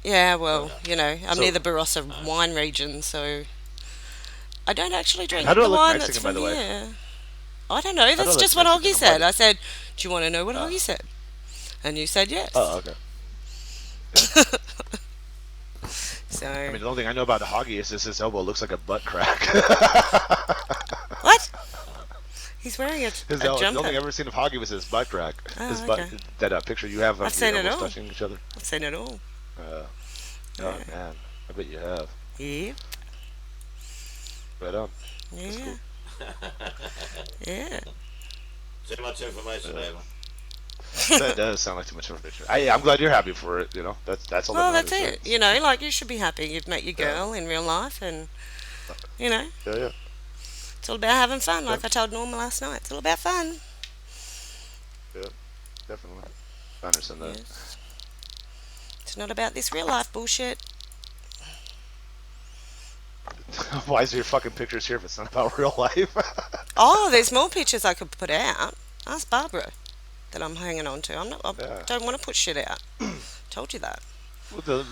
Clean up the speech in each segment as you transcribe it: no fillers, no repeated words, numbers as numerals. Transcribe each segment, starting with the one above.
Yeah, So, well, I'm near so the Barossa Uh, wine region, so I don't actually how drink do I the look wine that's Mexican, by from the way? here. I don't know. How do I That's look just what Mexican? Hoggy I'm white. said. I said, "Do you want to know what Uh, Hoggy said?" And you said oh, yes. okay. Yeah. I So mean, the only thing I know about the Hoggy is his elbow looks like a butt crack. what? He's wearing His a the only jumper. thing I've ever seen of Hoggy was his butt crack. His Oh, butt, okay. that picture you have I've of your seen it elbows all. touching each other. I've seen it all. Uh, oh Yeah. man, I bet you have. Yep. Right on. That's Yeah. cool. Yeah. too much information, Uh, Ava. that does sound like too much information. I'm glad you're happy for it. That's all that Well, that's matters, right? it. Like you should be happy you've met your Yeah. girl in real life, and you know, Yeah, yeah, it's all about having fun. yeah, Like I told Norma last night, it's all about fun. yeah. Definitely. I understand that. Yes. It's not about this real life bullshit. Why is your fucking pictures here if it's not about real life? Oh, there's more pictures I could put out. Ask Barbara that I'm hanging on to. I Yeah. don't want to put shit out. Told you that. Well,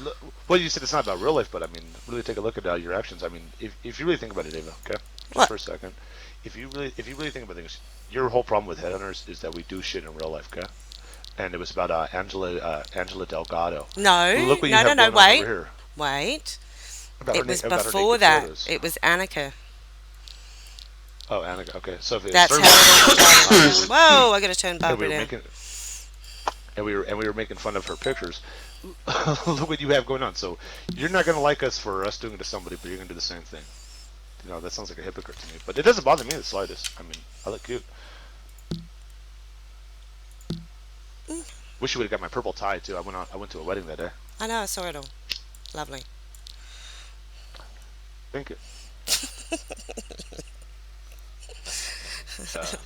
well, you said it's not about real life, but I mean, really take a look at your actions. I mean, if you really think about it, Ava, okay, just What? for a second, if you really think about things, your whole problem with headhunters is that we do shit in real life, okay? And it was about Angela Delgado. No, Look what you no, no, have no. going on over Wait, here wait. about It was about her before naked that. photos. It was Annika. Oh, Anna. Okay, so if it That's started how with it all Annika, started. Whoa! I gotta turn and we Barbara were down. making we were making fun of her pictures. Look what you have going on. So you're not gonna like us for us doing it to somebody, but you're gonna do the same thing. That sounds like a hypocrite to me. But it doesn't bother me in the slightest. I mean, I look cute. Mm, Wish you would have got my purple tie too. I went to a wedding that day. I know. I saw it all. Lovely. Thank you. Uh,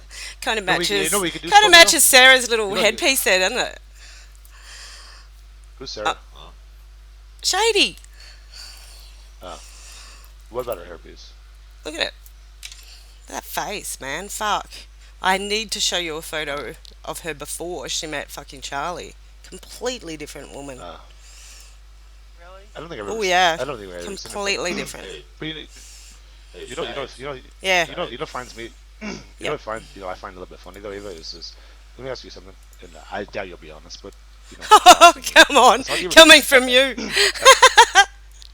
Kind of you know matches. what we could do Kind of still, matches Sarah's little You know, you- headpiece there, doesn't it? who's Uh, Sarah? Huh? Shady. Uh, what about her hairpiece? Look at it. That face, man. Fuck. I need to show you a photo of her before she met fucking Charlie. Completely different woman. Uh, Really? I don't think I've ever. Oh yeah. I don't think I've ever seen her. But, Completely different. Hey, but hey, you know, you know, Shag. you know, Yeah. Shag. you know, finds me. Yep. I find a little bit funny though, Eva. Is let me ask you something, and I doubt you'll be honest, but I was Oh, thinking, come on. has Huggy ever, Coming from you.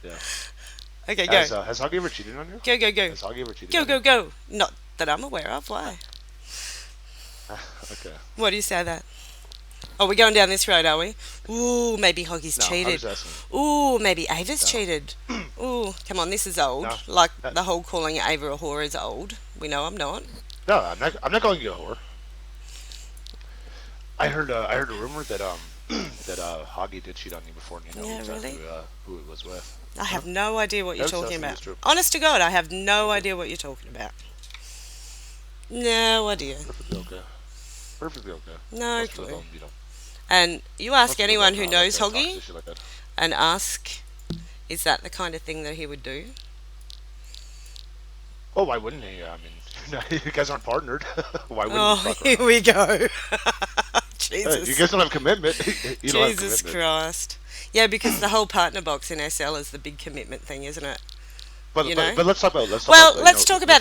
yeah, Okay, go. has Huggy ever cheated on you? Go, go, go. Has Huggy ever cheated Go, on you? go, go. Not that I'm aware of. Why? Okay. Why do you say that? Oh, we're going down this road, are we? Ooh, maybe Hoggy's No, I cheated. was asking. Ooh, maybe Ava's No, cheated. Ooh, come on, this is old. no, Like no, the whole calling Ava a whore is old. We know I'm not. no. I'm not calling you a whore. I heard a rumor that that Hoggy did cheat on you before, and you know Yeah, exactly really? Who it was with. I Huh? have no idea what you're That's talking something about. that's true. Honest to God, I have no Okay. idea what you're talking about. No idea. Perfectly okay. Perfectly okay. No Most people clue. don't, And you ask most people anyone don't who like knows talk Hoggy shit like that. and ask, is that the kind of thing that he would do? Oh, why wouldn't he? I mean, you guys aren't partnered. Why wouldn't he Oh, fuck here around? we go. Hey, you Jesus. guys don't have commitment. You don't have Jesus commitment. Christ. Yeah, because the whole partner box in SL is the big commitment thing, isn't it? But You but know? but Well, let's talk about let's talk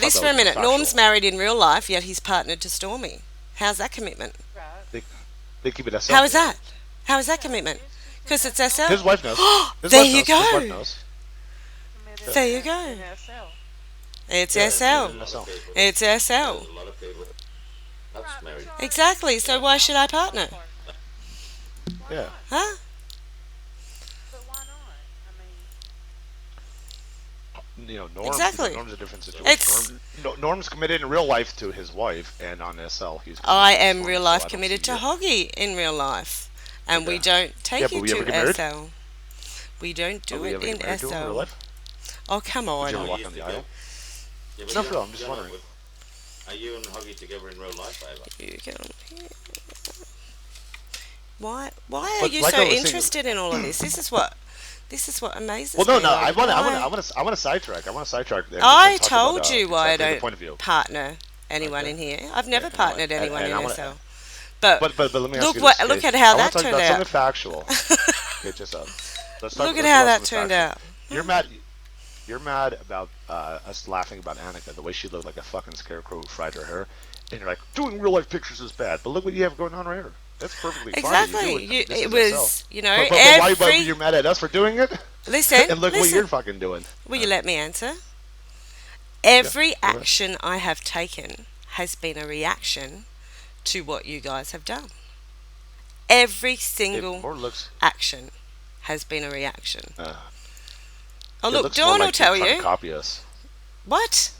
this for a about minute. Norm's factual. married in real life, yet he's partnered to Stormy. How's that commitment? Right. They they keep it SL. How is that? How is that Yeah, commitment? he's Because it's committed SL. His wife knows. His There wife you knows. His wife go. knows. committed There you in go. SL. It's Yeah, There's SL. a in lot of SL. people. It's There's SL. a lot of people that's Right, but married. Charlie, Exactly. So Yeah. why should I Charlie's not a partner? partner. Why Yeah. not? Huh? But why not? I mean, Exactly. Norm's a different situation. It's Norm's committed in real life to his wife, and on SL he's I committed to am Stormy. real So life I don't committed see to it. Hoggy in real life. And we Okay. don't Yeah, take but it we ever to get married? SL. We don't But do we it ever in get married to him in real SL. life? Oh, come Would you No, ever on. you walk used down to the get. aisle? Yeah, but No, for real. I'm just wondering. are you and Huggy together in real life, Ava? You can, why are But you like so I was saying, interested in all of this? This is what well, amazes no, me. no. Like why? I want to sidetrack. I want to sidetrack there I and talk about told you why I exactly the don't point of view. partner anyone Okay. in here. I've Okay. never partnered anyone And in I want to. SL. But But let me ask look you this. what Okay. look at how I want that to talk turned about out. something factual. Okay, just let's Look at let's how talk that some turned facts. out. You're mad. You're mad about us laughing about Annika, the way she looked like a fucking scarecrow who fried her hair, and you're like, doing real life pictures is bad. But look what you have going on right here. That's perfectly fine that you do Exactly. it. I mean, this It is was, SL. you know, But why every. you're mad at us for doing it? Listen, And look what you're listen. fucking doing. Will you let me answer? Yeah, Every go ahead. action I have taken has been a reaction to what you guys have done. Every It single more looks. action has been a reaction. Uh, Oh, it look, looks more Dawn will like you're tell trying to you. copy us. What?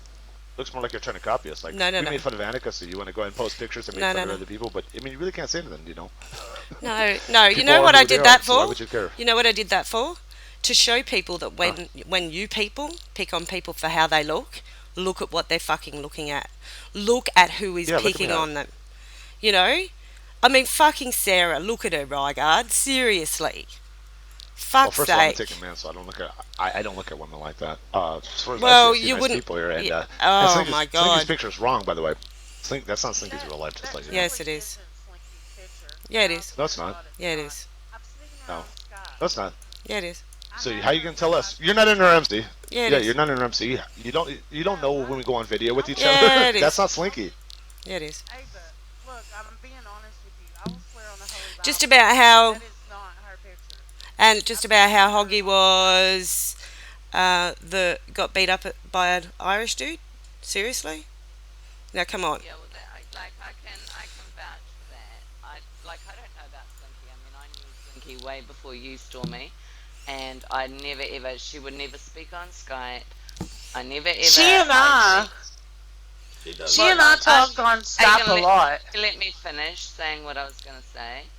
Looks more like you're trying to copy us. Like No, no, we no. made fun of Annika, so you want to go ahead and post pictures and make No, fun no, of no. other people. But I mean, you really can't say anything, you know. No, no. You People know are what who I they did are, that so why for? would you care? You know what I did that for? To show people that when you people pick on people for how they look at what they're fucking looking at. Look at who is Yeah, look at me picking now. on them. You know? I mean, fucking Sarah, look at her, Rygard. Seriously. Well, Fuck's first of all, I'm a sake. taken man, so I don't look at I don't look at women like that. As far as Well, I see you nice wouldn't. people here, and Yeah. and Oh Slinky's, my Slinky's god. picture is wrong, by the way. That's not Slinky's real life, just like you know. Yes, it is. Isn't Slinky's picture. Yeah, it I is. swear No, it's to not. God it's Yeah, it not. is. I've seen her No. on Skype. No, it's not. Yeah, it is. So I how you have gonna her tell on us? You're not in our MC. Yeah, it Yeah, is. you're not in our MC. You don't know when we go on video with each Yeah, other. it is. That's not Slinky. Yeah, it is. Ava, look, I'm being honest with you. I will swear on the Holy Just Bible, about how, that is not her picture. and just about how Hoggy was, got beat up by an Irish dude. Seriously? Now come on. Yeah, well, I can vouch for that. I don't know about Slinky. I mean, I knew Slinky way before you, Stormy, and I never ever. She would never speak on Skype. I never ever. She and I, She does. she and I talk on Are you Skype gonna a lot. let me finish saying what I was gonna say?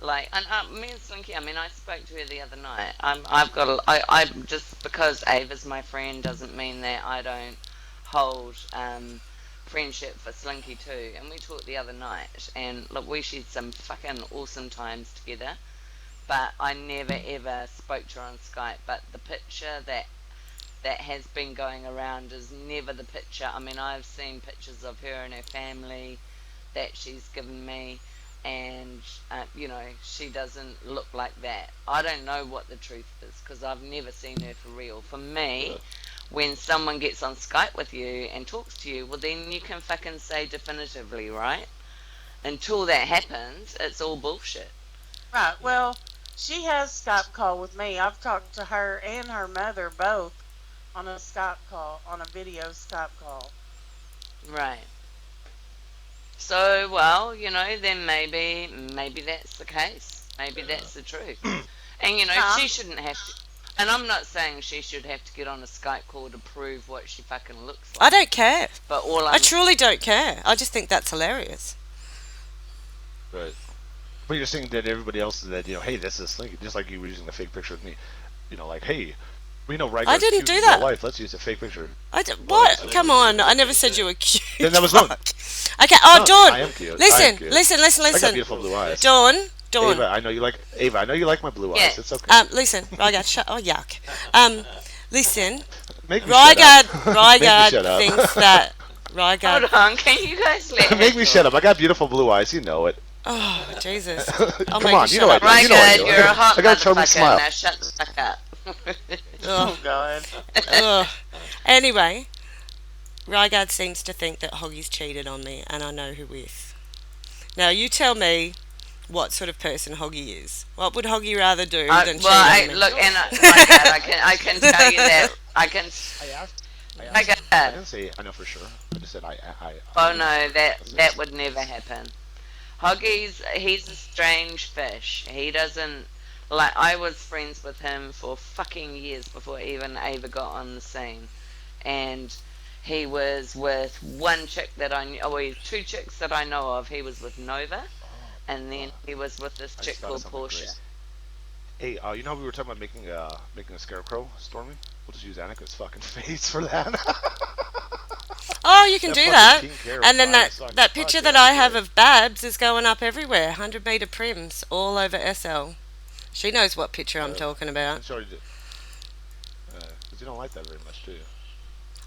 Like, and me and Slinky. I mean, I spoke to her the other night. I've got. I just because Ava's my friend doesn't mean that I don't hold friendship for Slinky too. And we talked the other night, and look, we shared some fucking awesome times together. But I never ever spoke to her on Skype. But the picture that has been going around is never the picture. I mean, I've seen pictures of her and her family that she's given me, and you know, she doesn't look like that. I don't know what the truth is because I've never seen her for real. For me, when someone gets on Skype with you and talks to you, well, then you can fucking say definitively, right? Until that happens, it's all bullshit. Right. Well, she has Skype call with me. I've talked to her and her mother both on a Skype call, on a video Skype call. Right. So, well, you know, then maybe that's the case. Maybe that's the truth. And you know, she shouldn't have to. And I'm not saying she should have to get on a Skype call to prove what she fucking looks I like. don't care. But all I truly don't care. I just think that's hilarious. Right. But you're saying that everybody else is that, you know, hey, this is Slinky, just like you were using a fake picture of me. You know, like, hey, we know Rygar's I didn't cute do in that. real life. Let's use a fake picture. What? Come on. I never said you were cute. Then that was wrong. Okay. Oh, No, Dawn. I am cute. I am Listen, cute. listen, listen, I got listen. beautiful blue eyes. Dawn. Ava, I know you like my blue Yeah. eyes. It's okay. Listen, Rygard, oh yuck. Listen, Make me shut Rygard, up. Make me Rygard shut up. thinks that Rygard. Hold on, can you guys let her Make me talk? shut up. I got beautiful blue eyes. You know it. Oh Jesus! Come make on, you you shut know up. I do. You know I Right, do. good, you're a hot I got a charming motherfucker. smile. Now shut the fuck up. Ugh, God. ugh. Anyway, Rygard seems to think that Hoggy's cheated on me, and I know who with. Now you tell me what sort of person Hoggy is. What would Hoggy rather do than cheat on me? Look, and like that, I can tell you that I can. I asked. I got I that. didn't say I know for sure. I just said I. Oh no, that would never happen. He's a strange fish. He doesn't like. I was friends with him for fucking years before even Ava got on the scene, and he was with one chick that I knew. Oh, two chicks that I know of. He was with Nova, and then he was with this I chick just thought of called something Portia. great. Hey, you know how we were talking about making a scarecrow, Stormy? We'll just use Annika's fucking face for that. Oh, you can That do fucking that. pink hair And then flies that like picture fuck, that yeah, I that'd be have great. of Babs is going up everywhere. 100-meter prims all over SL. She knows what picture I'm talking I'm about. sorry, because you don't like that very much, do you?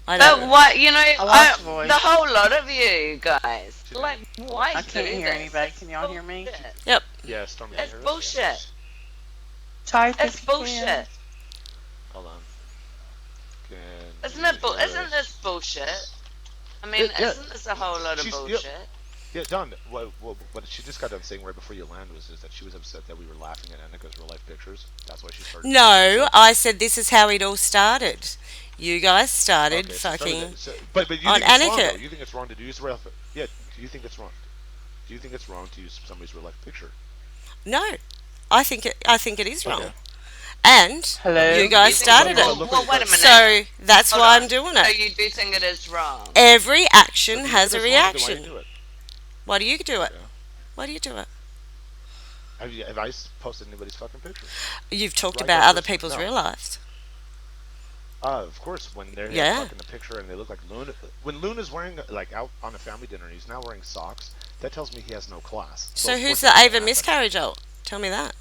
I But don't. what you know, lost the voice. the whole lot of you guys, like, why I do can't hear this? anybody. Can y'all hear me? Bullshit. Yeah, Stormy. That's you heard us? bullshit. Type It's if you can. bullshit. Hold on. Isn't it? Isn't this bullshit? I mean, Yeah, isn't this a whole lot of she's bullshit? yeah, Don. What she just got done saying right before you land was is that she was upset that we were laughing at Annika's real life pictures. That's why she started. No, I said this is how it all started. You guys started Okay, so started fucking that. But you on think it's wrong though? Annika. You think it's wrong to use real? Yeah. Do you think it's wrong? Do you think it's wrong to use somebody's real life picture? No, I think it is Okay. wrong. And Hello? you You guys think started But it. well, look well, at wait a but minute. So that's Hold why on. I'm doing So it. you do think it is wrong? Every if action you think has a it's wrong, then why do you reaction. do it? Why do you do it? Okay. Why do you do it? Have I posted anybody's fucking picture? You've talked Right, about guys, other listen. people's No. real lives. Of course, when they're Yeah. fucking a picture and they look like Luna. When Luna's wearing like out on a family dinner and he's now wearing socks, that tells me he has no class. So of who's course the I'm gonna Ava laugh at him. miscarriage alt? Tell me that.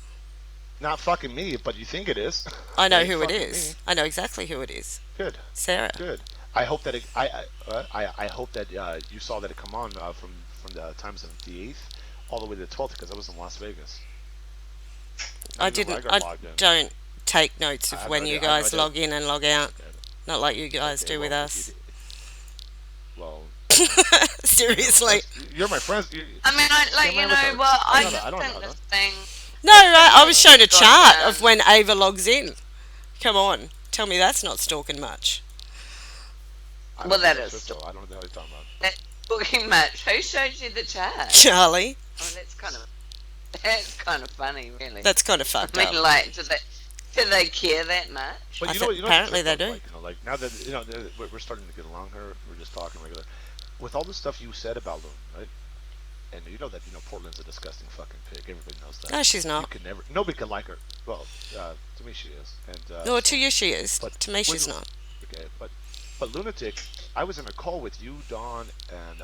Not fucking me, but you think it is. I know It ain't who it fucking is. me. I know exactly who it is. Good, Sarah. good. I hope that I hope that you saw that it come on from the times of the 8th all the way to the 12th because I was in Las Vegas. I even though didn't. got I logged in. don't take notes I of have when no you idea. I have no guys idea. log in and log out. Okay. Not like you guys Okay, do with well, us. well, Seriously. you're my friends. I mean, I I just don't think know. this thing. No, I was shown a Got, chart of when Ava logs in. Come on. Tell me that's not stalking much. I Well, don't that think is so. I don't know what you're talking about. That booking match. Who showed you the chat? Charlie. Oh, that's kind of funny, really. That's kind of fucked I mean, up. like, do they care that much? But I you know think what? You know apparently what they the do. like, like now that we're starting to get along here, we're just talking regular. With all the stuff you said about them, right? And you know that Portland's a disgusting fucking pig. Everybody knows that. No, she's You not. can never. Nobody can like her. Well, to me she is. And No, so, to you she is. but To me she's when- not. Okay, but lunatic. I was in a call with you, Don, and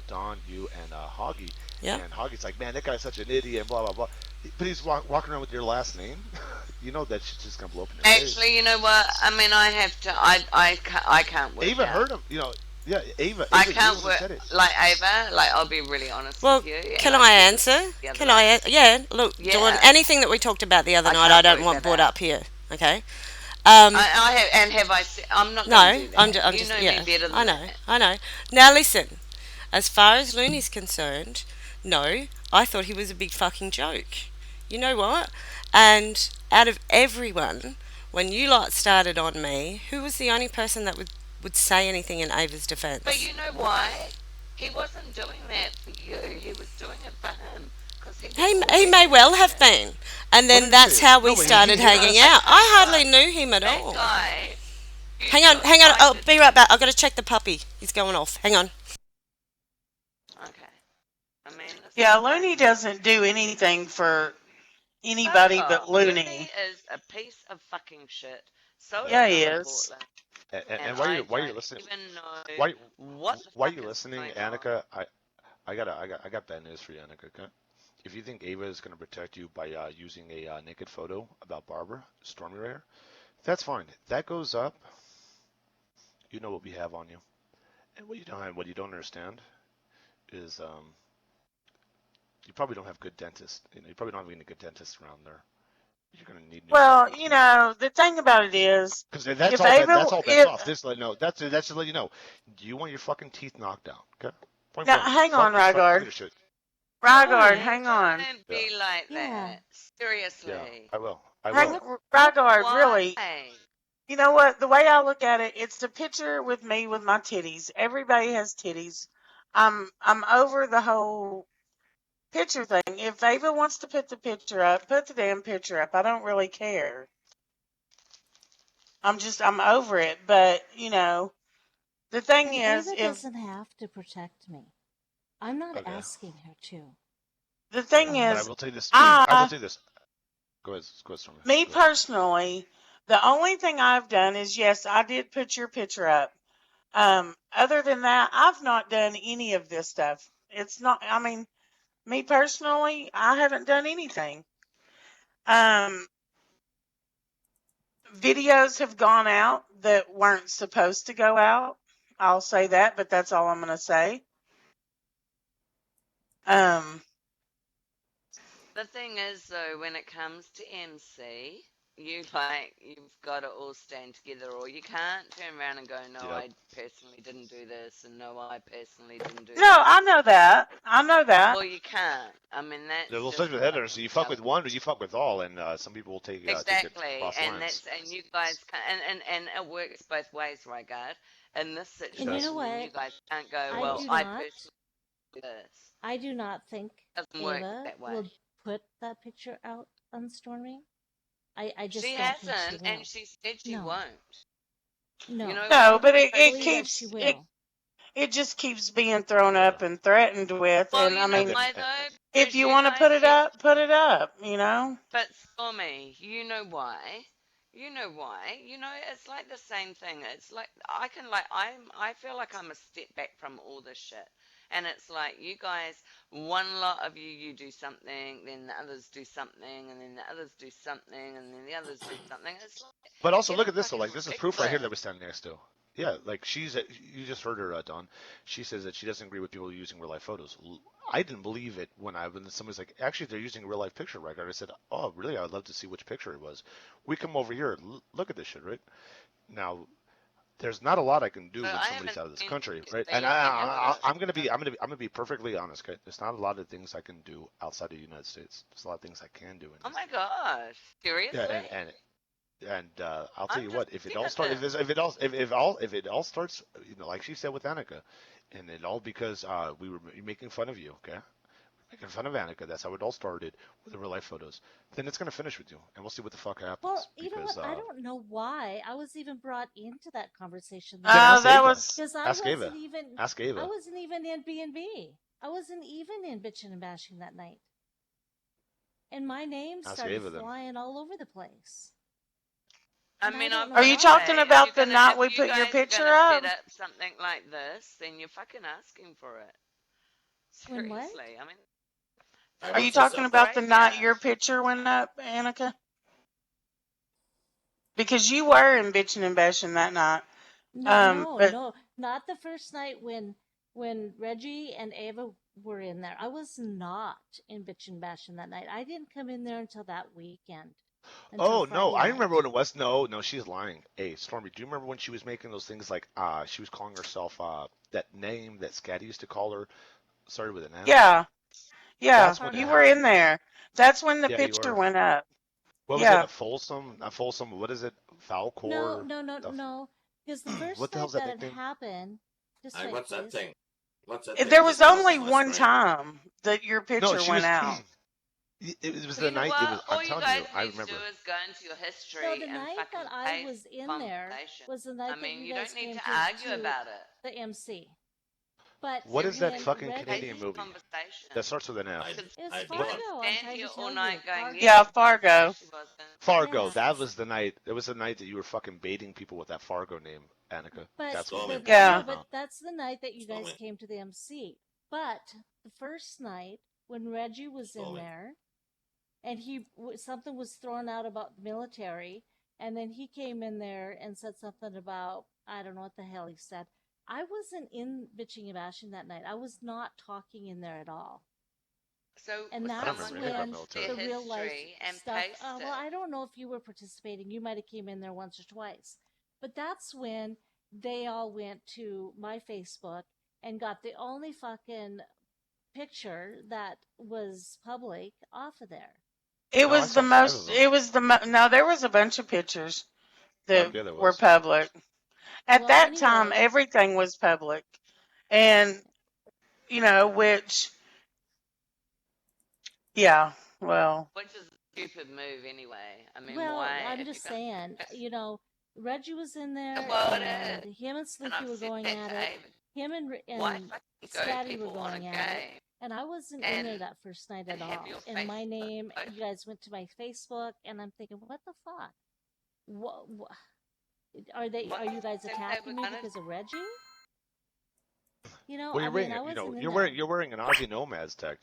Don, you, and Hoggy. Yeah. And Hoggy's like, man, that guy's such an idiot, and blah blah blah. But he's walking around with your last name. You know that shit's just gonna blow up in your face. Actually, you know what? I mean, I have to. I can't work. Ava out. heard him. Yeah, Ava. I Ava, can't you work. said it. Like Ava, like I'll be really honest Well, with you. can and I said this answer? the other Can night. I? Yeah. Look, Yeah. Dawn, anything that we talked about the other I night, can't I don't work want that brought out. up here. Okay. I have, and have I? I'm not. No, gonna do that. I'm you just know yeah. me better than I know. that. I know. Now listen. As far as Looney's concerned, no, I thought he was a big fucking joke. You know what? And out of everyone, when you lot started on me, who was the only person that would say anything in Ava's defence? But you know why? He wasn't doing that for you. He was doing it for him. 'Cause He may well have been. And What then did he that's say? how we No, but started he- hanging out. I hardly knew him at that all. guy. Hang on. I'll be right back. I've got to check the puppy. He's going off. Hang on. Okay. I mean. Yeah, Looney doesn't do anything for anybody but Looney. is a piece of fucking shit. So Yeah, is he Donna is. Portland. And I why are you don't listening? even know Why what the why are fuck you is listening, going on. Annika? I got bad news for you, Annika. Okay? If you think Ava is gonna protect you by using a naked photo about Barbara Stormy right here, that's fine. That goes up. You know what we have on you, and what you don't understand is you probably don't have good dentists. You probably don't have any good dentists around there. You're gonna need. Well, the thing about it is, because that's if all. Ava- That's all. That's if- off. This let no. That's to let you know. Do you want your fucking teeth knocked out? Okay. Point Now, blank. hang on, Fuck Rygaard. this shit. Rygaard, hang on. Don't be like that. Seriously. Yeah, I will. Rygaard, Why? really. You know what? The way I look at it, it's the picture with me with my titties. Everybody has titties. I'm over the whole picture thing. If Ava wants to put the picture up, put the damn picture up. I don't really care. I'm over it. But, the thing is, Ava if doesn't have to protect me. I'm not Okay. asking her to. the thing But I is, will tell you this. I- I will tell you this. Go ahead, Stormy. me Go ahead. personally, the only thing I've done is, yes, I did put your picture up. Other than that, I've not done any of this stuff. It's not, me personally, I haven't done anything. Videos have gone out that weren't supposed to go out. I'll say that, but that's all I'm going to say. The thing is, though, when it comes to MC, you've got to all stand together, or you can't turn around and go, no, Yep. I personally didn't do this, and no, I personally didn't do No, that. I know that. I know that. Well, you can't. I mean, that's Well, just especially with the headers, you fuck with reality. one, but you fuck with all, and some people will take it Exactly, cross and lines. you guys can, and it works both ways, Rygard. In this And you know situation, then you what? guys can't go, I well, do I not. personally do this. I do not think It doesn't work Ava that way. will put that picture out on Stormy. I just She don't think she hasn't, will. and she said she No. won't. No. You know No, what? but it believe that keeps she it will. it just keeps being thrown up and threatened with, Well, and I you know mean, why though? if Because you you want to guys put it get. up, put it up. You know. But Stormy, you know why? You know why? You know, it's like the same thing. It's like I feel like I'm a step back from all this shit. And it's like you guys, one lot of you do something, then the others do something, and then the others do something, and then the others do something. It's like But also, look getting at this though. fucking Like, this is proof right here that ridiculous. we're standing next to. Yeah, like you just heard her, Dawn. She says that she doesn't agree with people using real life photos. I didn't believe it when somebody's like, actually, they're using a real life picture record. I said, oh, really? I'd love to see which picture it was. We come over here, look at this shit, right? Now, there's not a lot I can do So when I somebody's haven't out of this seen country, you right? say And any of I'm it. gonna be perfectly honest, okay? There's not a lot of things I can do outside of the United States. There's a lot of things I can do in Oh this. my gosh! Seriously? Yeah, and I'll tell I'm you just what, if it all starts, kidding. if it all starts, you know, like she said with Annika, and it all because we were making fun of you, okay? Making fun of Annika. That's how it all started with the real life photos. Then it's gonna finish with you, and we'll see what the fuck happens. Well, you know Because what? I don't know why I was even brought into that conversation then that ask night. That Ava. was Because Ask Ava. Ask I Ava. wasn't even in B&B. I wasn't even in bitching and bashing that night. And my name Ask started Ava then. flying all over the place. I And I mean, don't I've know got Are you to why. talking say, about the night we if you put your guys are picture gonna up? set up something like this, then you're fucking asking for it. When what? Seriously, I mean, Hey, Are you what's this talking up? about the night graveyard. your picture went up, Annika? Because you were in bitching and bashing that night. No, But no, not the first night when Reggie and Ava were in there. I was not in bitchin' bashing that night. I didn't come in there until that weekend, until Oh no, Friday I remember night. when it was. No, she's lying. Hey, Stormy, do you remember when she was making those things like she was calling herself that name that Scatty used to call her? Started with an F. yeah, yeah, That's when it you were Fargo. in happened. there. That's when the Yeah, you picture were. went up. What was it? Yeah. A Folsom? Not Folsom. What is it? Foul No, core? no, no, The, no. Because the first what the night hell's that that it nickname? happened, just Hey, wait, what's that please. thing? What's that There thing was just come up only on my one screen? time that your No, picture she went was. out. It was Well, the you know night. It was. what? I'm All you telling guys you, I need to do remember. is go into your No, history the and night fucking that I paste was in there conversation. was the I night that mean, you you guys don't need came to argue to about it. the MC. But What is that when fucking Reggie, Canadian Paste movie conversation. that starts with an F? Because it was I you don't. can Fargo, I'm stand trying here to all tell night you. going, Fargo. yes, Yeah, she was, no, Fargo. she wasn't. Fargo. Yes. That was the night. It was the night that you were fucking baiting people with that Fargo name, Annika. But That's what Stormy. made me Yeah. no, mad. but that's the night that you guys Stormy. came to the MC. But the first night when Reggie was in Stormy. there, and something was thrown out about the military, and then he came in there and said something about, I don't know what the hell he said. I wasn't in bitching and bashing that night. I was not talking in there at all. So And I don't that's remember anything about when military. the their real life history and stuff. paste Well, it. I don't know if you were participating. You might have came in there once or twice, but that's when they all went to my Facebook and got the only fucking picture that was public off of there. It No, I was the saw 5 of most. them. It was the no. There was a bunch of pictures that Yeah, there were was. public. At Well, that time, anyway, everything was public, and which, yeah. Well, Which is a stupid move anyway. I mean, well, why? I'm If just you're saying, Reggie was in there, well, it and is. him and And Slinky I've were said going that at to it. Ava. Him Why and fucking go Scatty were people on a going at it. game And I wasn't in there and that first night at have all. your And my Facebook name, post? you guys went to my Facebook, and I'm thinking, what the fuck? What are you guys They were attacking me gonna because of Reggie? Well, I you're mean, wearing I it. wasn't in You're there. wearing an Aussie Nomads tech.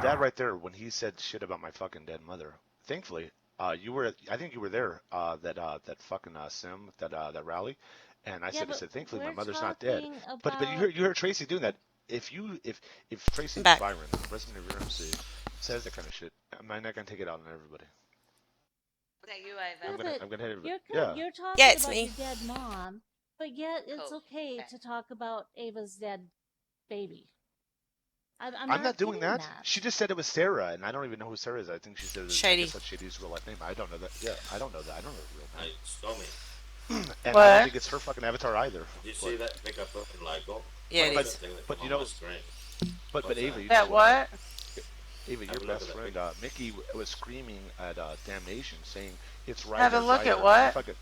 That right there, when he said shit about my fucking dead mother, thankfully, you were. I think you were there. That fucking sim, that rally, and I Yeah, said, but thankfully my we're mother's not dead. talking But about. you heard Tracy doing that. if Tracy I'm back. Byron, president of UMC, says that kind of shit, I'm not gonna take it out on everybody. Is that you, Yeah, Ava? but I'm gonna hit everybody. you're Yeah. you're talking Yeah, it's about me. your dead mom, but yet it's Cool. okay Okay. to talk about Ava's dead baby. I'm I'm not not doing getting that. She just said it was Sarah, and I don't even know who Sarah is. I think she said, I Shady. guess that's Shady's real life name. I don't know that. Yeah, I don't know that. I don't know the real Hey, name. Stormy, And I What? don't think it's her fucking avatar either. did you But, see that pickup in Lego? Yeah, it but, is. Thing that but come you on know, my screen. but What's Ava, that? you That know, what? Ava, Have your a look best at that friend, picture. Mickey, was screaming at Damnation, saying it's Have a Rygar, look at Rygar. what? Fucking,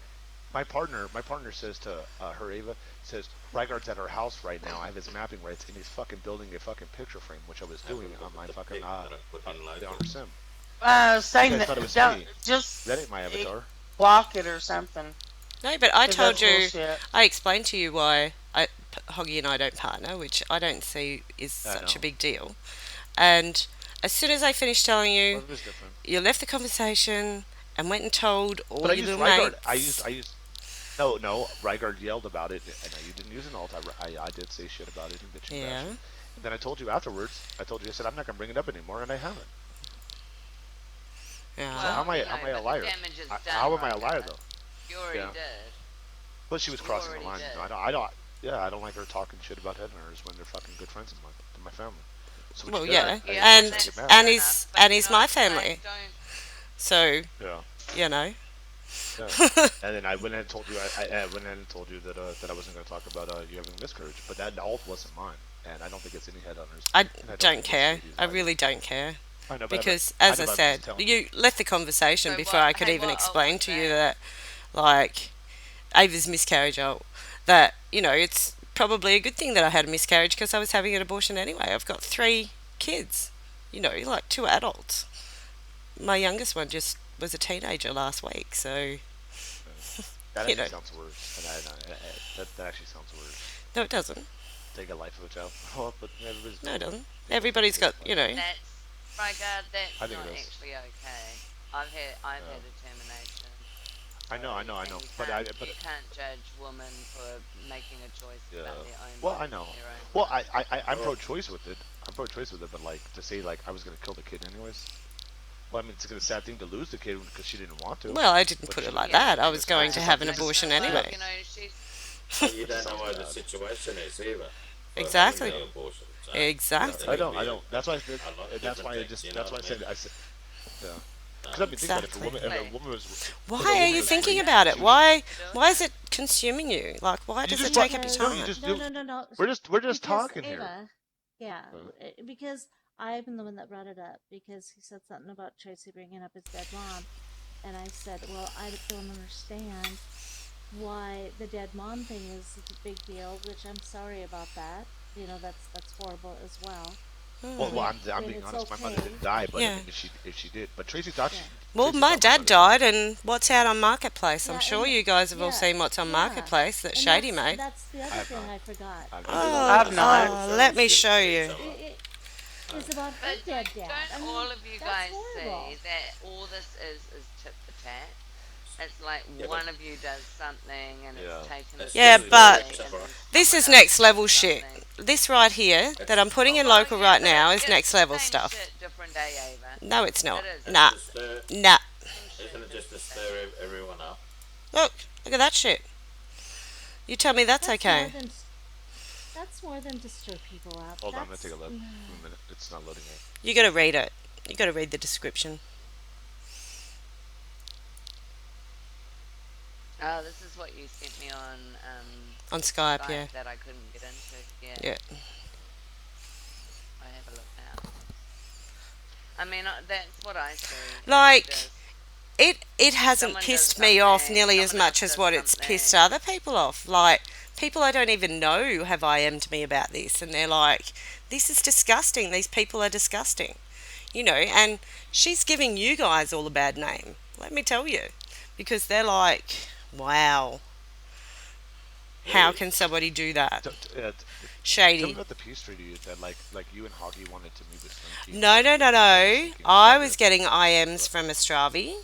my partner says to her Ava says Rygar's at her house right now. I have his mapping rights, and he's fucking building a fucking picture frame, which I was Have a doing look on at my the fucking pic that I put in the Lego. honor sim. You Saying guys that thought it was don't me. just That ain't my avatar. block it or something. No, but I 'Cause told that's you, bullshit. I explained to you why Hoggy and I don't partner, which I don't see is I such a know. big deal. And as soon as I finished telling you, Well, it was different. you left the conversation and went and told all But I your used little Rygar. mates. I used. No. Rygar yelled about it, and you didn't use an alt. I did say shit about it and bitching and Yeah. bashing. And then I told you afterwards. I said I'm not gonna bring it up anymore, and I haven't. Yeah. So how Well, am I a but liar? the damage is done, How am I a Rygar. liar though? You already Yeah. did. But she was You crossing the already line. did. I don't. Yeah, I don't like her talking shit about headhunters when they're fucking good friends of mine, to my family. So when Well, she yeah, does that, Yeah, I and just that's get fair mad. enough. But and you he's know, my like, family. don't. So Yeah. you know. Yeah. And then I went and told you I went and told you that that I wasn't going to talk about you having a miscarriage, but that alt wasn't mine, and I don't think it's any headhunters. I And I don't think it's care. Shady's I either. really don't care. I know, Because, I as know, I but I'm said, just telling you left the conversation So before what? I could Hey, even what alt explain was to you that? that, like, Ava's miscarriage, that, it's probably a good thing that I had a miscarriage because I was having an abortion anyway. I've got 3 kids, like 2 adults. My youngest one just was a teenager last week, so, That you actually know. sounds worse, and that actually sounds worse. No, it doesn't. Take a life of a child. Oh, but everybody's No, it different. doesn't. Everybody's got, That's Rygar. I That's think not it is. actually okay. I've had Yeah. a termination. I know, And you but you can't judge women for making a choice yeah. about their own Well, I bodies, know. their own Well, lives. I'm Oh, pro-choice with it. I'm pro-choice with it, but like to say like I was gonna kill the kid anyways. Well, I mean, it's a sad thing to lose the kid because she didn't want to. well, I didn't But put it she- like Yeah, that. I was going it's to just have an something- abortion Well, anyway. she's but you don't know Sounds what the bad. situation is either. For Exactly. having the abortion. So Exactly. I don't. That's why. A lot That's why I different just. things, you That's know why I what I said. mean? I said. Yeah. Because I've been thinking about it. Exactly. If a woman was. if a Why woman are you was thinking raped, about it? she- Why is it consuming you? Like, why You does just it take up because- your No, you time? just No, do. no. We're just Because talking here. Ava, yeah, Huh? because I'm the one that brought it up because he said something about Tracy bringing up his dead mom, and I said, well, I don't understand why the dead mom thing is a big deal, which I'm sorry about that. That's horrible as well. Well, I'm When being it's honest. My mother okay. didn't die, but I Yeah. mean, if she did, but Tracy thought Yeah. she. Well, Tracy my thought dad mother died, and what's out on Marketplace? I'm Yeah, sure and- you guys have all yeah, seen what's on yeah. Marketplace that And Shady that's, made. That's the other have thing not. I forgot. I've Oh, I've not. let me show you. It's about her But dead don't dad. I mean, all of you that's guys horrible. see that all this is tit for tat? It's like Yeah, one but- of you does something and Yeah. it's taken. It's Yeah, just but really separate. This is next level shit. This right here that I'm putting in local right now is next level stuff. Different day, Ava. No, it's not. It is. Nah, Just, nah. isn't it just to stir everyone up? Look at that shit. You tell me that's okay. That's more than to stir people up. Hold on, I'm gonna take a That's- look. A minute, it's not loading yet. You gotta read it. You gotta read the description. Oh, this is what you sent me on On Skype, Skype yeah. that I couldn't get into. Yeah. Yeah. I have a look now. I mean, that's what I see. It's Like, just- It hasn't Someone pissed does me off something, nearly as someone much else as does what it's pissed something. other people off. Like, people I don't even know have IM'd me about this, and they're like, this is disgusting. These people are disgusting. And she's giving you guys all a bad name. Let me tell you. Because they're like, wow. How can somebody do that? Tell me Shady. about the peace treaty that like you and Hoggy wanted to meet with Slinky. No. Slinky and I Saga. was getting IMs from Astravi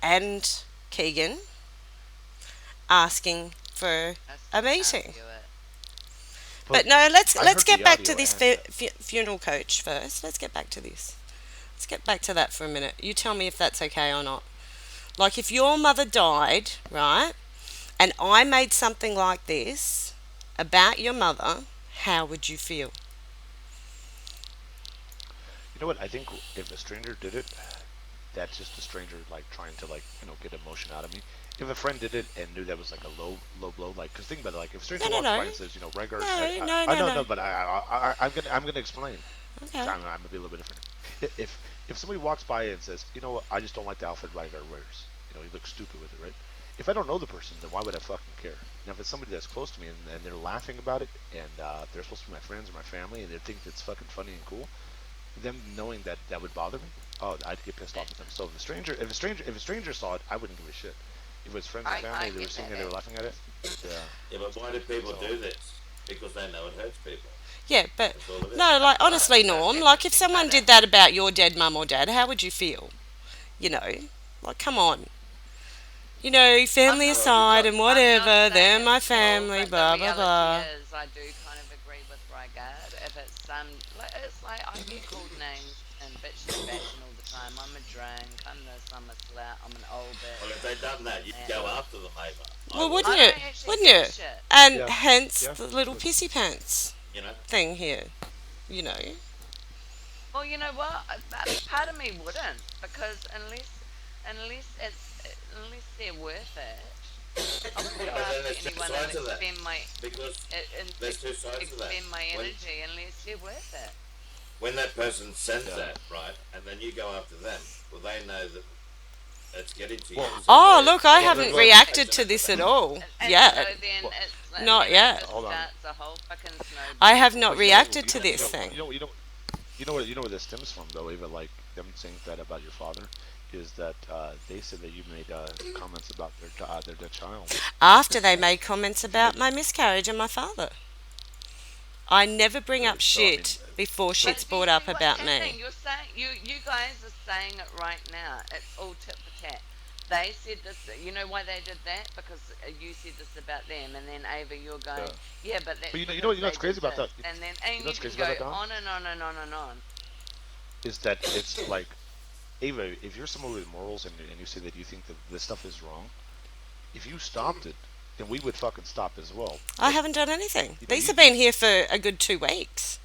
and Keegan asking for I a still can't meeting. view it. But no, let's I let's heard get the back audio to this and funeral coach first. Let's get back to this. Let's get back to that for a minute. You tell me if that's okay or not. Like if your mother died, right, and I made something like this about your mother, how would you feel? you know what? I think if a stranger did it, that's just a stranger like trying to like get emotion out of me. If a friend did it and knew that was like a low blow, like because think about it, like if a stranger No, no, walks by no. and says, Rengar, No, no, I no, know, no. no, but I'm gonna explain. Okay. I'm gonna be a little bit different. If somebody walks by and says, you know what, I just don't like the outfit Rygar wears. He looks stupid with it, right? If I don't know the person, then why would I fucking care? Now, if it's somebody that's close to me and they're laughing about it, and they're supposed to be my friends or my family, and they think it's fucking funny and cool, them knowing that that would bother me, oh, I'd get pissed off at them. So if a stranger saw it, I wouldn't give a shit. If it was friends and I family, they were get sitting that. there, they were laughing at it. Yeah. Yeah, but why do people So do this? Because they know it hurts people. Yeah, but That's all it is. no, like Right. honestly, Norm, like if someone did that about your dead mum or dad, how would you feel? You know, like come on. Family I'm not, aside and I'm not whatever, they're saying my it's cool, family, but blah the blah blah. reality is, I do kind of agree with Rygard. If it's it's like I get called names and bitch and bashing all the time. I'm a drink. I'm this. I'm a slut. I'm an old Well, if bitch. they'd done that, you'd go after them, Ava. Well, would. wouldn't I you? don't actually Wouldn't give a you? shit. And Yeah. hence Yeah. the little pissy pants You know? thing here. You know. Well, you know what? Part of me wouldn't, because unless they're worth it, I wouldn't go But then after there's two anyone and sides of that. expend my Because and there's two sides to that. expend my When, energy unless they're worth it. when that person sends Yeah. that, right, and then you go after them, well, they know that it's getting to you. Well- So Oh, they- look, I they haven't will reacted take to them this after at that. all And yet. so then Well, it's like, Not yet. It Hold on. starts a whole fucking snowball. I have not But reacted to this you thing. know, you know where this stems from though, Ava. Like them saying that about your father, is that they said that you made comments about their child. After they made comments about my miscarriage and my father. I never bring up So, I mean, shit before But shit's do you brought see up what's about happening? me. You're saying you guys are saying it right now. It's all tit for tat. They said this. You know why they did that? Because you said this about them, and then Ava, you're going, Yeah. yeah, but that's But you know because what's they crazy did about this. that? And then You know you what's can crazy go about that, Don? on and on and on and on. Is that it's like, Ava, if you're someone with morals and you say that you think that this stuff is wrong, if you stopped it, then we would fucking stop as well. I haven't done anything. You know, These you- have been here for a good 2 weeks.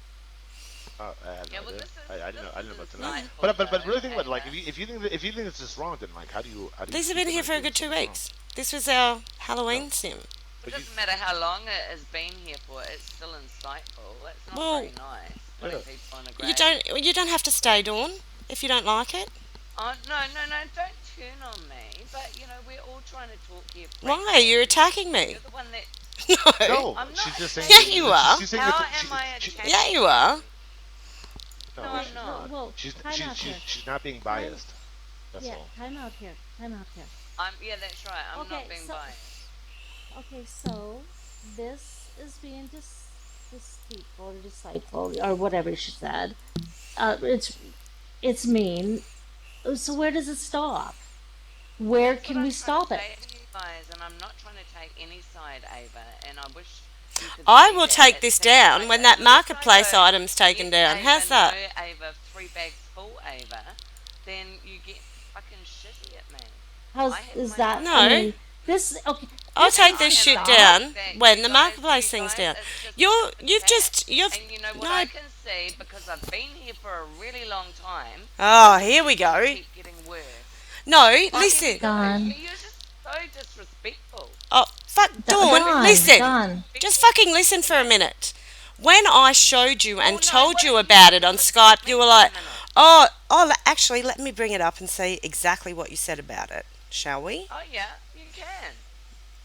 I had Yeah, no well, idea. this is I didn't know. I didn't know about this that. is But really think though, about it, like Ava. if you think this is wrong, then like how do you These have keep been it here like for a this good 2 something's wrong? weeks. This was our Halloween sim. It But you- doesn't matter how long it has been here for. It's still insightful. It's not Well, very nice. Putting Yeah. people on a You grave. don't have to stay, Dawn, if you don't like it. Oh no! Don't turn on me. But we're all trying to talk here. Why? You're attacking me. You're the one that. No. No, I'm she's not just saying. Yeah, you are. She's saying How that am I she- attacking? Yeah, you are. No, No, I'm she's not. not. Well, She's time out here. she's not being biased. That's Yeah, all. time out here. Time out here. Yeah, that's right. I'm Okay, not being so- biased. Okay, so this is being deceitful or delightful or whatever she said. It's mean. So where does it stop? Where That's can what we I'm stop trying it? to say to you guys, and I'm not trying to take any side, Ava. And I wish you could I see will that. take It this seems down like when that unless I marketplace go, item's taken yes, down. Ava, How's that? No, Ava, 3 bags full, Ava. Then you get fucking shitty at me. How's I have is my that? own- No. I mean, this okay. I'll this take is this just shit stop. down That when you the guys- marketplace you thing's guys, down. it's just You've tit just for you've tat. And you know what no. I can see, because I've been here for a really long time. Oh, here we go. Keep getting worse. No, Here we listen. go. Dawn. You're just so disrespectful. Oh, fuck, Dawn, listen. Dawn. Just fucking listen for a minute. When I showed you and Oh, no, told what you if about you it on listen Skype, to you me were for a like, minute? actually, let me bring it up and see exactly what you said about it, shall we? Oh yeah, you can.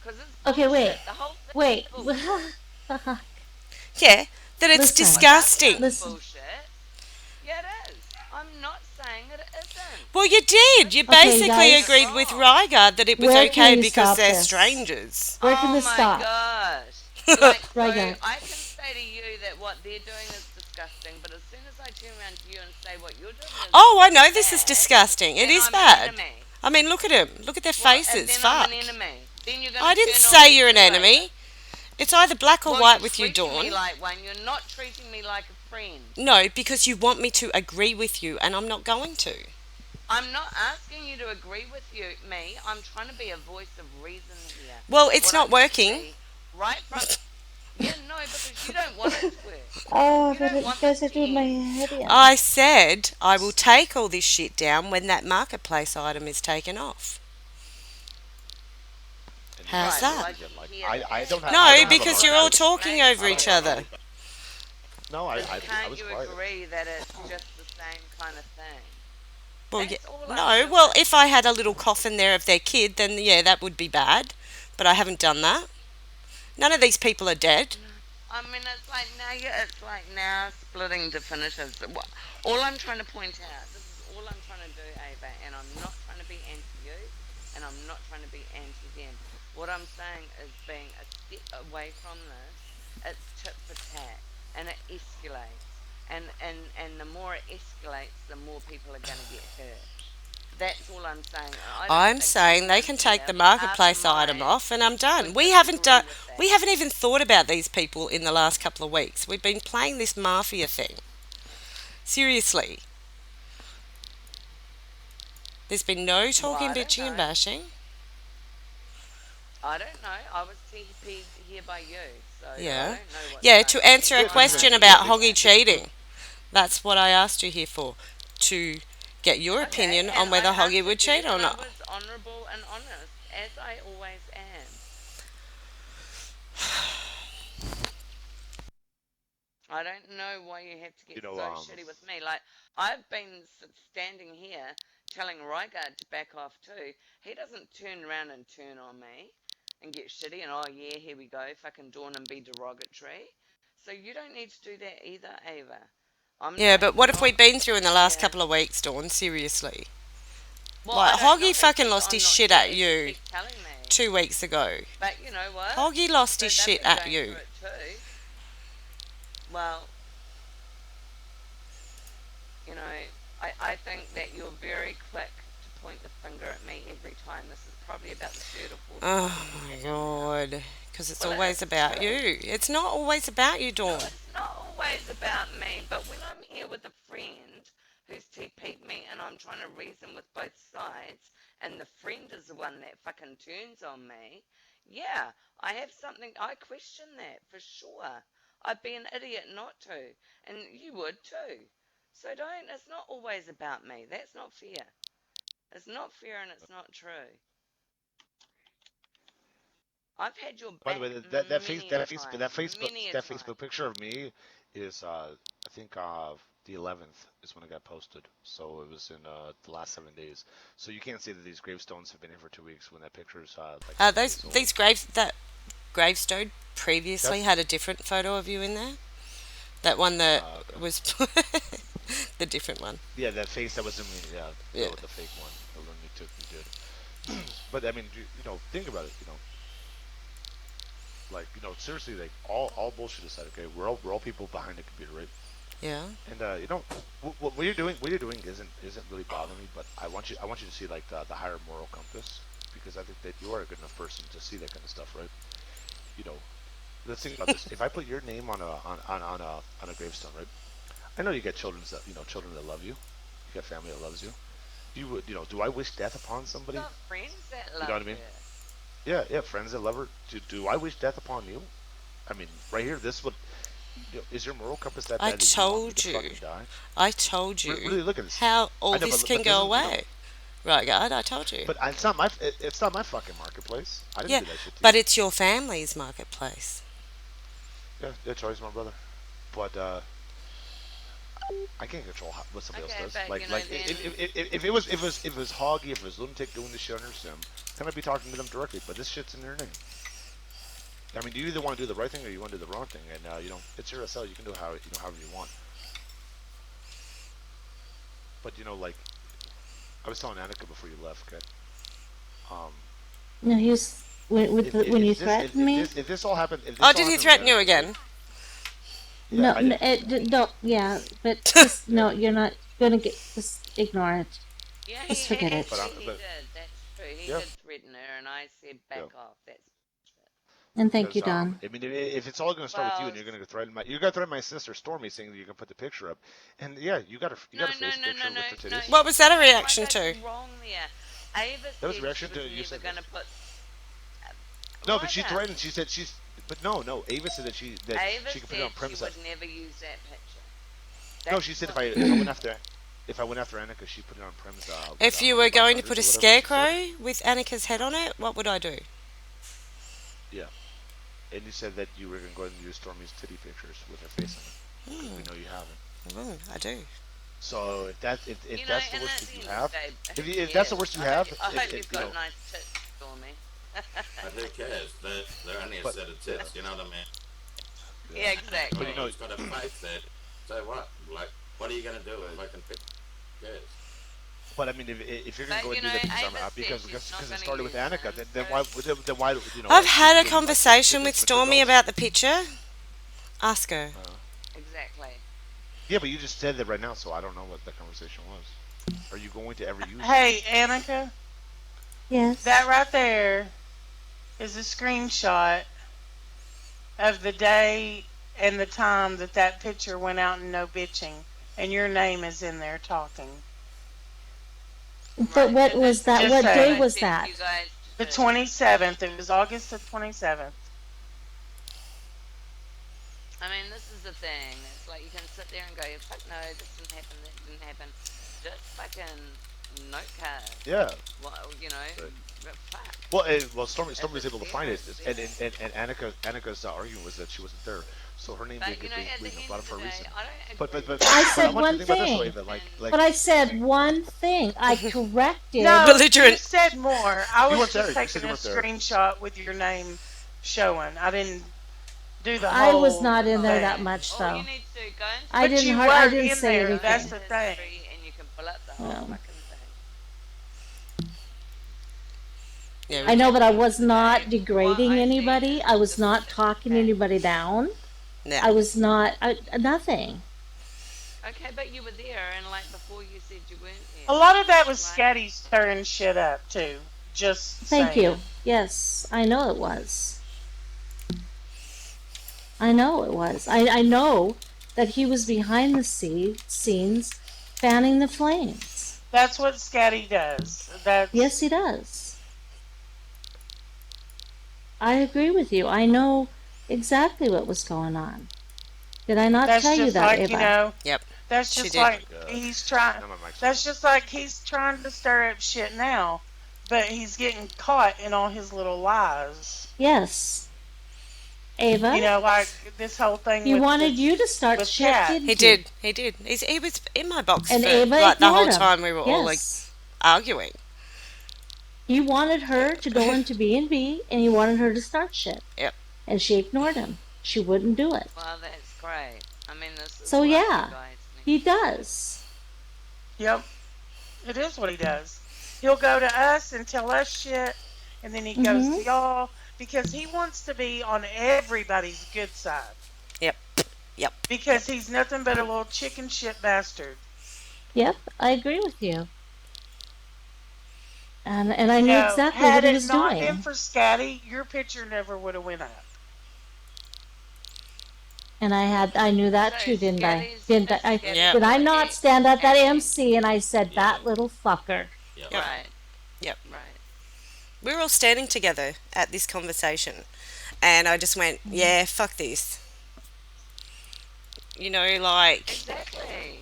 Cause it's Okay, wait. bullshit. The whole thing Wait. is bullshit. Yeah, that it's Listen. disgusting. Listen. Bullshit. Yeah, it is. I'm not saying it isn't. Well, you did. You Okay, basically guys. agreed with Rygar that it was Where can okay we because stop they're this? strangers. Where can Oh this my stop? gosh. Like, Right so there. I can say to you that what they're doing is disgusting, but as soon as I turn around to you and say what you're doing is Oh, I know this is bad, disgusting. It then is I'm bad. An enemy. I mean, look at them. Look at their Well, faces. and then Fuck. I'm an enemy. Then you're gonna I didn't turn on say me you're an too, enemy. Ava. It's either black or Well, white you're with you, treating me Dawn. like one. You're not treating me like a friend. No, because you want me to agree with you, and I'm not going to. I'm not asking you to agree with me. I'm trying to be a voice of reason here. Well, it's What I not can working. see right from yeah, no, because you don't want it to work. Oh, You but don't you want guys this are to doing my end. head in. I said I will take all this shit down when that marketplace item is taken off. And you know, How's Right. Well, that? I again, didn't like hear I that. don't have I No, don't have a because you're all marketplace. talking Saying over I each don't have a other. market. No, I can't was you quiet. agree that it's just the same kind of thing? Well, yeah, That's all I'm no. Well, doing. if I had a little coffin there of their kid, then yeah, that would be bad. But I haven't done that. None of these people are dead. No. I mean, it's like now splitting definitions. All I'm trying to point out, this is all I'm trying to do, Ava, and I'm not trying to be anti you, and I'm not trying to be anti them. What I'm saying is being a step away from this, it's tit for tat, and it escalates. And the more it escalates, the more people are going to get hurt. That's all I'm saying. And I don't I'm think saying they anyone can take here, the after marketplace item mine, off, and I'm done. could We haven't disagree done. with We that. haven't even thought about these people in the last couple of weeks. We've been playing this mafia thing. Seriously, there's been no Well, talking, I don't bitching, and know. bashing. I don't know. I was TP'd here by you, so I Yeah, don't know what's yeah. going To on. answer a Yeah, I'm listen, question only yeah, about here. Hoggy cheating, that's what I asked you here for. To get your Okay, opinion and on I whether Hoggy would answered you, cheat or and I not. was honourable and honest, as I always am. I don't know why you have to you get know, so shitty with me. Like, I've been standing here telling Rygaard to back off too. He doesn't turn around and turn on me and get shitty and, oh yeah, here we go, fucking Dawn and be derogatory. So you don't need to do that either, Ava. Yeah, but what have we Not been through in the last here. couple of weeks, Dawn? Seriously. Well, I Like, don't know Hoggy fucking because lost I'm his not shit here. at You you keep telling me. 2 weeks ago. But you know what? Hoggy lost So his they've shit been at going through you. it too. Well, you know, I think that you're very quick to point the finger at me every time. This is probably about the third or fourth time Oh this is my happening now. god. Because it's Well, it always is about true. you. It's not always about you, No, Dawn. it's not always about me, but when I'm here with a friend who's TP'd me and I'm trying to reason with both sides, and the friend is the one that fucking turns on me, yeah, I have something, I question that for sure. I'd be an idiot not to, and you would too. So it's not always about me. That's not fair. It's not fair and it's not true. I've had your by the way, back face many a time, many a that time. Facebook picture of me is I think the 11th is when it got posted. So it was in the last 7 days. So you can't say that these gravestones have been here for 2 weeks when that picture is like 7 days old. That gravestone previously That's had a different photo of you in there. That one that okay. was the different one. Yeah, that face that was in me. Yeah, Yeah. the fake one. The one we did. But I mean, think about it. Like seriously, like all bullshit aside, okay, we're all people behind the computer, right? Yeah. And what you're doing isn't really bothering me, but I want you to see like the higher moral compass, because I think that you are a good enough person to see that kind of stuff, right? You know, let's think about this. If I put your name on a gravestone, right? I know you got children that love you. You got family that loves you. Do I wish death upon You've somebody? got friends that You know love what I mean? her. Yeah, friends that love her. Do I wish death upon you? I mean, right here, this would. Is your moral compass that I bad that you want me told to you. fucking die? I told you Really, look at this. how I all know, this but can go doesn't away. Right, God, I told you. but it's not my fucking marketplace. I didn't Yeah, do that shit to but you. it's your family's marketplace. Yeah, Charlie's my brother. But I can't control what somebody else Okay, does. but Like then if it was Hoggy, if it was Lunatic doing this shit under Sim, then I'd be talking to them directly. But this shit's in their name. I mean, do you either want to do the right thing or you want to do the wrong thing? And it's your SL. You can do however you want. But like I was telling Annika before you left, okay? Um, No, he was when you threatened me. if this all happened, Oh, did he threaten you again? Yeah, No, I no, did. no, yeah, but just Yeah, no, you're not gonna get. Just ignore it. yeah, Just forget but it. he but did. That's true. He yeah, did threaten her, and I said yeah. back off. That's bullshit. And thank you, Because Don. I mean, if it's all going to start with you, and Well, you're going to threaten my sister Stormy, saying that you can put the picture up, and yeah, you got no, a no, face no, no, picture no, with the no. titties. What was that a No, reaction Rygar's to? wrong there. Ava That was a said she reaction was to you never said going to this. put. No, but she Rygar, threatened. She said she's. But no. Ava said that Ava she can put it said on she premise. would never use that picture. No, That's she said what. if I went after Annika, she put it on premise. If you were going to put a or whatever she said. scarecrow with Annika's head on it, what would I do? Yeah, and you said that you were going to go ahead and use Stormy's titty pictures with her face on it because we know you haven't. I do. So if that's the You know, worst and that at you the end have, of the day, if that's the worst you have, I hope if, you've you know, got nice tits for me. But who cares? They're only a But- set of tits, you know what I mean? Yeah, exactly. But you know- He's got a face there. So what? Like, what are you going to do if I can pick? Who cares? But I mean, if you're going But, to go and you do that know, to Ava Summer, said because she's not it gonna started with use Annika, them, then so- why you know? I've you had a wouldn't like conversation to with the Stormy girls? about the picture. Ask her. Exactly. Yeah, but you just said that right now, so I don't know what the conversation was. Are you going to ever use it? Hey, Annika, Yes. that right there is a screenshot of the day and the time that picture went out in No Bitching, and your name is in there talking. But what and was that's that? Just What saying. day I was said that? to you guys The to- 27th. It was August the 27th. I mean, this is the thing. It's like you can sit there and go, fuck no, this didn't happen, that didn't happen. Just fucking note card. Yeah. Well, you know, Right. but fuck. Well, Stormy was able to find it, and Annika's argument was that she wasn't there, so her name But, didn't you get know, at the end brought up of for the a day, reason. I don't But agree. I said I want you one to think about thing. this way, that like But I said one thing. I corrected. No, Belligerent. you said more. I You was weren't there. just You said taking you a weren't there. screenshot with your name showing. I didn't do the I whole was not in there thing. that much, All though. you need to do, go into I But didn't. you hard- I were didn't in say there. anything. That's the thing. history and you can pull up the whole Yeah. fucking thing. Yeah, I know, but I was Well, not I degrading see anybody. I was this not is talking fact. anybody down. yeah. I was not. Nothing. Okay, but you were there, and like before you said you weren't there. A lot of that was Like, Scatty stirring shit up too. Just Thank saying. you. Yes, I know it was. I know it was. I know that he was behind the scenes fanning the flames. That's what Scatty does. That's Yes, he does. I agree with you. I know exactly what was going on. Did I not that's tell you just that, like Ava? you know. Yep. That's She just did. like Oh my God. he's trying. Now my mic's That's just like he's trying to stir up shit now, but he's getting caught in all his little lies. Yes. Ava, You know, like this whole thing. he with wanted the- you to start with shit, Kat. didn't He did. He did. He was in my box And for Ava like the whole ignored him. time we were all like Yes. arguing. He wanted her to go into B&B, and he wanted her to start shit. Yep. And she ignored him. She wouldn't do it. well, that's great. I mean, this is So, what yeah, you guys need. He does. Yep, it is what he does. He'll go to us and tell us shit, and then he goes Mhm. to y'all because he wants to be on everybody's good side. Yep. Yep. Because he's nothing but a little chicken shit bastard. Yep, I agree with you. And I knew Now, exactly had what he it was not doing. been for Scatty, your picture never would have went up. And I knew that So too, didn't I? Scatty's- Didn't I? Scatty's Yeah. Did I got not it. stand at that And- MC and I said, Yeah. that little fucker? Yeah. Yep. Right. Yep. Right. We were all standing together at this conversation, and I just went, "Yeah, fuck this." You know, like Exactly.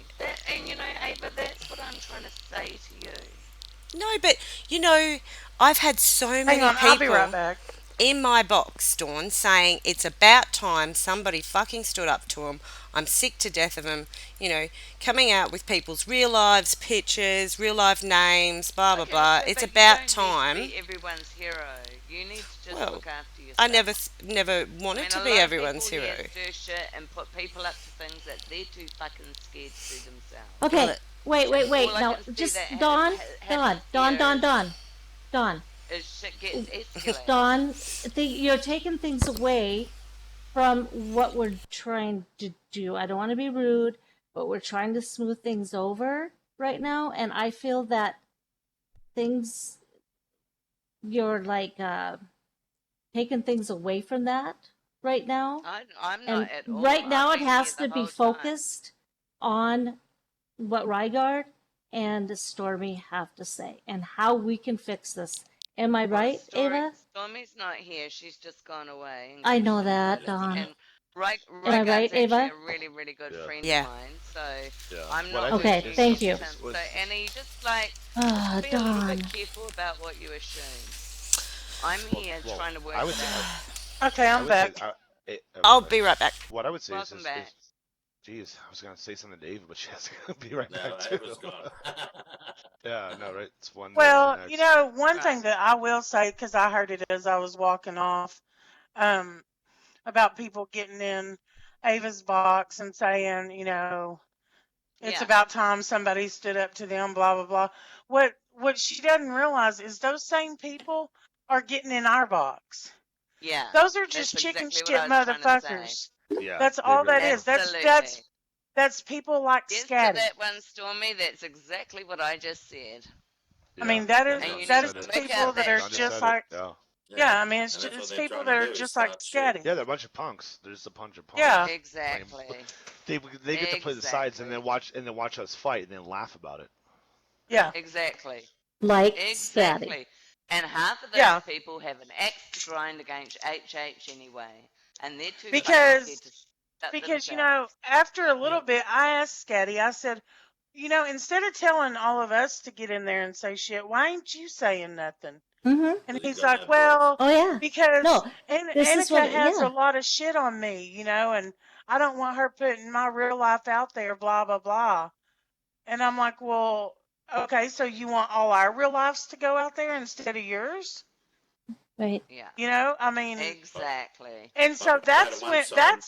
And you know, Ava, that's what I'm trying to say to you. no, but you know, I've had so many Hang on, I'll be people right back. in my box, Dawn, saying it's about time somebody fucking stood up to them. I'm sick to death of them. You know, coming out with people's real lives, pictures, real life names, blah blah Okay, blah. so- It's but about you don't time. need to be everyone's hero. You need to just Well, look after yourself. I never wanted to a be lot of everyone's people hero. here stir shit and put people up to things that they're too fucking scared to do themselves. Okay, Well, wait. All I Now, can see just that Dawn, happens Dawn. Is shit gets escalated. Dawn, you're taking things away from what we're trying to do. I don't want to be rude, but we're trying to smooth things over right now, and I feel that things you're like taken things away from that right now. I'm And not at all. right now I've it been has here to the be whole time. focused on what Rygaard and Stormy have to say and how we can fix this. Am I right, Ava? Stormy's not here. She's just gone away. I know Yeah, that, let's Dawn. And Rygaard's Am I right, actually Ava? a really, really good Yeah. friend Yeah. of mine. So Yeah. I'm What not. I think Okay, is- thank you. So Annie, just like Ah, be a little Dawn. bit careful about what you assume. I'm here Well, trying to work I would it say, out. Okay, I I'm would back. say, I'll okay. be right back. What I would say Welcome back. geez, I was gonna say something to Ava, but she has to be right No, back too. Ava's gone. Yeah, no, right? It's one. Well, next. you know, one Right. thing that I will say, because I heard it as I was walking off, about people getting in Ava's box and saying, you know, it's Yeah. about time somebody stood up to them, blah blah blah. What she doesn't realize is those same people are getting in our box. Yeah. Those are just That's chicken exactly shit what I was trying to say. motherfuckers. Yeah, That's they all that really is. are. That's people like Yes, to Scatty. that one, Stormy. That's exactly what I just said. I mean, that is And you that need is to Done make people out that that are Done shit. just said it, like yeah. yeah. I mean, And that's it's what they're people trying that to are do, is just like start shit. Scatty. Yeah, they're a bunch of punks. They're just a bunch of punks. Yeah. Exactly. They get to play the sides and Exactly. then watch us fight and then laugh about it. Yeah. Exactly. Like Scatty. Exactly. And half of those Yeah. people have an axe to grind against HH anyway, and they're too Because- fucking scared to shut Because, you themselves. know, after a little Yeah. bit, I asked Scatty, I said, you know, instead of telling all of us to get in there and say shit, why ain't you saying nothing? Mm-hmm. And Well, you he's got like, no balls. well, Oh yeah. because No, this is Annika what- has yeah. a lot of shit on me, you know, and I don't want her putting my real life out there, blah, blah, blah. And I'm like, well, okay, so you want all our real lives to go out there instead of yours? Right. Yeah. You know, I mean, Exactly. and so Put that that's at one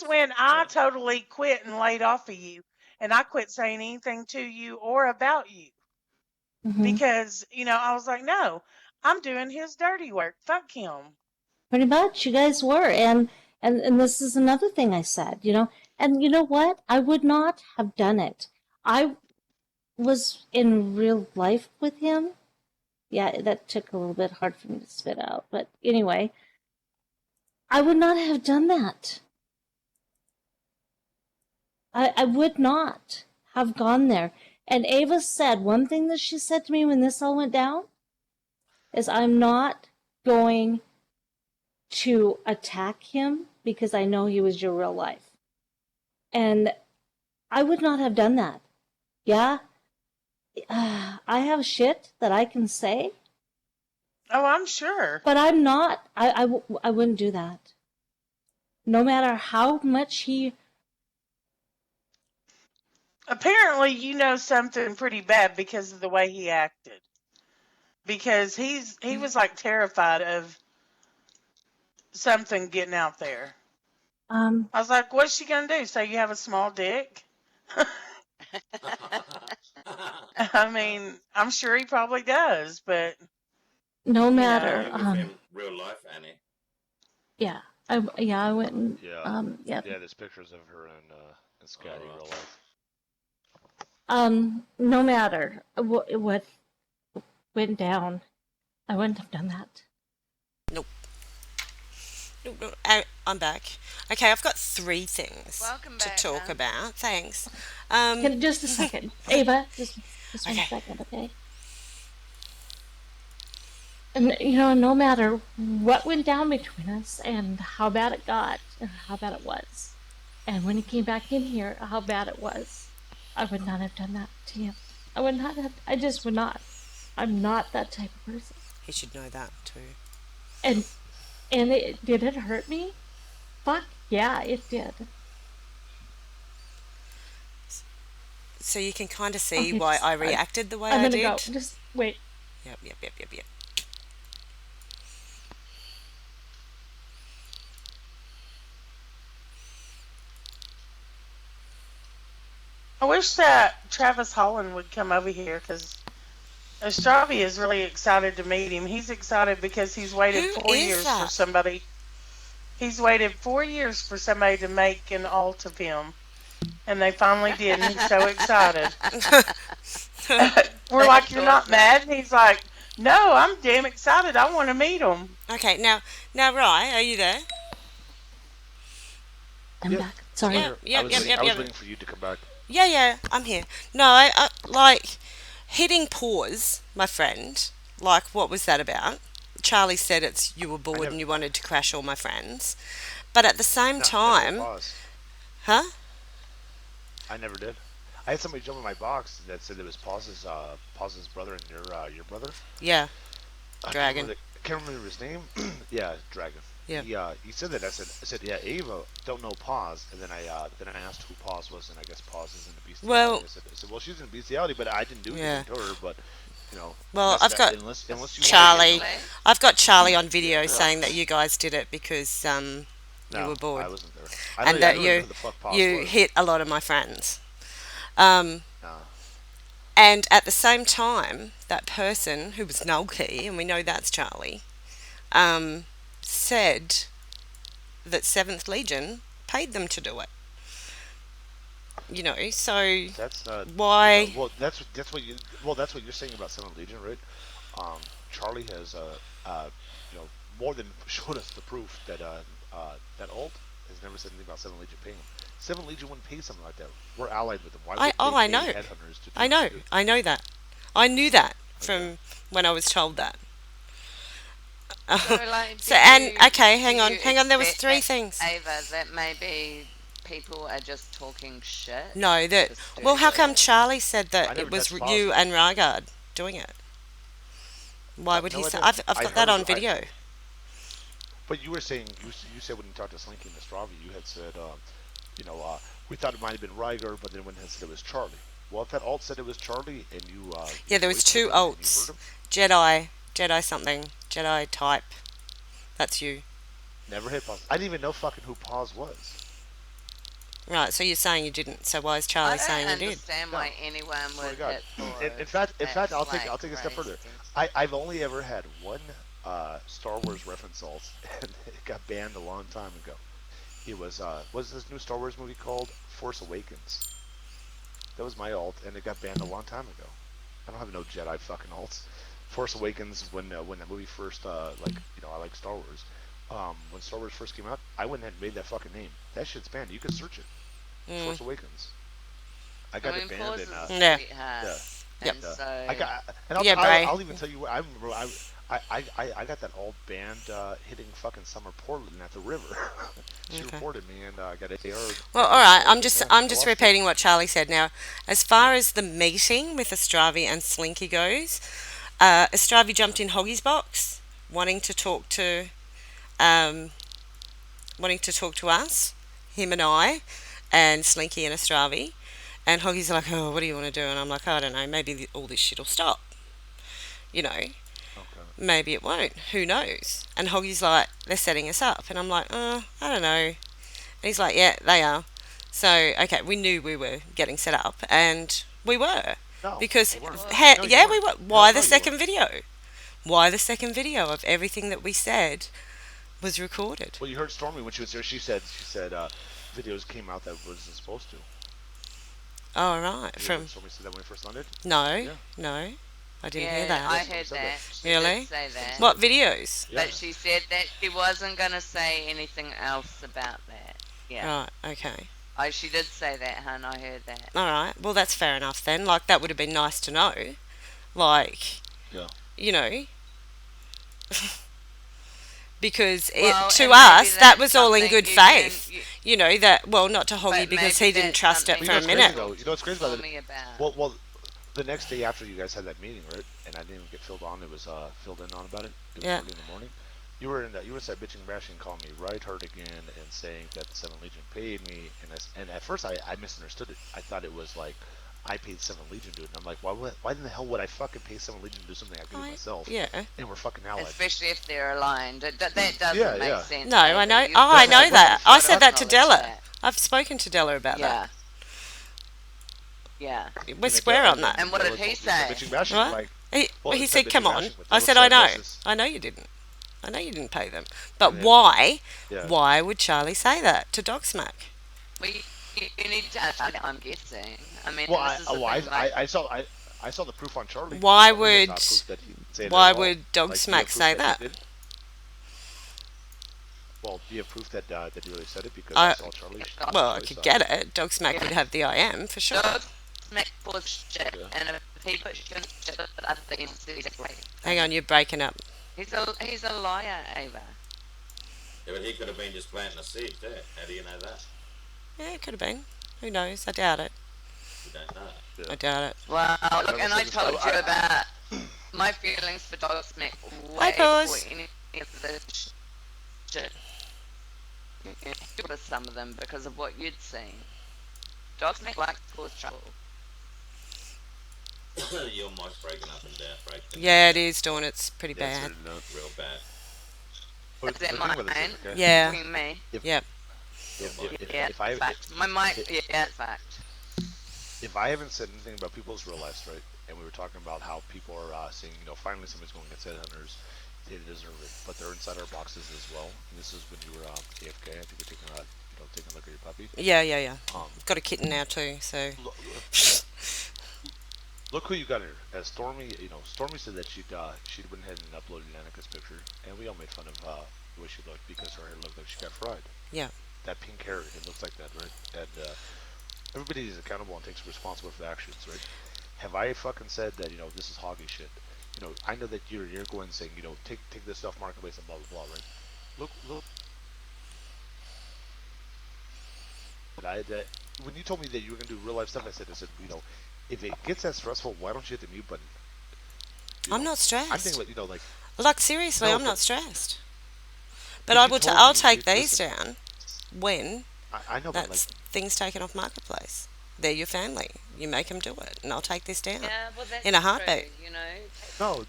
when side. I Yeah. totally quit and laid off of you, and I quit saying anything to you or about you Hmm. because you know I was like, no, I'm doing his dirty work. Fuck him. Pretty much, you guys were, and this is another thing I said, you know, and you know what? I would not have done it. I was in real life with him. Yeah, that took a little bit hard for me to spit out, but anyway, I would not have done that. I would not have gone there. And Ava said one thing that she said to me when this all went down is, I'm not going to attack him because I know he was your real life. And I would not have done that. Yeah, I have shit that I can say, Oh, I'm sure. but I'm not. I wouldn't do that. No matter how much he. Apparently, you know something pretty bad because of the way he acted. Because he was like terrified of something getting out there. I was like, what's she gonna do? Say you have a small dick? I mean, I'm sure he probably does, but No know, matter. With him, real life, Annie. Yeah. I went and. Yeah. Yeah. Yeah, there's pictures of her in Scotty in real life. No matter what went down, I wouldn't have done that. No, I'm back. Okay, I've got 3 things Welcome to back, talk Nan. about. Thanks. Just a second, Ava. Just 1 Okay. second, okay? And you know, no matter what went down between us and how bad it got and how bad it was, and when he came back in here, how bad it was, I would not have done that to him. I would not have. I just would not. I'm not that type of person. He should know that too. And did it hurt me? Fuck yeah, it did. So you can kind of see Okay, why just- I reacted the way I'm I gonna did. go. Just wait. Yep. I wish that Travis Holland would come over here because Ostravi is really excited to meet him. He's excited because he's waited Who 4 is years for that? somebody. He's waited 4 years for somebody to make an alt of him, and they finally did, and he's so excited. We're like, you're not mad? And he's like, No, I'm damn excited. I want to meet them. Okay, now, Rye, are you there? I'm Yep, back. I'm Sorry. Yep, here. yep, yep, yep, I was yep. waiting for you to come back. Yeah, I'm here. No, I like hitting pause, my friend. Like, what was that about? Charlie said it's you were I bored never, and you wanted to crash all my friends, but at the same no, never hit time, pause. huh? I never did. I had somebody jump in my box that said it was Pause's brother and your brother. Yeah, I can't dragon. remember I can't remember his name. Yeah, Dragon. Yeah. He said that. I said yeah, Ava don't know Pause, and then I asked who Pause was, and I guess Pause is in the bestiality. Well, I said well she's in bestiality, but I didn't do yeah. anything to her. But you know Well, unless that unless you want to get Charlie. some. Seriously? I've got Charlie on video Yeah. saying that you guys did it because you were No, bored I wasn't there. and I that don't even know you who the fuck Pause you was. hit a lot of my friends. Um, No. and at the same time, that person who was Nulkey, and we know that's Charlie, said that Seventh Legion paid them to do it. So That's not. why? Well, that's what you're saying about Seven Legion, right? Charlie has you know, more than showed us the proof that that Alt has never said anything about Seven Legion paying him. Seven Legion wouldn't pay something like that. We're allied with them. Why would they I pay know, headhunters to I know, do? I know that. I knew that Okay. from when I was told that. So, like, So and okay, hang on, hang on. There was expect three that, things. Ava, that maybe people are just talking shit No, that. to Well, stir how you come up? Charlie said I that it never was touched Pause you though. and Rygard doing it? Why would he No, I say? didn't. I've I got that heard. on video. But you were saying you said when you talked to Slinky and Stravi, you had said you know we thought it might have been Rygar, but then when it said it was Charlie. Well, if that alt said it was Charlie and Yeah, you there was voiced two with him and you heard alts. him, Jedi something, Jedi type. That's you, never hit pause. I didn't even know fucking who pause was. right? So you're saying you didn't. So why is I Charlie don't saying you did? understand No, why anyone swear to would God. hit In pause. fact, That's I'll like take it a step crazy. further. I've only ever had one Star Wars reference alt, and it got banned a long time ago. It was what's this new Star Wars movie called? Force Awakens. That was my alt, and it got banned a long time ago. I don't have no Jedi fucking alts. Force Awakens when that movie first I like Star Wars. When Star Wars first came out, I went ahead and made that fucking name. That shit's banned. You can search it. Mm. Force Awakens. I I got mean, it banned pause and is a Yeah. sweetheart. yeah. Yep. And Yeah. so, I got Yeah, Bray. I'll even tell you what I remember. I got that old band hitting fucking Summer Portland at the river. She Okay. reported me and I got AR. Well, all right. I'm And just yeah, I'm I just lost it. repeating what Charlie said. Now, as far as the meeting with Astravi and Slinky goes, Astravi jumped in Hoggy's box, wanting to talk to um, wanting to talk to us, him and I, and Slinky and Astravi. And Hoggy's like, oh, what do you want to do? And I'm like, I don't know. Maybe all this shit will stop. You know, Okay. maybe it won't. Who knows? And Hoggy's like, they're setting us up. And I'm like, I don't know. And he's like, yeah, they are. So, okay, we knew we were getting set up, and we were. No, Because, you weren't. No, you yeah, we weren't. were. Why No, the you second weren't. video? Why the second video of everything that we said was recorded? Well, you heard Stormy when she was there. She said videos came out that wasn't supposed to. All right. You From heard Stormy said that when it first landed. no, Yeah. no, I didn't yeah, hear that. I Yes, heard said that. that. She Really? did say that. What videos? Yeah. But she said that she wasn't going to say anything else about that. Yeah. Right. Okay. Oh, she did say that, hun. I heard that. All right. Well, that's fair enough then. Like that would have been nice to know. Like, Yeah. you know, because Well, to and maybe us that that's was all in something good you can- faith. You know that. Well, not to Hoggy But because maybe he didn't that's trust it something for a you minute. know what's crazy about Tell it? me about. Well, the next day after you guys had that meeting, right? And I didn't even get filled on. It was filled in on about it. It was Yeah. early in the morning. You were in that. You were that bitching, bashing, calling me right hard again, and saying that the Seven Legion paid me. And at first I misunderstood it. I thought it was like I paid Seven Legion to do it. And I'm like, why in the hell would I fucking pay Seven Legion to do something I could do myself? Yeah. And we're fucking allies. Especially if they're aligned. That doesn't Yeah, make yeah. sense. No, I know. You Oh, I should know that. I acknowledge said that to Della. that. I've spoken to Della about Yeah. Yeah. that. We're square on that. And what did he say? Bitching, bashing, What? like, He, well, he it's said, that "Come bitching on." bashing with I Della said, "I know. versus- I know you didn't. I know you didn't pay them." But And then- why? Yeah. Why would Charlie say that to Dog Smack? Well, you need to. I'm guessing. I mean, Well, this is the thing, like, I saw the proof on Charlie. Why Charlie had would- proof that say it Why at all? would Dog Like, do you have Smack proof say that that? you did? Well, do you have proof that you really said it? Because I I saw Charlie. well, I Charlie could saw get it. Dog Smack would Yeah. have the I am for sure. Dog Smack was shit, Yeah. and if he puts shit in shit with other things, he's great. Hang on, you're breaking up. He's a liar, Ava. Yeah, but he could have been just planting a seed too. How do you know that? Yeah, it could have been. Who knows? I doubt it. You don't know. I doubt it. Wow, look, and I said this- told you about my feelings for Dog Smack Hi, way Paws. before any of this shit. You know, some of them because of what you'd seen. Dog Smack likes to cause trouble. Your mic's breaking up and down, breaking Yeah, it is, Dawn. It's pretty Yeah, bad. so, no. real bad. But Is the that thing with this mine? is, okay, Yeah. Between me. Yep. Yeah, if I fact. My mic, yeah, fact. if I haven't said anything about people's real lives, right? And we were talking about how people are saying, finally somebody's going against headhunters. They deserve it, but they're inside our boxes as well. And this is when you were AFK. I think you're taking a look at your puppy. Yeah. Um, Got a kitten now too, so look, look who you got here. As Stormy, Stormy said that she'd went ahead and uploaded Annika's picture, and we all made fun of the way she looked because her hair looked like she got fried. yeah. That pink hair, it looks like that, right? And everybody is accountable and takes responsibility for their actions, right? Have I fucking said that this is hoggy shit? I know that you're going saying take this off marketplace and blah blah blah, right? Look. That when you told me that you were gonna do real life stuff, I said if it gets that stressful, why don't you hit the mute button? I'm not I'm stressed. thinking Like seriously, No, I'm not but- stressed. But If I you will. told I'll me, take these listen. down when I know, but that's things taken off marketplace. They're your family. You make them do it, and I'll take this down. Yeah, well, that's In a true, heartbeat.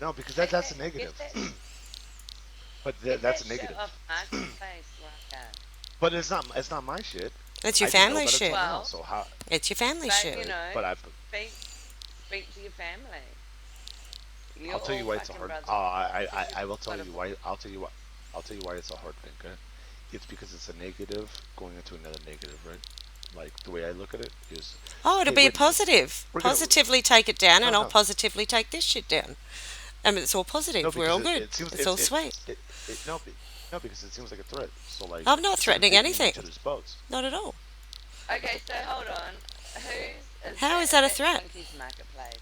no, because that's a negative. But that's a negative. But it's not my shit. It's your I didn't know family about it till shit. now, Well- so how? It's your family But, shit. you know, But speak to your family. I'll tell you why it's a hard. I will tell you why. I'll tell you why it's a hard thing. Okay? It's because it's a negative going into another negative, right? Like the way I look at it is. Oh, it'll Hey, be a wait, positive. we're gonna- Positively take it down, and No, I'll no. positively take this shit down. I mean, it's all positive. No, We're all because good. it seems- It's all sweet. No, because it seems like a threat. So like. I'm not instead of threatening taking anything. each other's boats. Not at all. Okay, so hold on. How is that a threat? Slinky's Marketplace?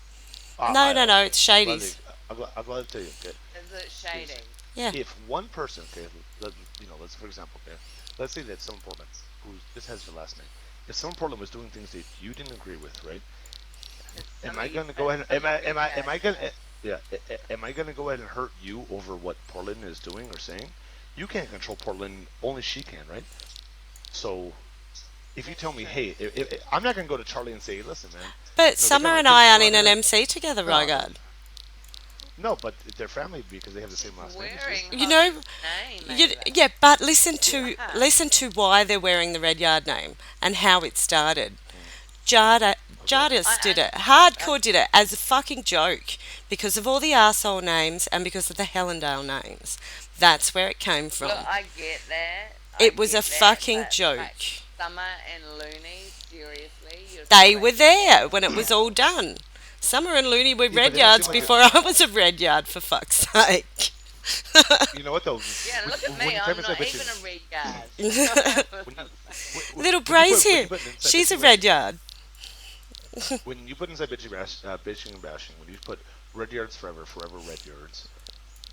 No, it's Shady's. I'm glad to tell you. Okay. Is it shady? Yeah. If one person, okay, let's for example, okay, let's say that someone Portland, who this has your last name, if someone Portland was doing things that you didn't agree with, right? Am I gonna go ahead? Am I gonna? Yeah. Am I gonna go ahead and hurt you over what Portland is doing or saying? You can't control Portland. Only she can, right? So, if you tell me, hey, I'm not gonna go to Charlie and say, listen, man. But Summer and I aren't in an MC together, No. Rygard. No, but they're family because they have the same last name. as you. Wearing You know, name, You, Ava. yeah, but listen to why they're wearing the Red Yard name and how it started. Jardis did it. Hardcore did it as a fucking joke because of all the arsehole names and because of the Hellendale names. That's where it came from. Look, I get that. It was a fucking but, joke. like, Summer and Looney, seriously, you're They crazy. were there when it was all done. Summer and Looney were but Red it Yards seemed like before I was a Red Yard, for fuck's sake. You know what though? Yeah, look at When me. you I'm type not inside even bitches- a red guy. Little when Bray's you here. put inside She's a bitchy Red Yard. When you put inside bitching and bashing, when you put Red Yards forever, forever Red Yards,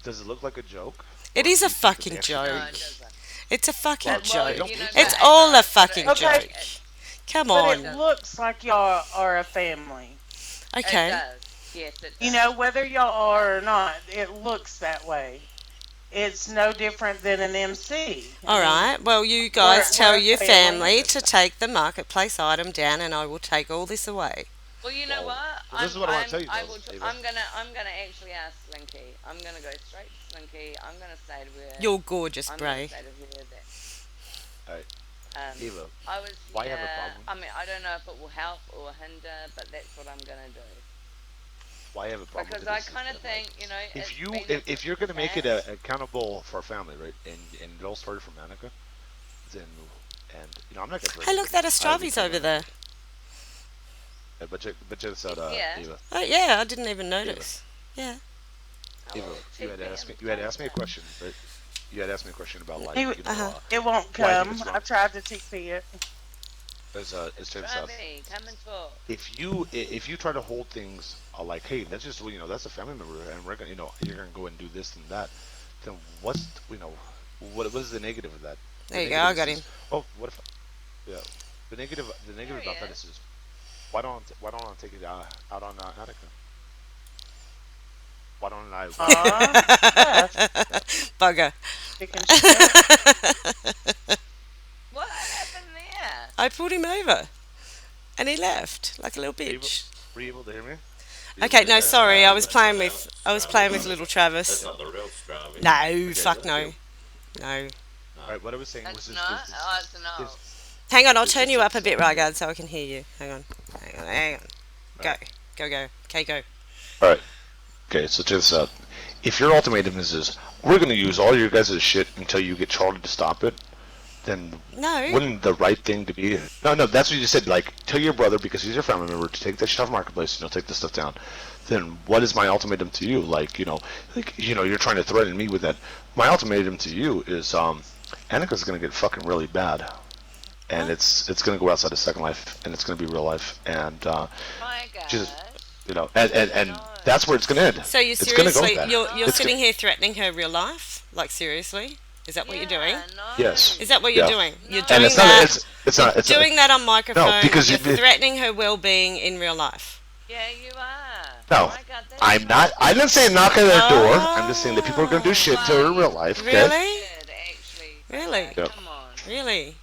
does it look like a joke? It Or is do a you think that fucking they actually- No, joke. it doesn't. It's a fucking Well, joke. you know, It's but- all a but fucking it- Okay. joke. Come But on. it looks like y'all are a family. It Okay. does. Yes, it does. You know, whether y'all are or not, it looks that way. It's no different than an MC. All right. Well, you guys We're- tell we're your family. family to take the marketplace item down, and I will take all this away. Well, you know Well, what? this is what I wanna tell you, I though, will Ava. I'm gonna actually ask Slinky. I'm gonna go straight to Slinky. I'm gonna say to her. You're gorgeous, I'm gonna Bray. say to her that. Alright. Um, Eva, I was. why have a yeah, problem? I mean, I don't know if it will help or hinder, but that's what I'm gonna do. why have a problem? Because with I this is kind of that, like, think, you know, if it's you been if you're gonna make it past. accountable for our family, right, and it all started from Annika, then I'm not gonna. Hey, look, that Astravi's over there. But check this out, Yeah. Eva. Oh, yeah, I didn't even notice. Yeah. Eva, you had asked me a question, right? You had asked me a question about like He, it won't why I think come. it's I wrong. tried to TP it. As Tim said, Ravi, come and talk. if you try to hold things like, hey, that's just that's a family member, and we're gonna you're gonna go and do this and that, then what's what is the negative of that? The There you go. negative I got is, him. oh, what if yeah, the There negative he about that is. is why don't I take it out on Attica? Why don't I? Bugger. Chicken shit. What happened there? I pulled him over, and he left like a little bitch. Were you able to hear me? Okay, no, sorry. I was That's playing not with Stravi. little That's Travis. not the real Stravi. No, fuck thank no, you. no. All right, what I was saying was It's this. not. Oh, it's no. Hang on, I'll This turn is you up a it's, bit, Rygard, so I can hear you. Hang on. Go, go. Okay, go. All right. Okay, so check this out. If your ultimatum is we're going to use all your guys' shit until you get Charlie to stop it, then No. wouldn't the right thing to be? No, that's what you said. Like, tell your brother because he's your family member to take that shit off Marketplace and he'll take this stuff down. Then what is my ultimatum to you? Like, you're trying to threaten me with that. My ultimatum to you is, Annika's going to get fucking really bad, and Huh? it's going to go outside of Second Life, and it's going to be real life, and My God. just and that's where it's going to end. So you It's gonna go seriously, bad. you're It's sitting here threatening her real life? Like seriously? Is that what you're doing? No. Yes. Is that what you're Yeah. doing? You're No. doing And it's that. not. It's not. It's doing that on microphone. No, because you're you- threatening her well-being in real life. Yeah, you are. No, My God, that's I'm not. I didn't say knock on their door. I'm just saying that people are going to do shit to her in real life. Okay? Really? good, actually. Really? Okay, Yep. Come on. Really?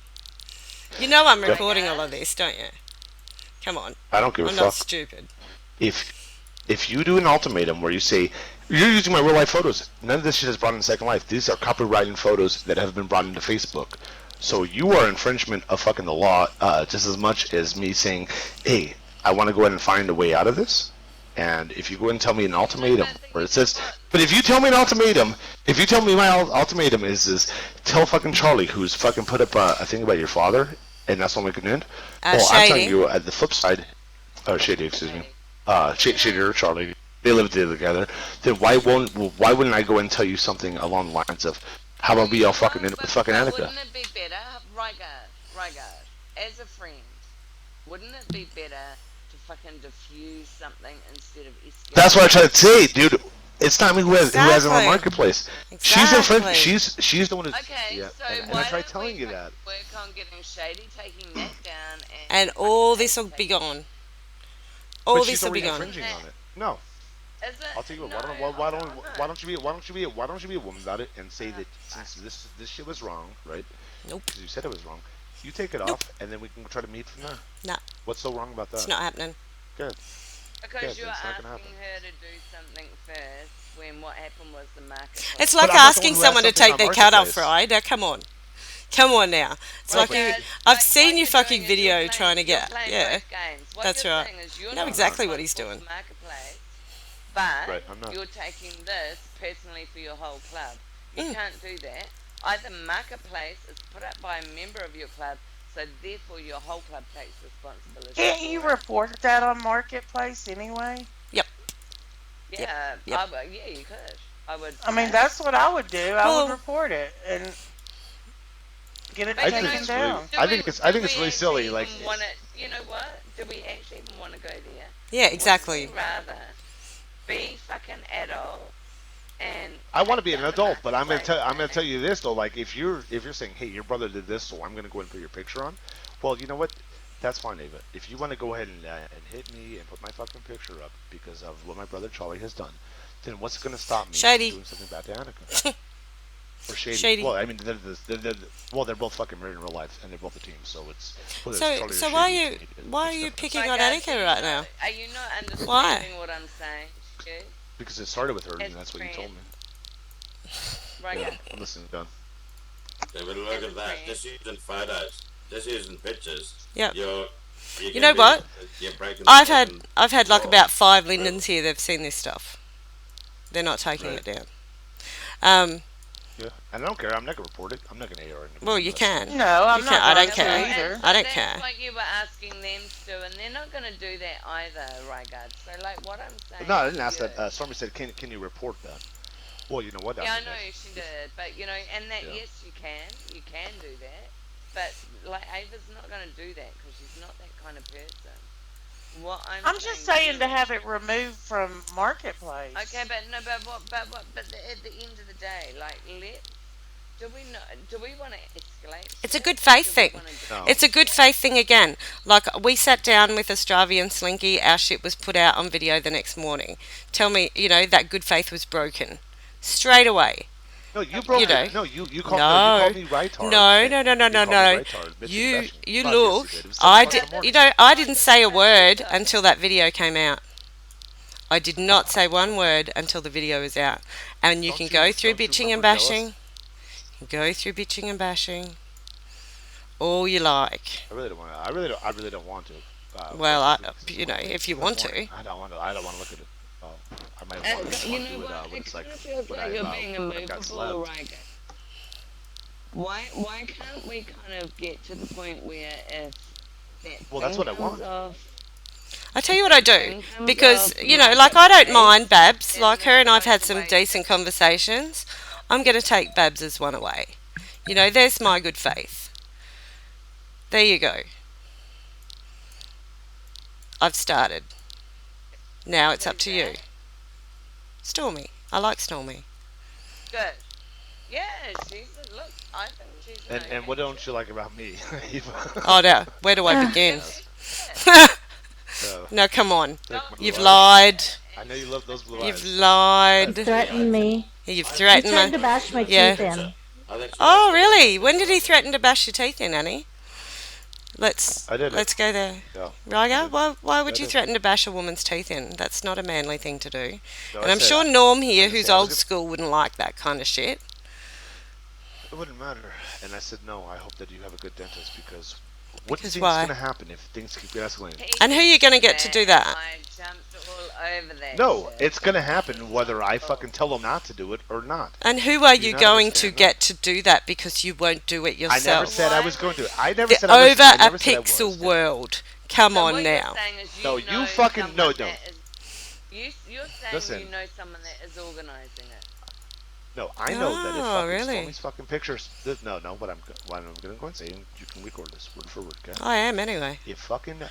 You know I'm Yep. recording all of this, don't you? Come on. I don't give a I'm fuck. not stupid. If you do an ultimatum where you say you're using my real life photos, none of this shit is brought into Second Life. These are copyrighted photos that have been brought into Facebook. So you are infringement of fucking the law just as much as me saying, hey, I want to go ahead and find a way out of this. And if you go and tell me an ultimatum where it says, but if you tell me an ultimatum, if you tell me my ultimatum is tell fucking Charlie who's fucking put up a thing about your father, and that's not making an end. Well, I'm telling Shady. you at the flip side, Shady, excuse me. Shady or Charlie, they live together. Then why wouldn't I go and tell you something along the lines of, how about we all fucking end up with fucking Annika? Wouldn't it be better, Rygar, as a friend, wouldn't it be better to fucking diffuse something instead of escalate? That's what I try to say, dude. It's not me who has it on Exactly. Marketplace. She's in front. Exactly. She's the one who's. Okay, Yeah, so and why I tried don't telling we you that. work on getting Shady, taking that down, And all this will be gone. All But this she's will be already gone. infringing on it. No, Is it? I'll tell you what. No, Why I'm don't you be a woman about it and say that since this shit was wrong, right? Nope. Because you said it was wrong. You take it Nope. off, and then we can try to meet from there. Nah, What's so wrong about that? it's not happening. Good. Because Good, you're it's not asking gonna happen. her to do something first when what happened was the market. It's like I'm not the asking one who has someone to something take on their cut off, Marketplace. right? Now, come on. Come on now. It's Right, like you. guys, I've like, seen what your you're fucking doing is video you're trying to playing get. both Yeah. games. What That's you're right. saying is you're Know not exactly what he's responsible doing. for Marketplace, but Right, I'm not. you're taking this personally for your whole club. You Mm. can't do that. Either Marketplace is put up by a member of your club, so therefore your whole club takes responsibility. Can't you for it. report that on Marketplace anyway? Yeah, Yep. yeah, you could. I would. I mean, say. that's what I would do. I Well- would report it and get it But think taken it's down. do I we- think it's do really we silly, actually like, even wanna, you know what? Do we actually even want to go there? Yeah, exactly. Wouldn't we rather be fucking adult and. I want to be an take adult, down but I'm Marketplace gonna tell you this though. Like if you're saying, hey, your brother did this, so I'm gonna go and put your picture on. Well, you know what? That's fine, Ava. If you want to go ahead and hit me and put my fucking picture up because of what my brother Charlie has done, then what's gonna stop me Shady. from doing something bad to Annika? Or Shady. Shady. Well, I mean, they're both fucking married in real life, and they're both a team. So it's whether it's So, Charlie or so why are Shady, you it's why are you different. picking Like, on guys, Annika right now? Are you not understanding Why? what I'm saying? Stu? Because it started with her, As and that's what you told me. Right, Yeah, guys? I'm listening, Don. David, look at that. Just using photos. Just using pictures. Yep. You know what? You're breaking the I've had fucking like law. about 5 Lindens here. They've seen this stuff. They're not taking Right. it down. Yeah, and I don't care. I'm not gonna report it. I'm not gonna AR it. Well, you can. No, I'm You not can't- I don't going to care. either. I don't That's care. what you were asking them to do, and they're not going to do that either, Rygard. So, like, what I'm saying. No, I didn't to ask you- that. Stormy said, "Can you report that?" Well, you know what? Yeah, I mean, know she did, but and that Yeah. yes, you can do that, but like Ava's not going to do that because she's not that kind of person. What I'm just saying to to you have it removed from marketplace. okay, but no, but at the end of the day, like, do we not, do we want to escalate It's a shit, good or faith do we thing. want to No. It's a good faith thing again. Like, we sat down with Astravi and Slinky, our shit was put out on video the next morning. Tell me, that good faith was broken. Straight away. No, you broke You know. it. No, you called, No. you called me retard. No, no, no, no, You no, called no. me retard, bitching and You bashing. you Fuck, look. yes, you did. It was I 7 o'clock in did. the morning. I didn't say a word until that video came out. I did not say one word until the video was out. And you Don't can you- go through don't you bitching and remember, tell us? bashing. Go through bitching and bashing all you like. I really don't want to. I really don't want to. Well, because if you this want to. morning, I don't want to. I don't want to look at it. I might And want to you do know it what? when It it's kind like of feels when like I you're being when I got immovable, slept. right? Why can't we kind of get to the point where if that Well, that's thing what I comes want. off, I tell you what I do, thing comes because off like I don't marketplace, mind Babs. then Like, her and I've there's had a some way decent to- conversations. I'm going to take Babs as one away. There's my good faith. There you go. I've started. Now it's up to you. Stormy. I like Stormy. Good. Yeah, look, I think she's an And what okay don't you like about me, Eva? Oh, no. Where do I begin? So, No, come on. take my You've blue eyes. lied. I know you love those blue You've eyes. lied. Threatened me. You've He threatened tried to me. bash my Yeah. teeth in. I think Oh, really? When did he threaten to bash your teeth in, Annie? Let's I did it. let's go there. Yeah. Rygar, why would I you did. threaten to bash a woman's teeth in? That's not a manly thing to do. No, And I I'm said sure Norm here, didn't who's say I was old gonna- school, wouldn't like that kind of shit. It wouldn't matter. And I said, no, I hope that you have a good dentist because what do you Because think's why? going to happen if things keep escalating? And who are you gonna get to do that? I jumped all over that. No, shit. it's going to happen whether I fucking tell them not to do it or not. And who are Do you not going to understand that? get to do that because you won't do it I never yourself? said I was going to. I never The said I was. over I a never said I pixel was. world. Come So on what you're now. saying is No, you you know fucking- someone no, that don't. you're saying Listen. you know someone that is organising it. No, I know that if Oh, fucking really? Stormy's fucking pictures. No, what I'm going to go and say, and you can record this word for word, okay? I am anyway. If fucking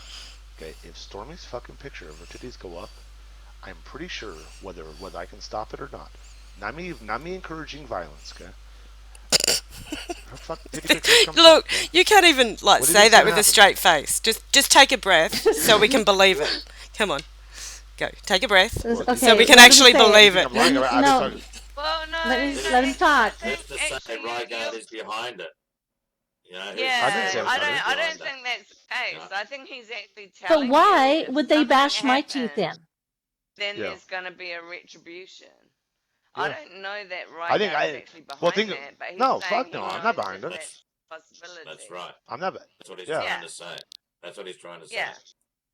if Stormy's fucking picture of her titties go up, I'm pretty sure whether I can stop it or not. Not me encouraging violence, okay? Her fucking titty picture comes Look, up, okay? you can't even What do you say think's that gonna with a happen? straight face. Just take a breath so we can believe it. Come on, go. Take a breath. Okay, So we can let him actually say it. believe You it. think I'm lying? I'm No. just talking. Well, no. Let him talk. Who's to say Ryguard is behind it? You know, who's to Yeah, I didn't say it was I on don't. it. I don't behind it? think that's the case. Yeah. I think he's actually So telling why you if would they something bash my teeth happens, in? Then Yeah. there's going to be a retribution. I Yeah. don't know that I think Ryguard is actually behind well, think- that, but he's no, saying fuck no, he I'm not knows behind that it. that's a possibility. That's right. I'm not. That's what he's Yeah. trying to say. That's what he's trying to say. Yeah,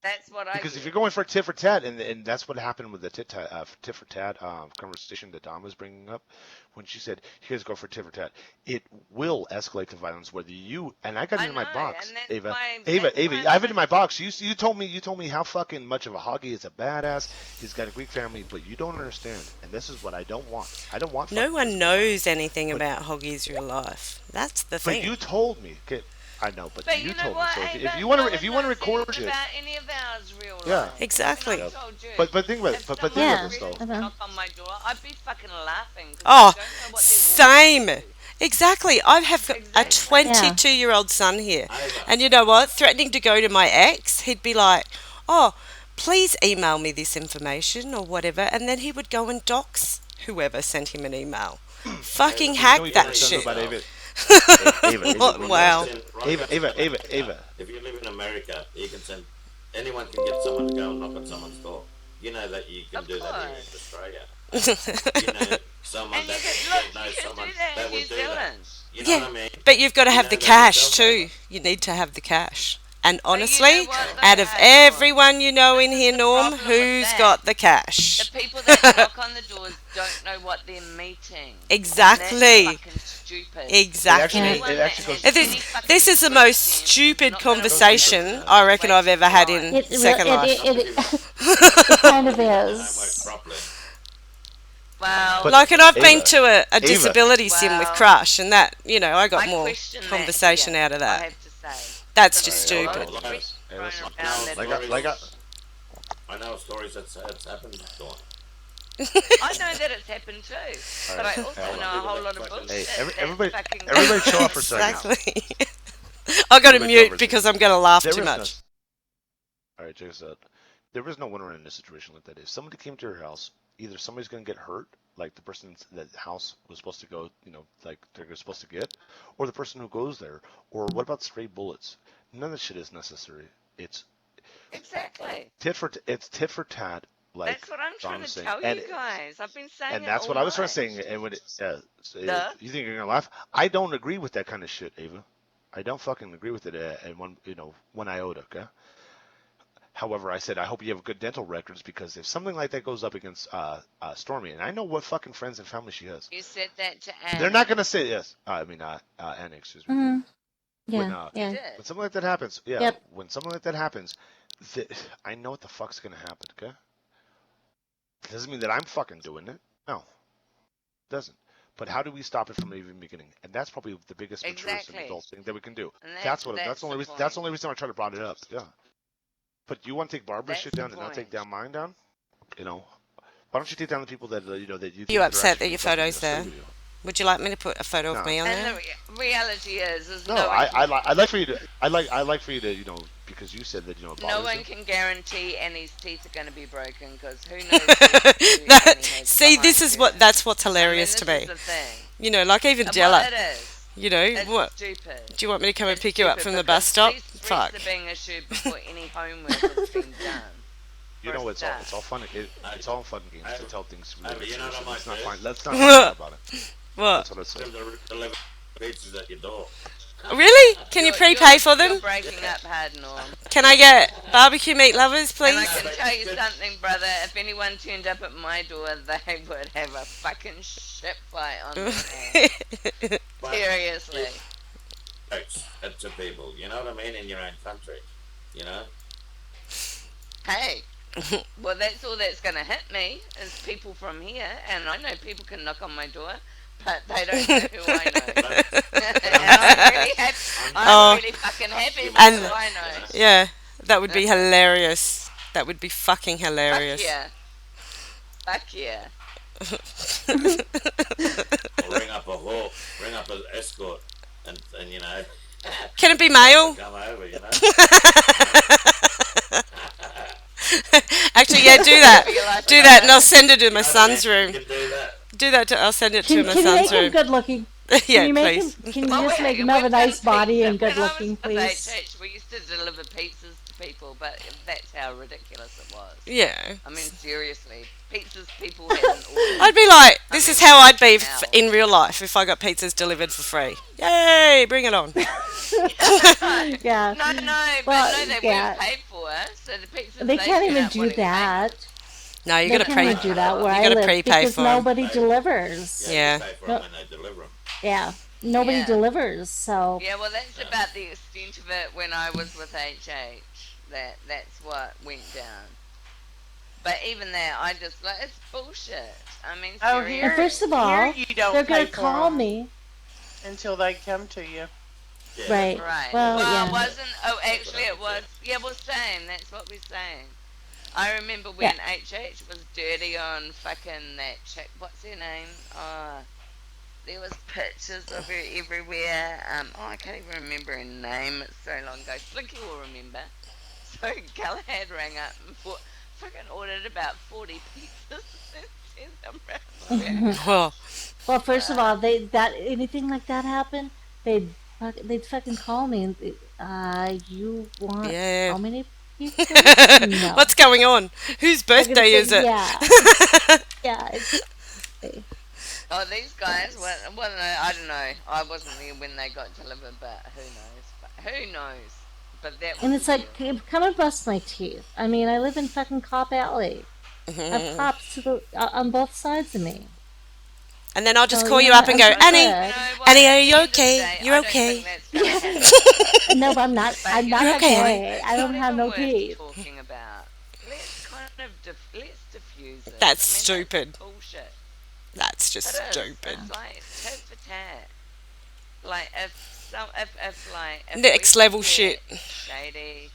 that's what I. Because if get. you're going for tit for tat, and that's what happened with the tit for tat conversation that Dom was bringing up, when she said you guys go for tit for tat, it will escalate to violence. Whether you and I got it I in my know, box, and that's Ava, why- Ava, that's Ava, why I have it I'm- in my box. You told me how fucking much of a hoggy is a badass. He's got a Greek family, but you don't understand, and this is what I don't want. I don't want. No fucking one this. knows anything But- about Hoggy's real life. That's the But thing. you told me. Okay, I know, but, But you you know told what? me. So Ava, if you want no to, if you one want to knows record it, about any of ours real Yeah. life. Exactly. I mean, I've told you. but think about it. If But someone think Yeah. about this though. really knock on my door, I'd be fucking laughing. 'cause Oh, I don't know what they're same. walking into. Exactly. I have a Exactly. 22-year-old son here. Ava. And you know what? Threatening to go to my ex, he'd be like, oh, please email me this information or whatever. And then he would go and dox whoever sent him an email. Fucking You hack know what that you shit. don't know about Ava? What? Wow. Ava. If you live in America, you can send anyone can get someone to go and knock on someone's door. You know that you can Of do that here in course. Australia. You know someone And you that can, look, knows you can someone do that in that New would do that. Zealand. You know Yeah, what I mean? but you've got to You have know the that cash yourself, too. Ava. You need to have the cash. And But you know honestly, what, though, out of Hazel? everyone you know in This is here, the Norm, problem with who's that. got the cash? The people that knock on the doors don't know what they're meeting. Exactly. And that's fucking stupid. Exactly. Anyone it that actually has goes- any This, fucking this is the good most sense is stupid not gonna conversation waste I reckon I've ever had time. in Second Life. It kind of Homework is. properly. Well, But Like, and I've been Ava, to a Ava, disability sim with well, Crush, and that, I got I more question that conversation here. out of I that. have to say, That's because just there's a lot stupid. of Like, threats hey, thrown listen, I around know that stories. I know stories that's happened, Dawn. I know that it's happened too, all but right, I People, also hold know on. a people whole that lot of fucking Hey, bullshit that everybody, fucking everybody, goes chill on. out for a second. Exactly. I got to Everybody mute covers it. because I'm going to laugh There too is no. much. All right, check this out. There is no winner in this situation like that. If somebody came to your house, either somebody's gonna get hurt, like the person that house was supposed to go, like they're supposed to get, or the person who goes there. Or what about stray bullets? None of this shit is necessary. It's Exactly. it's tit for tat, like That's what I'm John trying was to saying, tell you guys. I've been saying and it that's all what I was trying night. to say. And when Duh. you think you're gonna laugh, I don't agree with that kind of shit, Ava. I don't fucking agree with it, and one iota. Okay. However, I said I hope you have good dental records because if something like that goes up against Stormy, and I know what fucking friends and family she has, You said that to they're not Annie. gonna say yes. I mean, Annie, excuse me. Mm, When yeah, You yeah. did. when something like that happens, yeah, Yep. when something like that happens, I know what the fuck's gonna happen. Okay, it doesn't mean that I'm fucking doing it. No, it doesn't. But how do we stop it from even beginning? And that's probably the biggest maturest and Exactly. adult thing that we can do. And That's that's the the only reason. That's the point. only reason I try to brought it up. Yeah. But you want to take Barbara's That's shit the down and not take point. down mine down? You know, why don't you take down the people that that you Are you think that are upset that actually your fucking photo's stay there? with you? Would you like me to put a photo of No, me on And there? the reality is no. no one can I like for you to. I like for you to because you said that it no bothers one you. can guarantee Annie's teeth are going to be broken because who knows what tattoo That- Annie has see, this behind is her. that's what's I mean, hilarious this to me. is the thing. Like even Well, Della. it is. It's What? stupid. Do you want me to come and It's pick you up stupid from the bus because stop? these threats Fuck. are being issued before any homework has been done. You know, it's all fun. I- It's all fun games I- to tell things. I- you know what I Let's not might find. do? Let's not find out about it. What? That's what I said. Them to deliver pizzas at your door. Really? Can you prepay for You're them? breaking up hard, Norm. Can I get barbecue meat lovers, And I please? can tell you something, brother. If anyone turned up at my door, they would have a fucking shit fight on their hands. But Seriously. it's to people, you know what I mean, in your own country, you know. Hey. Well, that's all that's going to hit me is people from here, and I know people can knock on my door, but they don't know who I know. And I'm really happy. I'm Oh. really fucking happy with And- who I know. Yeah, that would be hilarious. That would be fucking Fuck hilarious. yeah. Fuck yeah. Or ring up a hawk, ring up an escort, and you know, Can it be male? come over, you know. Actually, yeah, do that. Do that, and I'll send it to my son's You room. can do that. Do that. I'll send it to Can my you make son's him room. good looking? Yeah, Can you make please. him? Can you Well, just we- make him have a we've nice done body pizza. and good When I looking, was with please? HH, we used to deliver pizzas to people, but that's how ridiculous it was. Yeah. I mean, seriously, pizzas people hadn't ordered. I'd be like, this I is mean, how I'd be now. in real life if I got pizzas delivered for free. Yay, bring it on. Yeah. No, but Well, no, they yeah. weren't paid for, so the pizzas They can't turn even out do what he paid. that. No, you They got to can't pre. even do that where you I gotta live prepay because for 'em. nobody delivers. Yeah. You pay for 'em when they deliver 'em. Yeah, nobody Yeah. delivers. So Yeah, well, that's about the extent of it when I was with HH. That's what went down. But even that, I just like it's bullshit. I mean, Oh, seriously. here, And first of all, here you don't they're pay gonna for call 'em me. until they come to you. Yeah, Right. Right. Well, yeah. it wasn't. Oh, actually, it was. Yeah, we're saying that's what we're saying. I remember when HH was dirty on fucking that chick. What's her name? There was pictures of her everywhere. I can't even remember her name. It's so long ago. Slinky will remember. So Galahad rang up and fucking ordered about 40 pizzas and sent them round. Well, Well, first of all, anything like that happen, they'd fucking call me and you want Yeah. how many pizzas? No. what's going on? Whose I'm gonna birthday say, is it? Yeah. Yeah. Oh, these guys, well, no, I don't know. I wasn't there when they got delivered, but who knows? Who knows? But that was And it's the like, deal. come and bust my teeth. I mean, I live in fucking Cop Alley. I have cops on both sides of me. And then I'll just Oh, call you yeah, up and go, I'm Annie, sorry. You know what, Annie, are at the you end of the okay? day, You're I don't okay. think that's gonna happen. No, but I'm not. I'm not You're okay, okay. I don't Not have even no worth teeth. Talking about. Let's kind of let's diffuse it. That's I mean, stupid. That's bullshit. That's just It is. stupid. It's like tit for tat. Like if Next we level can shit. get Shady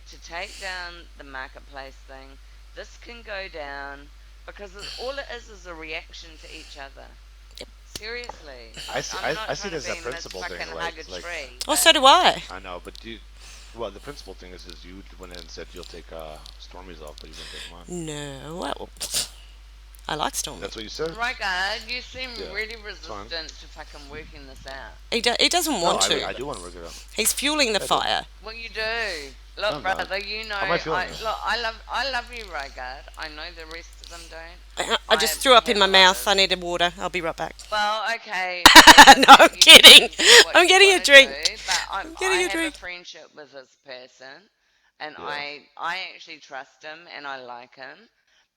to take down the marketplace thing, this can go down because all it is a reaction to each other. Seriously, I'm not I see trying it as to a be Miss principle thing, fucking like hug a tree. Oh, But so do I. I know, but well, the principal thing is you went in and said you'll take Stormy's off, but you wouldn't take mine. No, well, I like Stormy. That's what you said. right, guys, you seem Yeah, really it's fine. resistant to fucking working this out. He doesn't No, want to. I do want to work it out. He's fueling the I do. fire. Well, you do. Look, I'm not. brother, you know, How am I feeling? I love you, Rygard. I know the rest of them don't. I just threw up in my have mouth. I others. needed water. I'll be right back. Well, okay. No, I'm You kidding. can do what I'm you getting a wanna drink. do, but I'm getting I a have drink. a friendship with this person, and Yeah. I actually trust him and I like him.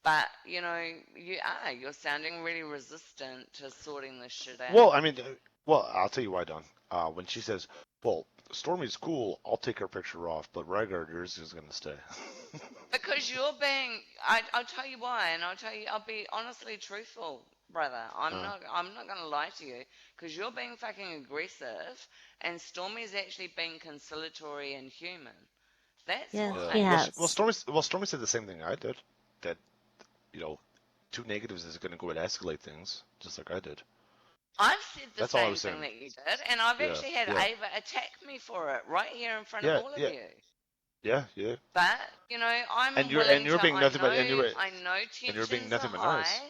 But you know, you're sounding really resistant to sorting this shit out. Well, I mean, I'll tell you why, Don. When she says, "Well, Stormy's cool," I'll take her picture off, but Rygar, yours is gonna stay. Because I'll tell you why, and I'll be honestly truthful, brother. I'm not gonna lie to you, because you're being fucking aggressive, and Stormy's actually being conciliatory and human. That's Yeah, why. he has. Stormy said the same thing I did. That two negatives is gonna go and escalate things, just like I did. I've said the That's all I same was thing saying. that you did, and I've Yeah, actually had yeah. Ava attack me for it right here in front Yeah, of all of yeah. you. Yeah. But you know, I'm And you're willing being to. nothing I but and know, you're I know and you're being tensions nothing are but high. nice.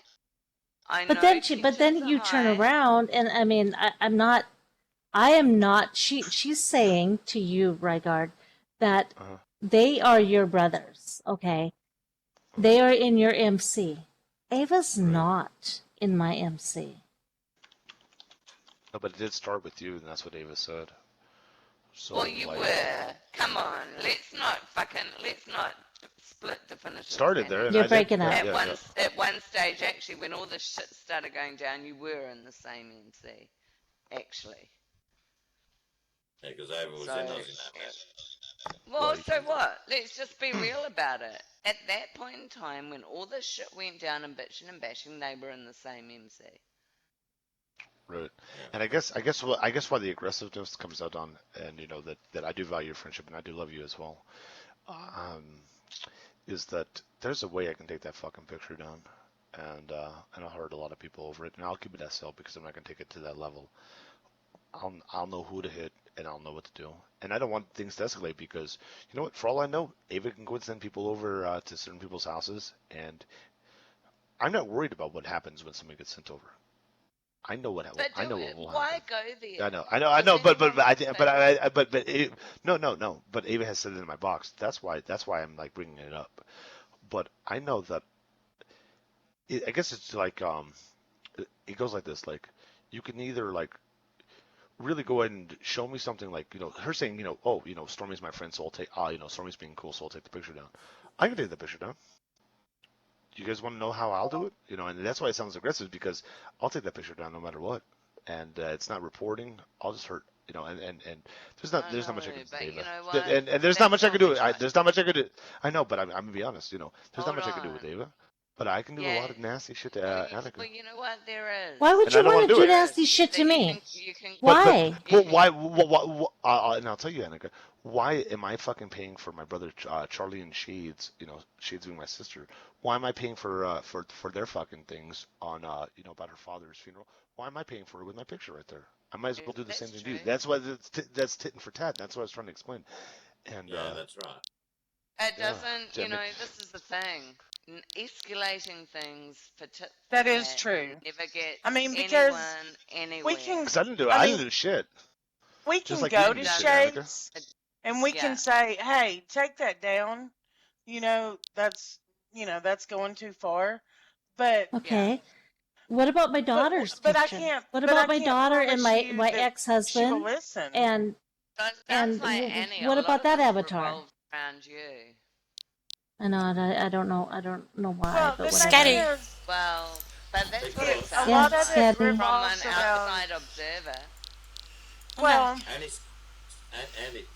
I But know then tensions are you turn high. around and I mean I'm not. I am not. She's saying to you, Rygard, that Uh-huh. they are your brothers. Okay, they are in your MC. Ava's not in my MC. No, but it did start with you, and that's what Ava said. So Well, you like, were. Come on, let's not split definitions. started man. there, and You're I did. breaking up. Yeah, At one stage, actually, when all this shit started going down, you were in the same MC, actually. Yeah, because Ava was So- in Aussie now, man. Well, Right. so what? Let's just be real about it. At that point in time, when all this shit went down and bitching and bashing, they were in the same MC. Right. And I guess why the aggressiveness comes out on, and that I do value your friendship and I do love you as well, is that there's a way I can take that fucking picture down, and I'll hurt a lot of people over it, and I'll keep it SL because I'm not gonna take it to that level. I'll know who to hit and I'll know what to do, and I don't want things to escalate because you know what? For all I know, Ava can go and send people over to certain people's houses, and I'm not worried about what happens when somebody gets sent over. I know what But I know what will why happen. go there? I know, but Does no. But Ava has said it in my box. That's why I'm like bringing it up. But I know that. I guess it's like it goes like this. Like you can either like really go ahead and show me something like her saying Stormy's my friend, so I'll take Stormy's being cool, so I'll take the picture down. I can take the picture down. Do you guys want to know how I'll do it? And that's why it sounds aggressive because I'll take that picture down no matter what, and it's not reporting. I'll just hurt, and there's not much I can do. but Ava. you know what? And there's not That's much I can do. not much. There's not much I can do. I know, but I'm gonna be honest. There's Hold not much I can do with on. Ava, but I can do a Yeah. lot of nasty shit to Well, Annika. you know what? There is. Why would And I you don't want wanna to do do it. nasty shit to That me? You can, Why? Well, why? And I'll tell you, Annika. Why am I fucking paying for my brother Charlie and Shades? Shades being my sister. Why am I paying for their fucking things on about her father's funeral? Why am I paying for it with my picture right there? I might as well do the That's same thing to true. you. That's why that's titting for tat. That's what I was trying to explain. And Yeah, that's right. It Yeah. doesn't, Yeah, I mean- this is the thing. Escalating things for tit That for is tat true. never get I mean, because anyone anywhere. we can 'cause I didn't do I I mean- didn't do shit. we Just can like go you to did, Shades Annika. and we Yeah. can say, "Hey, take that down." That's going too far. But Okay. What about my daughter's but I picture? can't- What but about I my can't daughter and promise my you my that she will ex-husband? listen. And Sounds and like w- Annie, what a lot about of that this avatar? revolves around you. I know I don't know why, Well, but the whatever. Scatty. thing is, Well, but that's what it Because- sounds a lot of like Scatty. it from revolves an around. outside observer. Well, And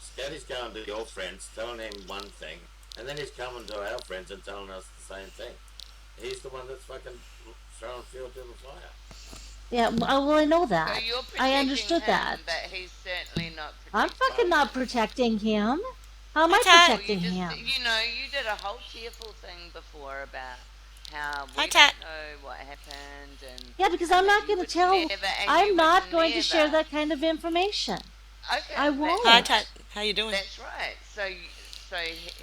Scotty's going to your friends, telling him one thing, and then he's coming to our friends and telling us the same thing. He's the one that's fucking throwing fuel to the fire. Yeah, well, I know So that. you're I protecting understood him, that. but he's certainly not I'm protecting fucking you. not protecting him. How am Hi, I Tat. Well, you protecting just, him? you did a whole tearful thing before about how Hi, we Tat. don't know what happened, Yeah, because and I'm that not you going to would tell. never, and you I'm would not going to share never. that kind of information. Okay, I that's Hi, won't. right. Tat. How you doing? That's right. Hey,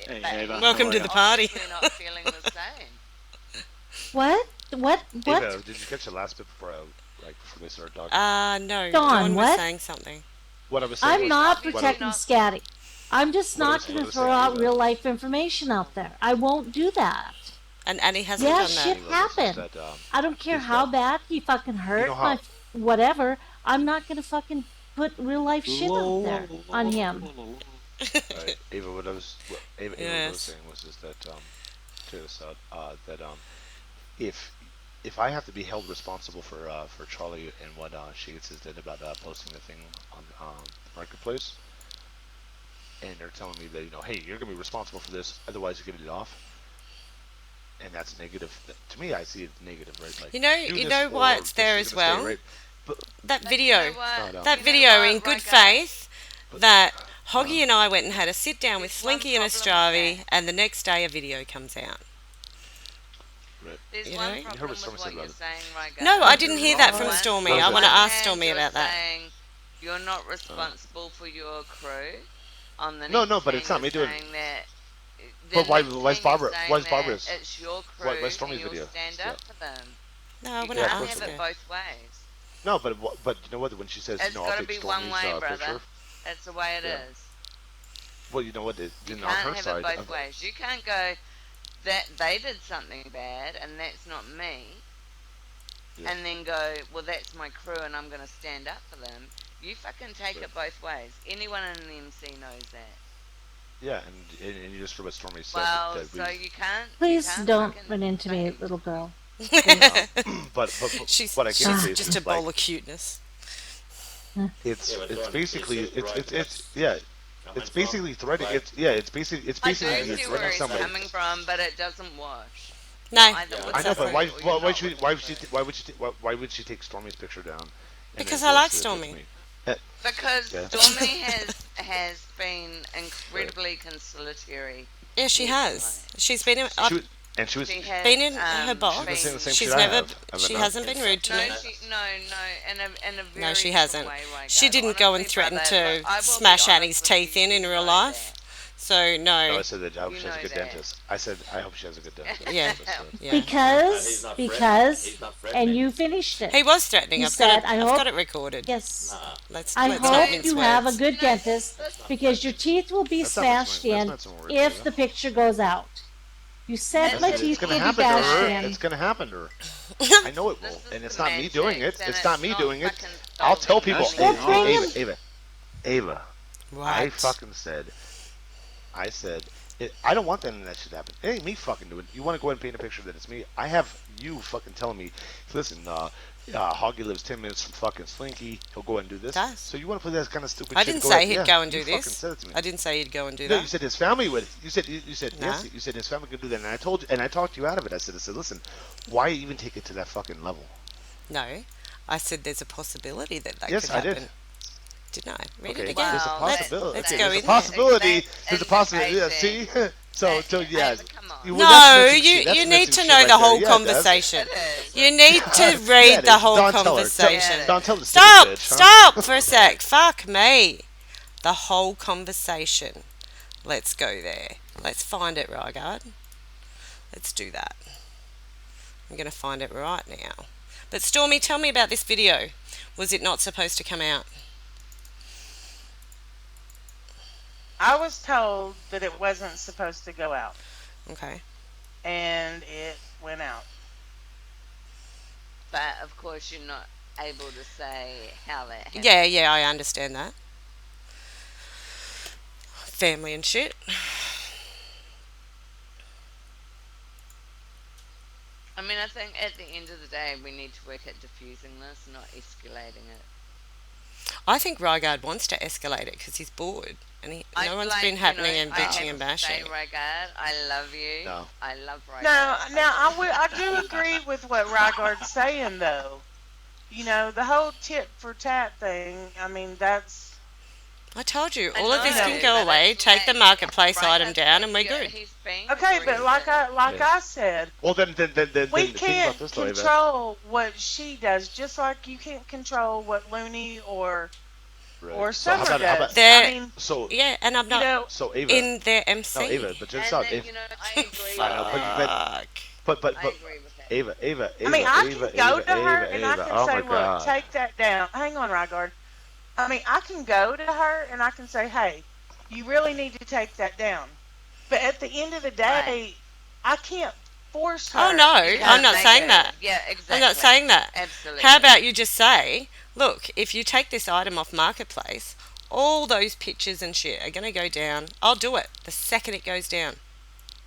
But Ava, he's how Welcome are to you? the party. obviously not feeling the same. What? What? Ava, What? did you catch the last bit before before they started talking? No. Dawn, Dawn was what? saying something. What I was saying I'm was, He's not obviously protecting not. Scatty. I'm just What I not was- going what I to was throw saying, out Ava. real life information out there. I won't do that. And Annie hasn't Yeah, done shit that. Ava, happened. is that, I don't care is how that bad he fucking hurt how- my whatever. I'm not going to fucking put real life shit out there on him. Right, Ava, Ava, what I was Yes. saying was is that check this out. That if I have to be held responsible for Charlie and what Shigetsu did about posting the thing on Marketplace, and they're telling me that hey, you're gonna be responsible for this, otherwise you're getting it off, and that's negative. To me, I see it negative, right? Like You know, do you this know why or it's this there is as gonna stay, well. right? But That But video. you know what? No, no. That You know video what, in good right, guys? faith that Hoggy and I went and had a sit down with There's one Slinky and problem with Astravi, that. and the next day a video comes out. right. There's You one know? You heard problem what Stormy with said what about you're it. saying, right, guys. No, I didn't hear that from One- Stormy. What I was want it? to one ask hand Stormy you're about that. saying you're not responsible for your crew. On the No, next no, but hand, it's not me you're doing it. saying that- But the why- next why is hand you're Barbara- saying why is that Barbara's- It's your crew, why is Stormy's and you'll video? stand Yeah. up for them. No, I You want to Yeah, can't of ask have it her. both ways. No, but you know what? When she says, It's I'll got to take be one Stormy's way, brother. picture. That's the way it Yeah. is. Well, you know what? You On can't her have side, it both ways. You can't go that they did something bad and that's not me, Yeah. and then go, well, that's my crew and I'm going to stand up for them. You fucking take Right. it both ways. Anyone in the MC knows that. yeah, and you just heard what Stormy said. Well, that so you can't. Please you can't don't fucking run into me, make- little girl. but She's, what I can she's say is just a like, bowl of cuteness. it's Yeah, but it's Dawn, basically you see where it's Roger's yeah. coming It's basically from? threatening. Like, It's basically I you're do see where threatening he's somebody. coming from, but it doesn't wash. No. Either Yeah. with I know, the but why crew or you're why not should with why the would she crew. why would she take Stormy's picture down? and Because then I like post it Stormy. with me? Because Yeah. Stormy has been incredibly conciliatory. Yeah, she has. She's been. She was, and she was She has been in her box. She's been saying the same She's shit I never. have, have I She not? hasn't been rude to No, me. in a very No, she different hasn't. way, right, She guys. didn't go and Honestly, threaten brother, to look, I will be smash honest Annie's with teeth you, in you real know life. that. So No, no. I said that I hope You she has a know good that. dentist. I said I hope she has a good dentist. Yeah. That's what I said. Yeah. he's Because, not threatening. because, He's not threatening. and you finished it. He was threatening. You I've said, got it. I I've hope- got it recorded. Yes. Nah. Let's I not hope mince you have a words. good dentist because your teeth will be That's not much smashed money. in That's not some words, if yeah. the picture goes out. You said That's my it. teeth It's gonna will be happen to bashed her. in. It's gonna happen to her. I know it This will, is and it's the not me doing it. Matrix, and It's not me not doing it. fucking I'll tell solving people. anything. Well, bring Ava, him- Ava, Ava. I Right. fucking said. I said. I don't want that shit to happen. It ain't me fucking doing it. You want to go ahead and paint a picture that it's me? I have you fucking telling me, listen, Hoggy lives 10 minutes from fucking Slinky. He'll go ahead and do this. Does. So you want to play that kind of stupid I shit? didn't Go say ahead. he'd Yeah, go and do you fucking this. said it to me. I didn't say he'd go and do No, you that. said his family would. You said Nah. yes. You said his family could do that, and I told you, and I talked you out of it. I said, listen, why even take it to that fucking level? No. I said there's a possibility that Yes, could I happen. did. Didn't I? Read Okay, it again. there's a Well, possibility. let's okay, go there's a in there. possibility. That's There's a possibility. Yeah, indicating- see. So yeah. Ava, come on. Well, No, that's missing shit. you That's need missing to shit know right the there. whole Yeah, it does. conversation. It is. You need to Yeah, read it the is. whole Don't tell her. conversation. Don't tell the Stop! stupid bitch, huh? Stop for a sec. Fuck me. The whole conversation. Let's go there. Let's find it, Rygard. Let's do that. I'm going to find it right now. But Stormy, tell me about this video. Was it not supposed to come out? I was told that it wasn't supposed to go out, Okay. and it went out. But of course, you're not able to say how that happened. Yeah, I understand that. Family and shit. I mean, I think at the end of the day, we need to work at diffusing this, not escalating it. I think Rygard wants to escalate it because he's bored. And I no feel one's like, been happening you know, and I bitching have and to say, bashing. Rygard, I love you. No. I love Rygard. No, now I do agree with what Rygar's saying though. the whole tit for tat thing. I mean, that's I told you, I all of this know, can go but away. it's Take the like marketplace Ryan item has down, and we're yeah, good. he's being okay. But like reason. Yeah. I said, Well, then we the thing can't about this, though, Ava. control what she does, just like you can't control what Looney or Right. So how Summer about does. I They're mean, so yeah, and I'm you not know, so Ava? in their No, MC. Ava, but just And out. then, If I agree I know, with but that. Fuck. but I but agree with that. Ava, Ava, I mean, Ava, I Ava, can go Ava, to her Ava, and I Ava. can Oh say, my look, God. take that down. Hang on, Rygard. I mean, I can go to her and I can say, hey, you really need to take that down. But at the end of the Right. day, I can't force Oh her. no, You I'm can't not make saying it. that. Yeah, I'm exactly. not saying that. Absolutely. How about you just say, look, if you take this item off marketplace, all those pictures and shit are gonna go down. I'll do it the second it goes down.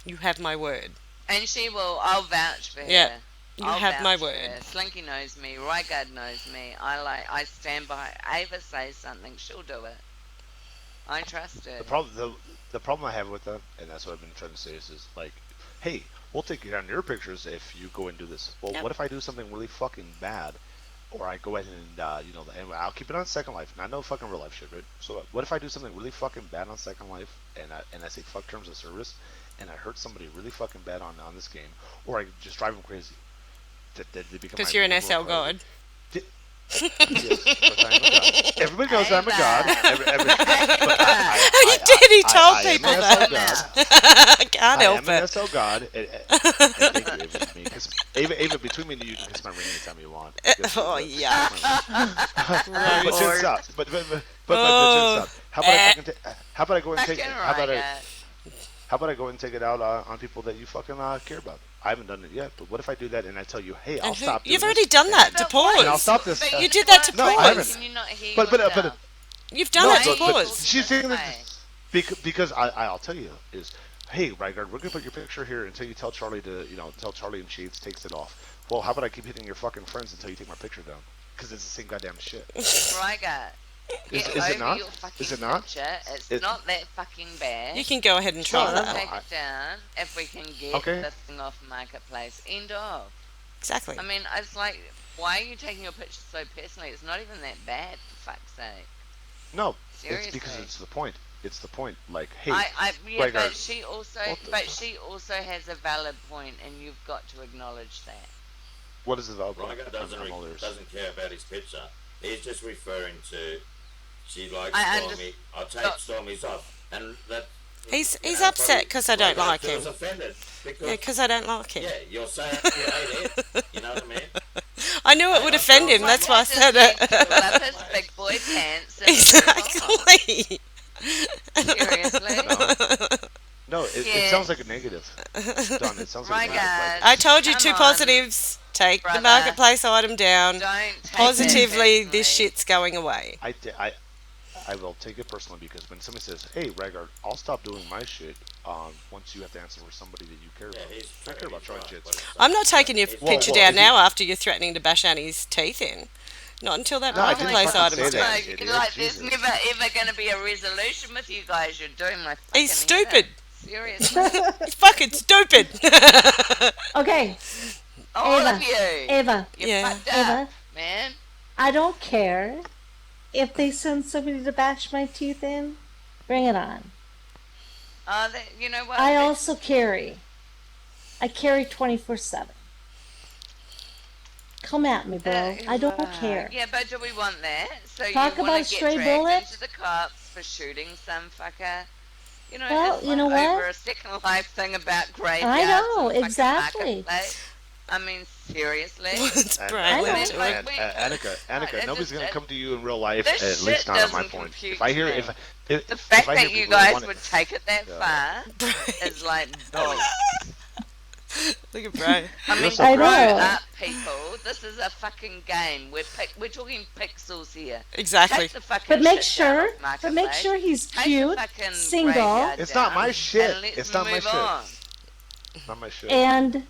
You have my word. And she will. I'll vouch for her. Yeah, you I'll have my vouch for word. her. Slinky knows me. Rygard knows me. I stand by. Ava says something, she'll do it. I trust her. The problem I have with that, and that's what I've been trying to say, is like, hey, we'll take down your pictures if you go and do this. Well, Yep. what if I do something really fucking bad, or I go ahead and and I'll keep it on Second Life, not no fucking real life shit, right? So what if I do something really fucking bad on Second Life, and I say fuck terms of service, and I hurt somebody really fucking bad on this game, or I just drive them crazy. That they become Because my you're an number SL one priority. god. Yes, because I'm a god. Everybody knows I'm a god. He did. He told I am people an that. SL god. I can't I help am an it. SL god. And thank you, Ava. Me, Ava, between me and you, you can kiss my ring anytime you want. Oh, yeah. But Gross. check this out. But check this Oh. out. How about I fucking how about I go and take Fucking how about Rygard. I go and take it out on people that you fucking care about? I haven't done it yet, but what if I do that and I tell you, hey, I'll And who, stop doing you've this, already done that to But why? and I'll pause. stop this. But You did that to No, I pause. haven't. Can you not hear But yourself? You've done No, that to but pause. she's saying that Why? because I'll tell you is, hey, Rygard, we're gonna put your picture here until you tell Charlie to, tell Charlie and Shades takes it off. Well, how about I keep hitting your fucking friends until you take my picture down? Because it's the same goddamn shit. Rygard. Is Get it over not? your fucking Is it not? picture. It's It- not that fucking bad. You can go ahead and No, try no, that. Take it down if we can get Okay. this thing off marketplace. End of. Exactly. I mean, it's like, why are you taking your picture so personally? It's not even that bad, for fuck's sake. No, Seriously. it's because it's the point. It's the point. Like, hey, Yeah, Rygard, but she also, what the- has a valid point, and you've got to acknowledge that. what is it about? Rygar doesn't care about his picture. He's just referring to she likes I Stormy. I'll take Oh. Stormy's off, and that. He's you know, upset probably because I don't Rygar like feels him. offended because Yeah, because I don't like him. yeah, you're saying you hate it. You know what I mean? I knew it would offend him. That's why I said Pull up it. his big boy pants and move on. Exactly. Seriously. No, it Yeah. sounds like a negative. Don, it sounds like a negative. Rygard. I told you Come two on, positives. Take the brother. marketplace item down. Don't take Positively, that this personally. shit's going away. I will take it personally because when somebody says, "Hey, Rygard, I'll stop doing my shit," once you have to answer for somebody that you care Yeah, about. he's I care about trying right, shit. but it's- I'm not taking your Well, picture well, down if you- now after you're threatening to bash Annie's teeth in. Not until that No, I didn't marketplace fucking item's say that. down. Like, Idiot, like there's Jesus. never ever going to be a resolution with you guys. You're doing my fucking He's stupid. head. Seriously. He's fucking stupid. Okay, All Ava. of you. Ava, You're Yeah. fucked up, Ava, man. I don't care if they send somebody to bash my teeth in. Bring it on. You know what? I also carry. I carry 24/7. Come at me, bro. I don't care. Yeah, but do we want that? So Talk you about want a to get stray dragged bullet? into the cops for shooting some fucker? You know, Well, it's you know like what? over a Second Life thing about graveyards. I know, and fucking exactly. marketplace. I mean, seriously. It's And, Brian. I know. into it. Annika, It nobody's just- gonna come to you in real life. this At least shit not at my doesn't point. compute If I hear, to me. if The fact I hear that you people that guys want would it- take it that Yeah. far is like dog. Look at Brian. I mean, so I grow know. up, people. This is a fucking game. We're talking pixels here. Exactly. Take the fucking But make shit down sure, off but make Marketplace. sure he's Take the cute, fucking single, graveyard It's not down, my shit. and let's It's not my move shit. on. It's not my shit. and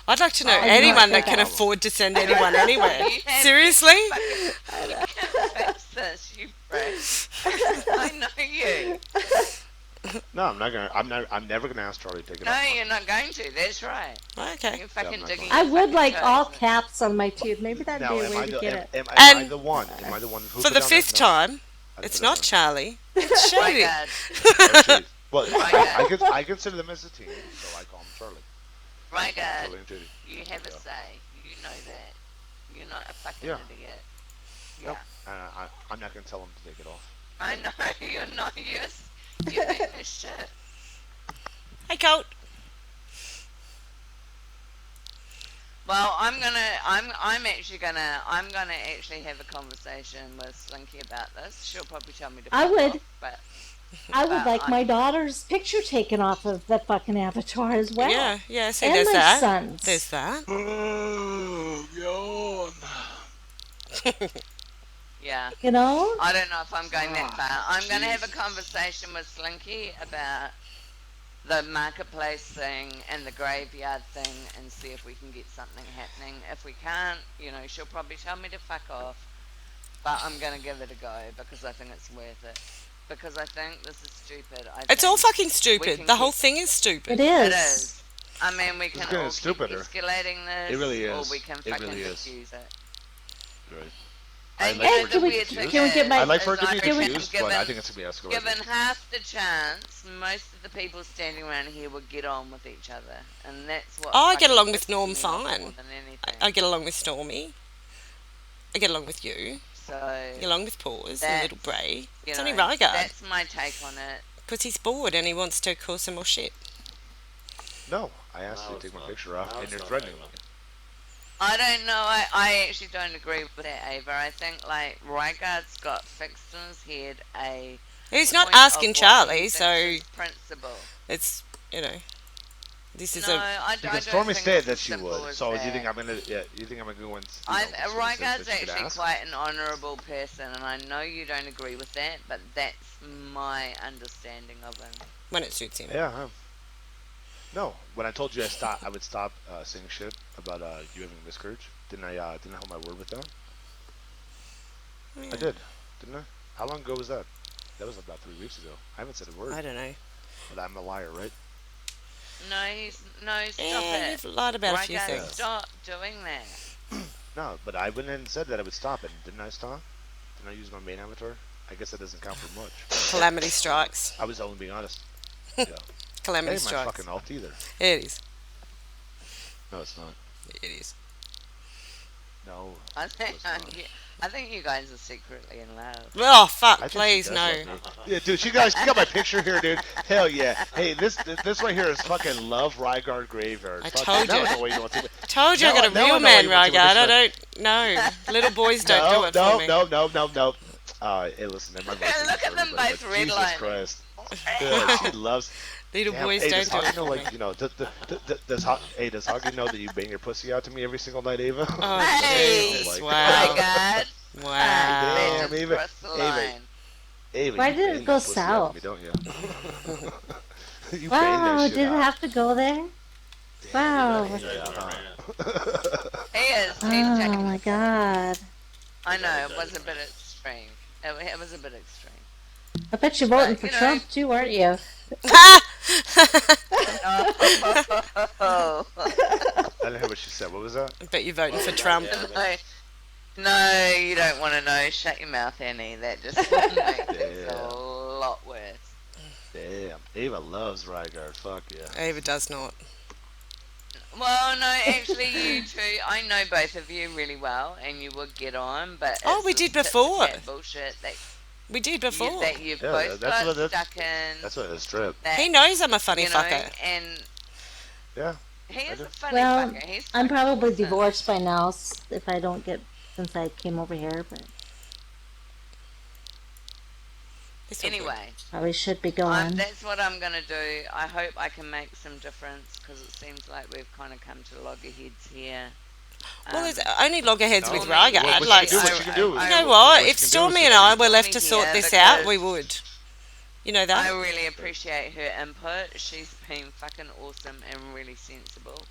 I'd like to know I do anyone not that can think afford to send anyone anywhere. You have Seriously? fucking- you can fix this, you bro. I know you. No, I'm not gonna. I'm never gonna ask Charlie to take it No, off. you're not going to. That's right. Okay. You're fucking not digging. going I your would fucking like all toes. caps on my teeth. Maybe that'd Now, be a am way I to the get it. am I And the one? Am I the one who For put the down there? fifth No, time, I it's put it not down. Charlie. It's My Shady. God. Oh, shit. Well, My God. I consider them as a team, so I call them Charlie. My God. Charlie and Judy. You have a Yeah. say. You know that. You're not a fucking Yeah. idiot. Yeah. Nope. I'm not gonna tell them to take it off. I know you're not. You're being a shit. Hey, Colt. Well, I'm gonna actually have a conversation with Slinky about this. She'll probably tell me to. I fuck would. off, but I would like I'm- my daughter's picture taken off of the fucking avatar as well. Yeah, yeah. See, And there's my that. sons. There's that. yeah. You know? I don't know if I'm going that far. I'm going to have a conversation with Slinky about the marketplace thing and the graveyard thing and see if we can get something happening. If we can't, she'll probably tell me to fuck off. But I'm going to give it a go because I think it's worth it. Because I think this is stupid. It's all think fucking we stupid. can The whole keep- thing is stupid. It is. It is. I mean, we can getting all keep stupider. escalating this, It really or is. we can It fucking really is. diffuse it. Right. And I'd you like know for the it to be weird thing diffused. Can we get my- I'd like for it to is be I reckon diffused, but I think it's gonna be escalated. Given half the chance, most of the people standing around here would get on with each other, and that's what. Oh, I get fucking along with pisses Norm me off fine. more than anything. I get along with Stormy. I get along with you. So I get along with Paws and that's- Little Bray. you It's know, only Ryguard. That's my take on it. Because he's bored and he wants to cause some more shit. No, I asked No, you to it's take my not. picture off, No, and it's you're not, threatening me. Ava. I don't know. I actually don't agree with that, Ava. I think like Ryguard's got fixed in his head a. He's not point of asking what he Charlie, thinks so is principle. it's, this is No, a... I Because don't Stormy think said it's that as she simple would. as So that. you think I'm gonna? Yeah, you think I'm gonna go and? Ryguard's actually quite an honourable person, and I know you don't agree with that, but that's my understanding of him. when it suits him. Yeah. No, when I told you I would stop saying shit about you having a miscarriage, didn't I hold my word with that? Yeah. I did, didn't I? How long ago was that? That was about 3 weeks ago. I haven't said a word, I don't know. but I'm a liar, right? No, stop Yeah, it. you've lied about a few Ryguard, things. stop doing that. No, but I went in and said that I would stop it. Didn't I stop? Didn't I use my main avatar? I guess that doesn't count for much. Calamity strikes. I was only being honest. Yeah. That Calamity ain't my strikes. fucking alt either. It is. No, it's not. It is. No. I think it's not. I think you guys are secretly in love. Oh, fuck, I think she please, does no. love me. Yeah, dude, she got my picture here, dude. Hell yeah. Hey, this right here is fucking Love Ryguard Graveyard. I Fuck, told now you. I know why you don't see me. Told you I Now- got a now I real know man, why you want to Ryguard. I this don't know. Little boys don't do it for No, me. no. Hey, listen, my Look at them both Jesus redlining. Christ. Yeah, she loves. Little Damn, boys hey, don't does do Hoggy it know, for like, me. does Hoggy know that you bang your pussy out to me every single night, Ava? Oh, Hey, Jesus. Oh Wow. my God. Wow. That Damn, just Ava. crossed the Ava. line. Ava, Why you did it bang go that pussy out to me, south? don't you? You bang Wow, that shit did it out. have to go there? Wow. You guys went around. He is. He's Oh taking. my god. I know it was a bit extreme. It was a bit extreme. I bet you're voting But, for you know- Trump too, aren't you? Oh. I didn't hear what she said. What was that? I bet you're voting for Trump. No, you don't want to know. Shut your mouth, Annie. That just makes things a Yeah. lot worse. Damn, Ava loves Ryguard. Fuck yeah. Ava does not. Well, no, actually, you two, I know both of you really well, and you would get on, but Oh, it's we this did tit for before. tat bullshit that, We did before. that you've Yeah, both that's got what it- stuck in. That's what it's trip. That, He knows I'm a funny you know, fucker. and Yeah. he is do. a funny Well, fucker. He's I'm funny. probably Listen. divorced by now if I don't get since I came over here, but It's all good. Anyway, probably should be going. that's what I'm gonna do. I hope I can make some difference because it seems like we've kind of come to loggerheads here. Well, there's only loggerheads No. with What- Ryguard. what you Like, can do, what you can do. you know What what? you If can do Stormy is and you I can- were left to Stormy sort here this out, because- we would. You know I that? really appreciate her input. She's been fucking awesome and really sensible.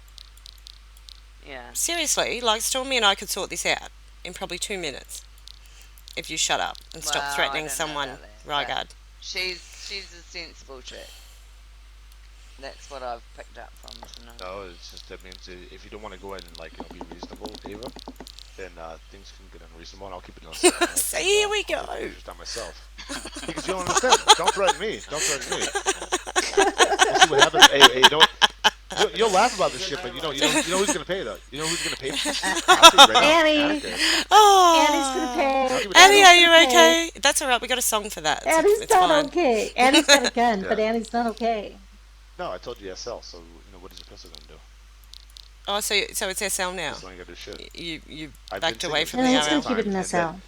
Yeah. Seriously, like Stormy and I could sort this out in probably 2 minutes. If you shut up and Well, stop I threatening don't know someone, about that, Ryguard. She's a sensible chick. That's what I've picked up from tonight. No, it's just that means if you don't want to go ahead and like be reasonable, Ava, then things can get unreasonable, and I'll keep it on the side. See, here we I'll go. take pictures down myself. Because you don't understand. Don't threaten me. Don't threaten me. We'll see what happens. Hey, you know what? You'll laugh about this shit, but you know who's gonna pay though. You know who's gonna pay? Annie. Oh, Annie's gonna pay. Annie, are Annie's you gonna pay. okay? That's all right. We got a song for that. Annie's It's not fine. okay. Annie's got a gun, but Yeah. Annie's not okay. No, I told you SL. So what is your pistol gonna do? Oh, so it's SL now. Pistol ain't gonna do shit. You I've backed been away saying from And the he's gonna RL. keep it in And SL. then-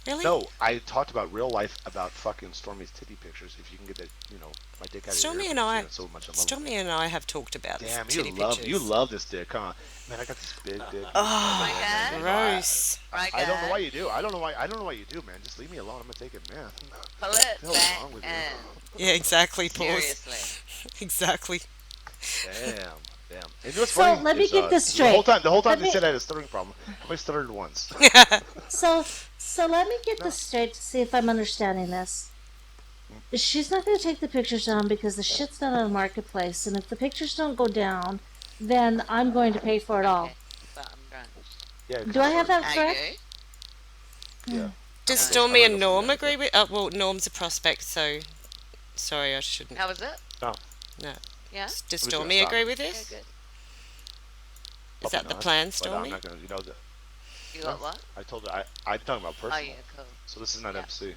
Really? No, I talked about real life about fucking Stormy's titty pictures. If you can get that, my dick out of Stormy your and ear, I, because you got so much I love Stormy and I have talked about Damn, this you titty love pictures. this dick, huh? Man, I got this big dick. Oh, my God. gross. Right, I don't know why guys? you do. I don't know why you do, man. Just leave me alone. I'm gonna take it, man. Pull it What the hell's back wrong with in. Yeah, exactly. Pause. Seriously. Exactly. Damn. And you know what's So, funny? let me is, get this The whole straight. time Let they me- said I had a stuttering problem. I only stuttered once. So let me get this straight to see if I'm understanding this. She's not going to take the pictures down because the shit's not on the marketplace, and if the pictures don't go down, then I'm going to pay for it all. Okay, but I'm drunk. Yeah. Do I have that Are correct? you? Yeah. Does No. Stormy I'm and gonna go for Norm the agree with? Well, Norm's a prospect, so sorry, I shouldn't. How was it? No. Yeah? Does Who's gonna Stormy stop agree me? with Yeah, this? good. Is that Probably the not, plan, but I'm Stormy? not gonna. You got what? I told her I'm talking about Oh, personal. yeah, cool. So this is not Yeah. MC.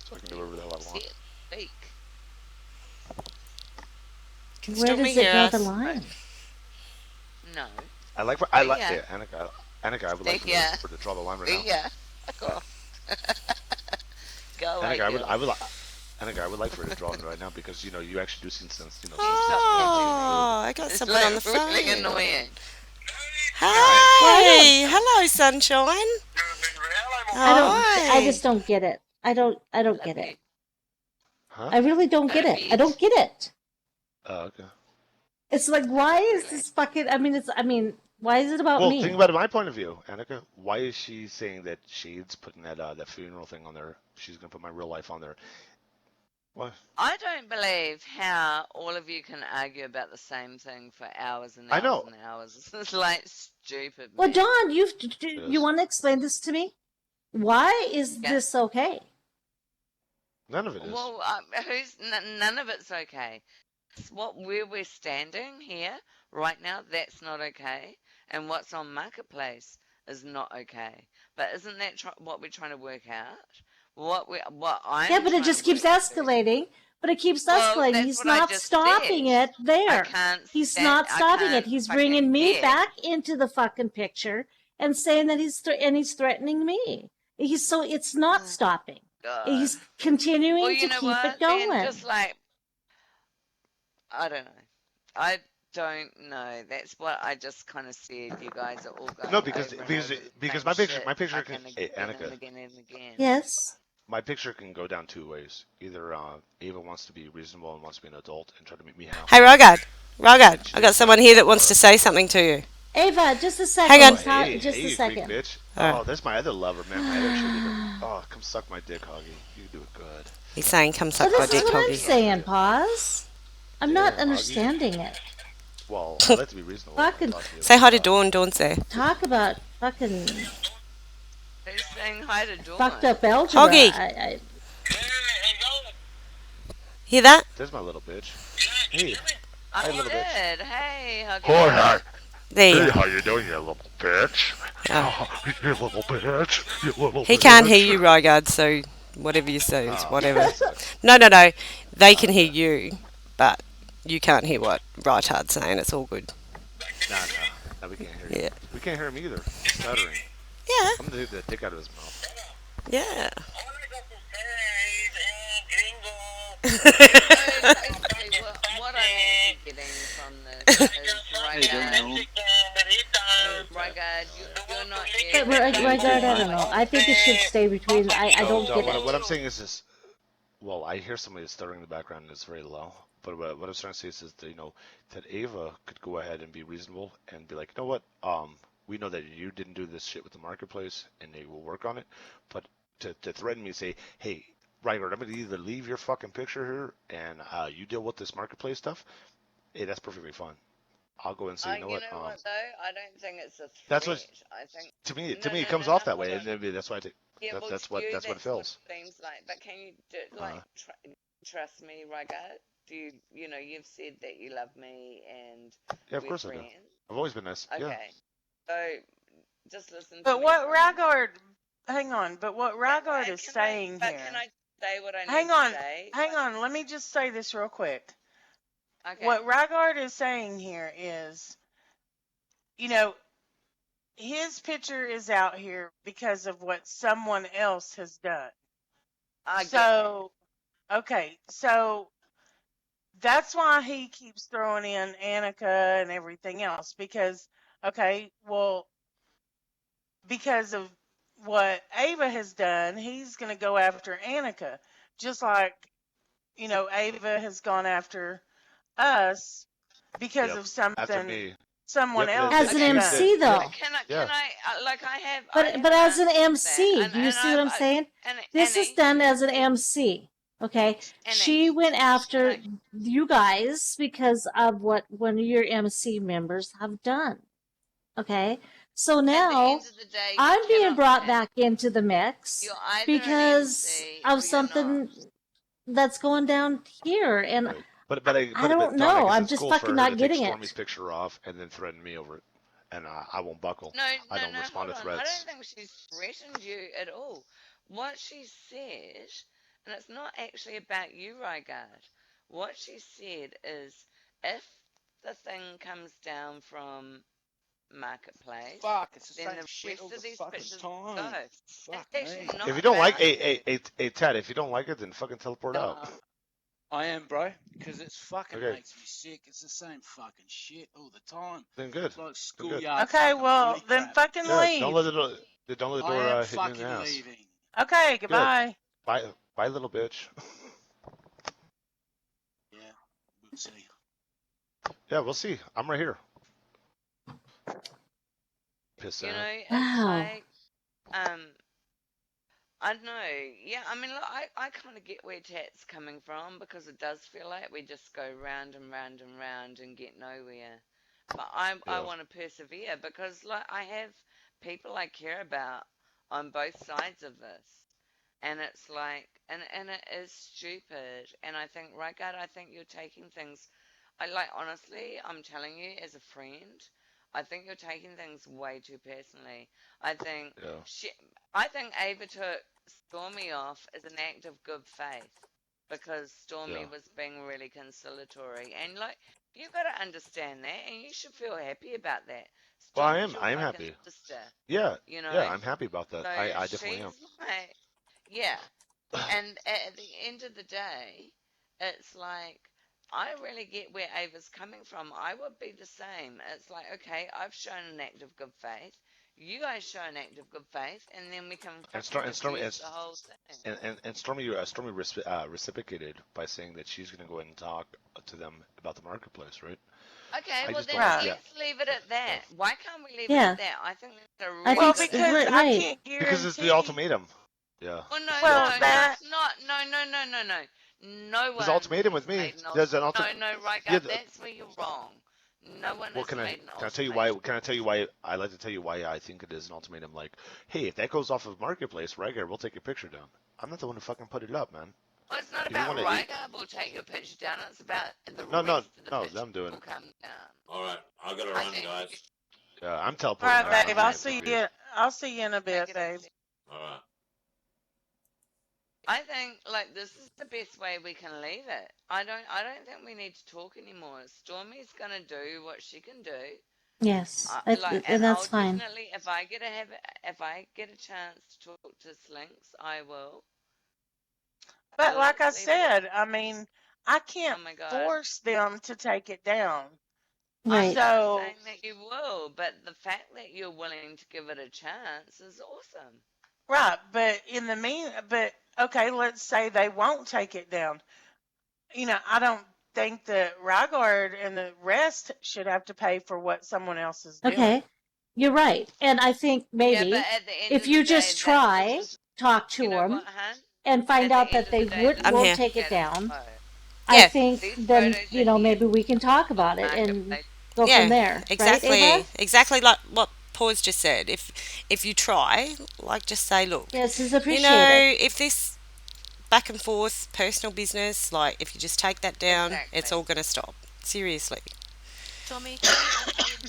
So I can do whatever the hell I want. See it. Speak. Can Where Stormy does it hear draw us? the line? No. I like. Yeah. Annika. I would like Yeah. for to draw the line right now. Yeah. Fuck off. Go away, Annika, girl. Annika, I would like for her to draw it right now because you actually do seem sense. Oh, I got It's someone on the phone. really annoying. Hey, hello, sunshine. I just don't get it. I don't get it. Huh? I really don't get it. I don't get it. Oh, okay. It's like, why is this fucking? Why is it about Well, me? think about it my point of view, Annika. Why is she saying that Shade's putting that funeral thing on there? She's gonna put my real life on there. What? I don't believe how all of you can argue about the same thing for hours and I hours know. and hours. It's like stupid. Well, man. Don, you Yes. want to explain this to me? Why is Yeah. this okay? None of it is. Well, none of it's okay. It's where we're standing here right now, that's not okay, and what's on marketplace is not okay. But isn't that what we're trying to work out? What I'm Yeah, but it trying just to keeps work through- escalating. But it keeps Well, escalating. that's He's what I not just stopping said. it there. I can't He's stand- not I stopping it. can't He's fucking bringing me bear. back into the fucking picture and saying that he's threatening me. It's not stopping. God. He's continuing Well, to you know keep what? it going. Then just like, I don't know. I don't know. That's what I just kind of said. You guys are all going No, because over and because over the because same my picture shit my picture again can and hey again and Annika, again and again. Yes. my picture can go down two ways. Either Ava wants to be reasonable and wants to be an adult and try to meet me Hey, halfway. Rogard. Rogard, I got someone here that wants to say something to you. Ava, just a second. Hang on. Just Hey, a you second. freak bitch. Alright. Oh, that's my other lover, man. My other cheerleader. Oh, come suck my dick, Hoggy. You do it good. He's saying, "Come So suck my this dick, is what I'm Hoggy." saying, Pause. I'm not Damn, Hoggy. understanding it. Well, I'd like to be reasonable. when I Fucking- talk to you Say hi to about Dawn. Dawn's there. Talk about fucking Who's saying hi to Dawn? fucked up algebra. Hoggy. Hear that? There's my little bitch. Hey. I Hi, little bitch. did. Hey, Huggy. Hi. There you Hey, go. how you doing, you little bitch? Oh. You little bitch. You little He bitch. can't hear you, Rogard, so whatever you say is Oh, whatever. that sucks. No. They can hear you, but you can't hear what Rogard's saying. It's all good. No, we can't hear you. Yeah. We can't hear him either. He's stuttering. Yeah. I'm gonna take the dick out of his mouth. Yeah. Okay, what I'm actually getting from this is Rygard, you're not But Rygard, I don't know. I think it should stay between. I don't No, get it. what I'm saying is this. Well, I hear somebody stuttering in the background and it's very low. But what I'm trying to say is that, that Ava could go ahead and be reasonable and be like, you know what? We know that you didn't do this shit with the marketplace and they will work on it. But to threaten me and say, hey, Rygar, I'm gonna either leave your fucking picture here and you deal with this marketplace stuff. Hey, that's perfectly fine. I'll go and say, you know You what? know what though? I don't think it's a That's threat. what I think to me no, it no, comes no, no. off that Hold way, on. and that's why I think Yeah, well, that's to what you, that's what it that's what feels. it seems like. But can you do, like trust me, Rygar? Do you know you've said that you love me and Yeah, of we're course I do. friends? I've always been nice. Yeah. Okay, so just listen to But me what for a minute. Rygaard, hang on, but what Rygaard is Can I? saying But here, can I say what I hang need to on, say? hang on, let me just say this real quick. Okay. What Rygaard is saying here is, you know, his picture is out here because of what someone else has done. I get So, okay, so that's why he keeps throwing in Annika and everything else because, okay, well, because of what Ava has done, he's going to go after Annika, just like, you know, Ava has gone after us because Yep. of After something me. someone Yep, else As has an done. MC, though. Can Yeah. I like I have But as an an answer to MC, that, do you see what I'm saying? and This is Annie, done as an MC. Okay, she Annie, went after like, you guys because of what one of your MC members have done. Okay, so at the now end of the day, you I'm being cannot brought pick. back into the mix You're either an because MC of or you're something not. that's going down here, and Right. But I don't Donna, know. I guess I'm it's just cool for fucking her to not take getting Stormy's it. picture off and then threaten me over it, and I won't buckle. No, I don't no, respond hold to on. I threats. don't think she's threatened you at all. What she said, and it's not actually about you, Rygard. What she said is, if the thing comes down from Marketplace, Fuck, it's the then same the shit rest all the of these fucking pictures time. go. Fuck It's actually me. not If you don't like, about you. hey, Ted, if you don't like it, then fucking teleport out. Nah, I am, bro, because it's fucking Okay. makes me sick. It's the same fucking shit all the time. Then good. It's like Then good. schoolyard Okay, fucking well, bully then crap. fucking Yeah. leave. Don't let the I door am hit you in the fucking ass. leaving. Okay, Good. goodbye. Bye, little bitch. Yeah, we'll see. Yeah, we'll see. I'm right here. Piss You out. know, it's Wow. like, I don't know. Yeah, I mean, look, I kind of get where Tat's coming from because it does feel like we just go round and round and round and get nowhere. But I Yeah. want to persevere because, like, I have people I care about on both sides of this. And it's like, and it is stupid. And I think, Rygard, I think you're taking things, honestly, I'm telling you, as a friend, I think you're taking things way too personally. I think, Yeah. I think Ava took Stormy off as an act of good faith because Stormy Yeah. was being really conciliatory. And, like, you got to understand that, and you should feel happy about that. Well, I Stormy's am. your I am fucking happy. sister, Yeah. you know? Yeah, I'm happy about that. So I definitely am. she's like, yeah. And at the end of the day, it's like, I really get where Ava's coming from. I would be the same. It's like, okay, I've shown an act of good faith. You guys show an act of good faith, and then we can And fucking Stormy diffuse the whole thing. and Stormy reciprocated by saying that she's gonna go ahead and talk to them about the marketplace, right? Okay, I well just then don't. Right. Yeah. let's leave it at that. Why can't we leave it Yeah. at that? I think that's a I really Well, think good so. because idea. I Right. can't Because it's the guarantee. ultimatum. Yeah. Well, no, Well, no, that it's not. No, no, no, no, no. No There's one ultimatum with has me. made an There's an no, ultimatum. no, right, Yeah. that's where you're wrong. No one Well, has made an can I tell you why? ultimatum. Can I tell you why? I like to tell you why I think it is an ultimatum. Like, hey, if that goes off of marketplace, right here, we'll take your picture down. I'm not the one who fucking put it up, man. Well, it's not If you about want to, Rygar will take your picture down. It's about the no, rest of the no, picture them doing will it. come down. Alright, I gotta I run, think. guys. Yeah, I'm all teleporting right, out. Alright, babe. I'm I'll being see confused. you. I'll see you in a take bit, it babe. easy. Alright. I think like this is the best way we can leave it. I don't think we need to talk anymore. Stormy's gonna do what she can do. Yes, And and I'll that's fine. definitely if I get a chance to talk to Slinks, I will. But like I Let's leave it at said, I mean, I oh can't my god. force them to take it down. I'm Right. not So, saying that you will, but the fact that you're willing to give it a chance is awesome. right. But but okay, let's say they won't take it down. You know, I don't think that Rygaard and the rest should have to pay for what someone else is doing. Okay, you're right. And I think Yeah, but maybe at the end if of you the day, just try, talk to you know them, what, hun? and find At out the end that of they the day, would this I'm won't here. is take it status down, quo. I Yeah, think These then, photos are here maybe we can talk on about it and marketplace. go from yeah, there, right, Ava? exactly like what Paul's just said. If you try, like, just say, look, Yes, is you know, appreciated. if this back and forth personal business, like, if you just take that down, it's Exactly. all gonna stop. Seriously. Tommy, can you?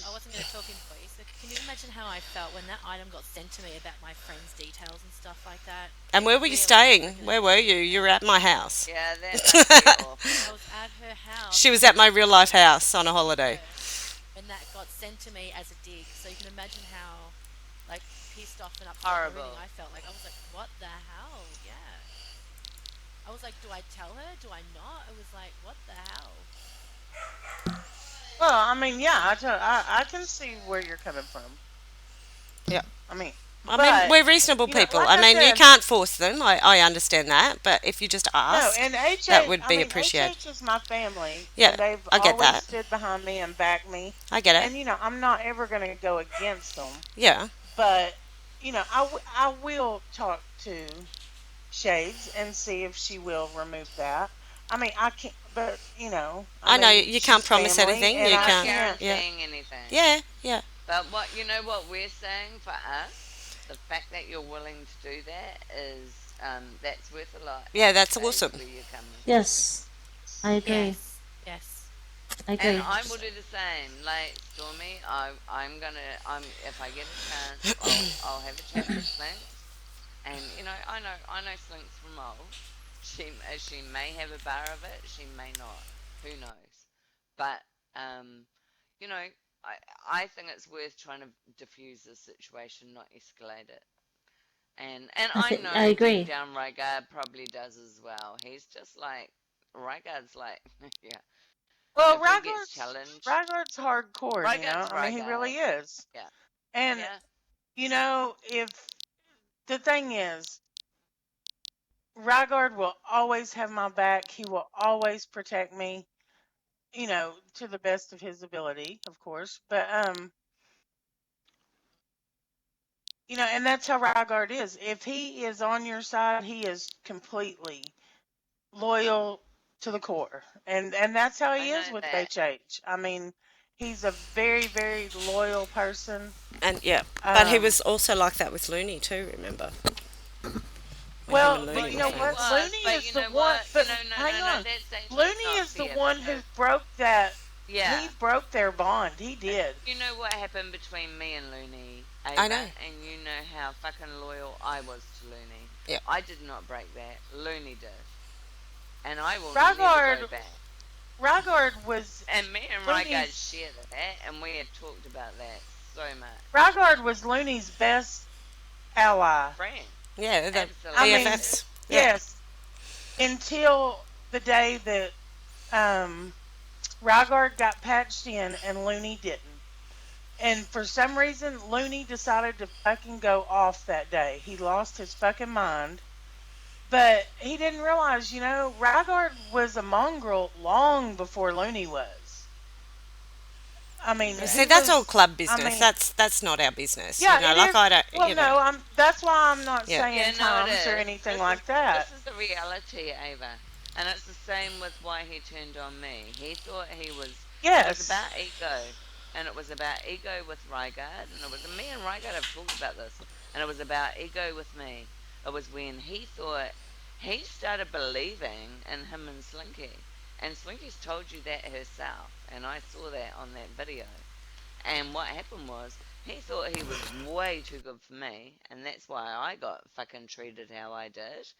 I wasn't going to talk in voice. But can you imagine how I felt when that item got sent to me about my friends' details and stuff like that? And It where were you really staying? freaking Where were annoyed you? me. You were at my house. Yeah, that must be I awful. was at her She house was at my real life visiting house on a holiday. her when that got sent to me as a dig. So you can imagine how, like, pissed off and upset and everything Horrible. I felt. Like I was like, what the hell? Yeah. I was like, do I tell her? Do I not? It was like, what the hell? Well, I mean, yeah, I can see where you're coming from. Yeah. I mean, I mean, but we're reasonable people. like I I mean, you said, can't force them. I understand that. But if you just no, ask, and that HH. would I be mean, appreciated. HH is my family, Yeah, and they've I get always that. stood behind me and backed me. I get it. And I'm not ever going to go against them. Yeah. But I will talk to Shades and see if she will remove that. I mean, I can't, but I I know mean, you can't she's promise family, anything. and You Not I can't. can't. Yeah. guaranteeing anything. Yeah. Yeah. But what you know what we're saying for us, the fact that you're willing to do that is that's worth a lot Yeah. at the That's stage awesome. where you're coming from. Yes, I agree. Yes. Yes. I And agree. I will do the same. Like Stormy, I'm gonna if I get a chance, I'll have a chat with Slinks. And I know Slinks from old. She may have a bar of it, she may not. Who knows? But um, you know, I think it's worth trying to diffuse the situation, not escalate it. And I I think I know deep agree. down Rygard probably does as well. He's just like Rygard's like yeah. Well, If he gets Rygar's challenged, Rygar's hardcore. Rygard's I mean, he really Rygard. is. Yeah. And Yeah. if the thing is, Rygard will always have my back. He will always protect me. To the best of his ability, of course. But and that's how Rygarde is. If he is on your side, he is completely loyal to the core, and that's how I he is know with that. HH. I mean, he's a very very loyal person. And yeah, but he was also like that with Looney too. Remember when him Well, and but Looney you were know He what? friends? was, Looney but is you the know one. what? But No, hang on, that's Looney not is the fair one who because broke that. He yeah. broke their bond. He did. You know what happened between me and Looney, I Ava, know. and you know how fucking loyal I was to Looney. Yeah. I did not break that. Looney did, and I will never go Rygarde, back. Rygarde was And me and Rygard Looney's. shared that, and we had talked about that so much. Rygarde was Looney's best ally. Friend, Yeah, the I absolutely. mean, BFFs. Yeah. yes, until the day that Rygarde got patched in and Looney didn't. And for some reason, Looney decided to fucking go off that day. He lost his fucking mind. But he didn't realize, Rygarde was a mongrel long before Looney was. I mean, Yeah. See, he that's all was. club I business. mean, That's not our business. yeah, it Like is. I don't. Well, no, That's why I'm not Yeah. Yeah, saying no, it times or is. anything This is like that. this is the reality, Ava, and it's the same with why he turned on me. He thought he was. It was Yes. about ego, and it was about ego with Rygard, and it was me and Rygard have talked about this, and it was about ego with me. It was when he thought he started believing in him and Slinky, and Slinky's told you that herself, and I saw that on that video. And what happened was, he thought he was way too good for me, and that's why I got fucking treated how I did.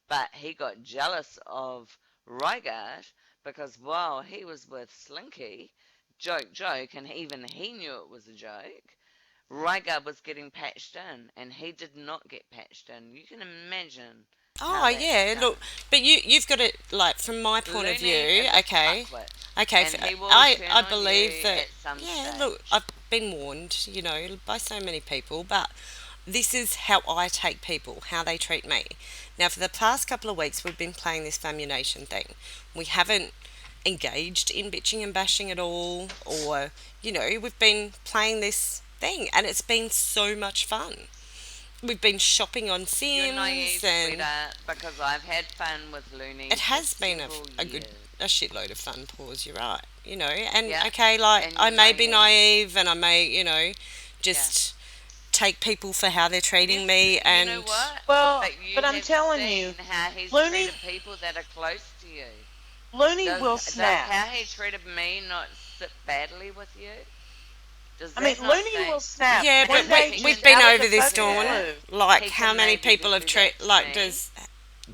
But he got jealous of Rygard because while he was with Slinky, joke, and even he knew it was a joke, Rygard was getting patched in, and he did not get patched in. You can imagine how Oh that's yeah, look, done. but you've got it like from my point of Looney view. is a Okay, fuckwit, okay. and he will turn I on believe you that. at some Yeah, look, I've stage. been warned, by so many people, but this is how I take people, how they treat me. Now, for the past couple of weeks, we've been playing this Famunation thing. We haven't engaged in bitching and bashing at all, or we've been playing this thing, and it's been so much fun. we've been shopping on You're naive, Sims, and sweetheart, because I've had fun with Looney it has for been several a good years. a shitload of fun. Pause. You're right. And Yeah, okay, like and I you're may be naive. naive, and I may Yeah. just take people for how they're treating Yes, me, you know and what? Well, But you but I'm have telling you, seen how he's Looney treated people that are close to you. Looney Does will does snap. how he treated me not sit badly with you? Does I mean, that not Looney say will snap yeah, pay but one we day we've just attention been out to of over the his this, fucking Dawn. hair? blue. Like He how can many maybe people just have do that to like me.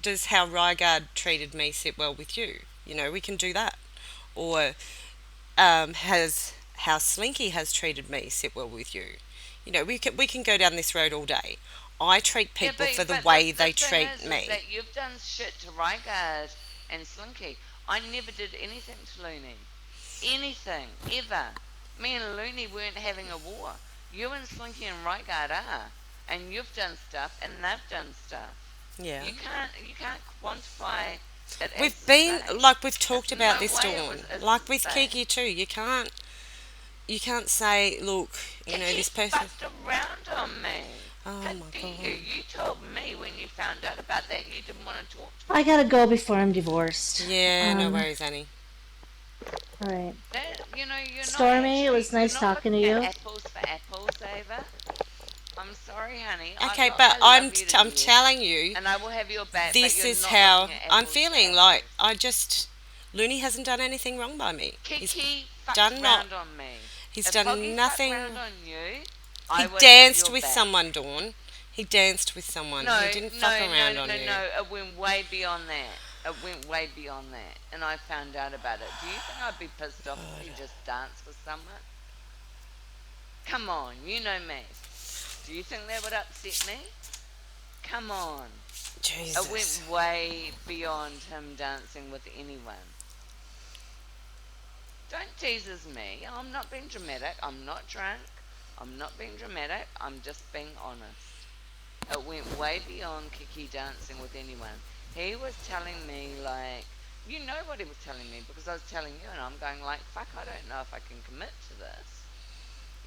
does how Rygard treated me sit well with you? We can do that, or has how Slinky has treated me sit well with you? We can go down this road all day. I treat Yeah, people for the but the way they thing treat is me. that you've done shit to Rygard and Slinky. I never did anything to Looney. Anything, ever. Me and Looney weren't having a war. You and Slinky and Rygard are. And you've done stuff and they've done stuff. Yeah. You can't quantify it as We've the been same. like we've talked There's about no this, way it Dawn. was it's Like the with same. Kiki too. You can't say, look, Kiki this person. fucked around on me. Oh How my dare god. you? You told me when you found out about that you didn't want to talk to I me. gotta go before I'm divorced. Yeah, no worries, Annie. All right. That you're not Stormy, it was you're nice not talking to looking at you. apples for apples, Ava. I'm sorry, honey. Okay, Look, but I I'm love you to I'm death, telling you, and I will have your back. But this you're is not how looking at I'm apples for feeling. Like apples. Looney hasn't done anything wrong by me. Kiki fucked Done not. round on me. He's If done Hoggy fucked nothing. round on you, He I would have danced your with back. someone, Dawn. He danced with someone. No, He didn't no, fuck no, around no, on no, you. no. It went way beyond that. It went way beyond that, and I found out about it. Do you think I'd be pissed off if he just danced with someone? Come on, you know me. Do you think that would upset me? Come on. It Jesus. went way beyond him dancing with anyone. Don't tease me. I'm not being dramatic. I'm not drunk. I'm not being dramatic. I'm just being honest. It went way beyond Kiki dancing with anyone. He was telling me, like, you know what he was telling me because I was telling you, and I'm going, like, fuck, I don't know if I can commit to this.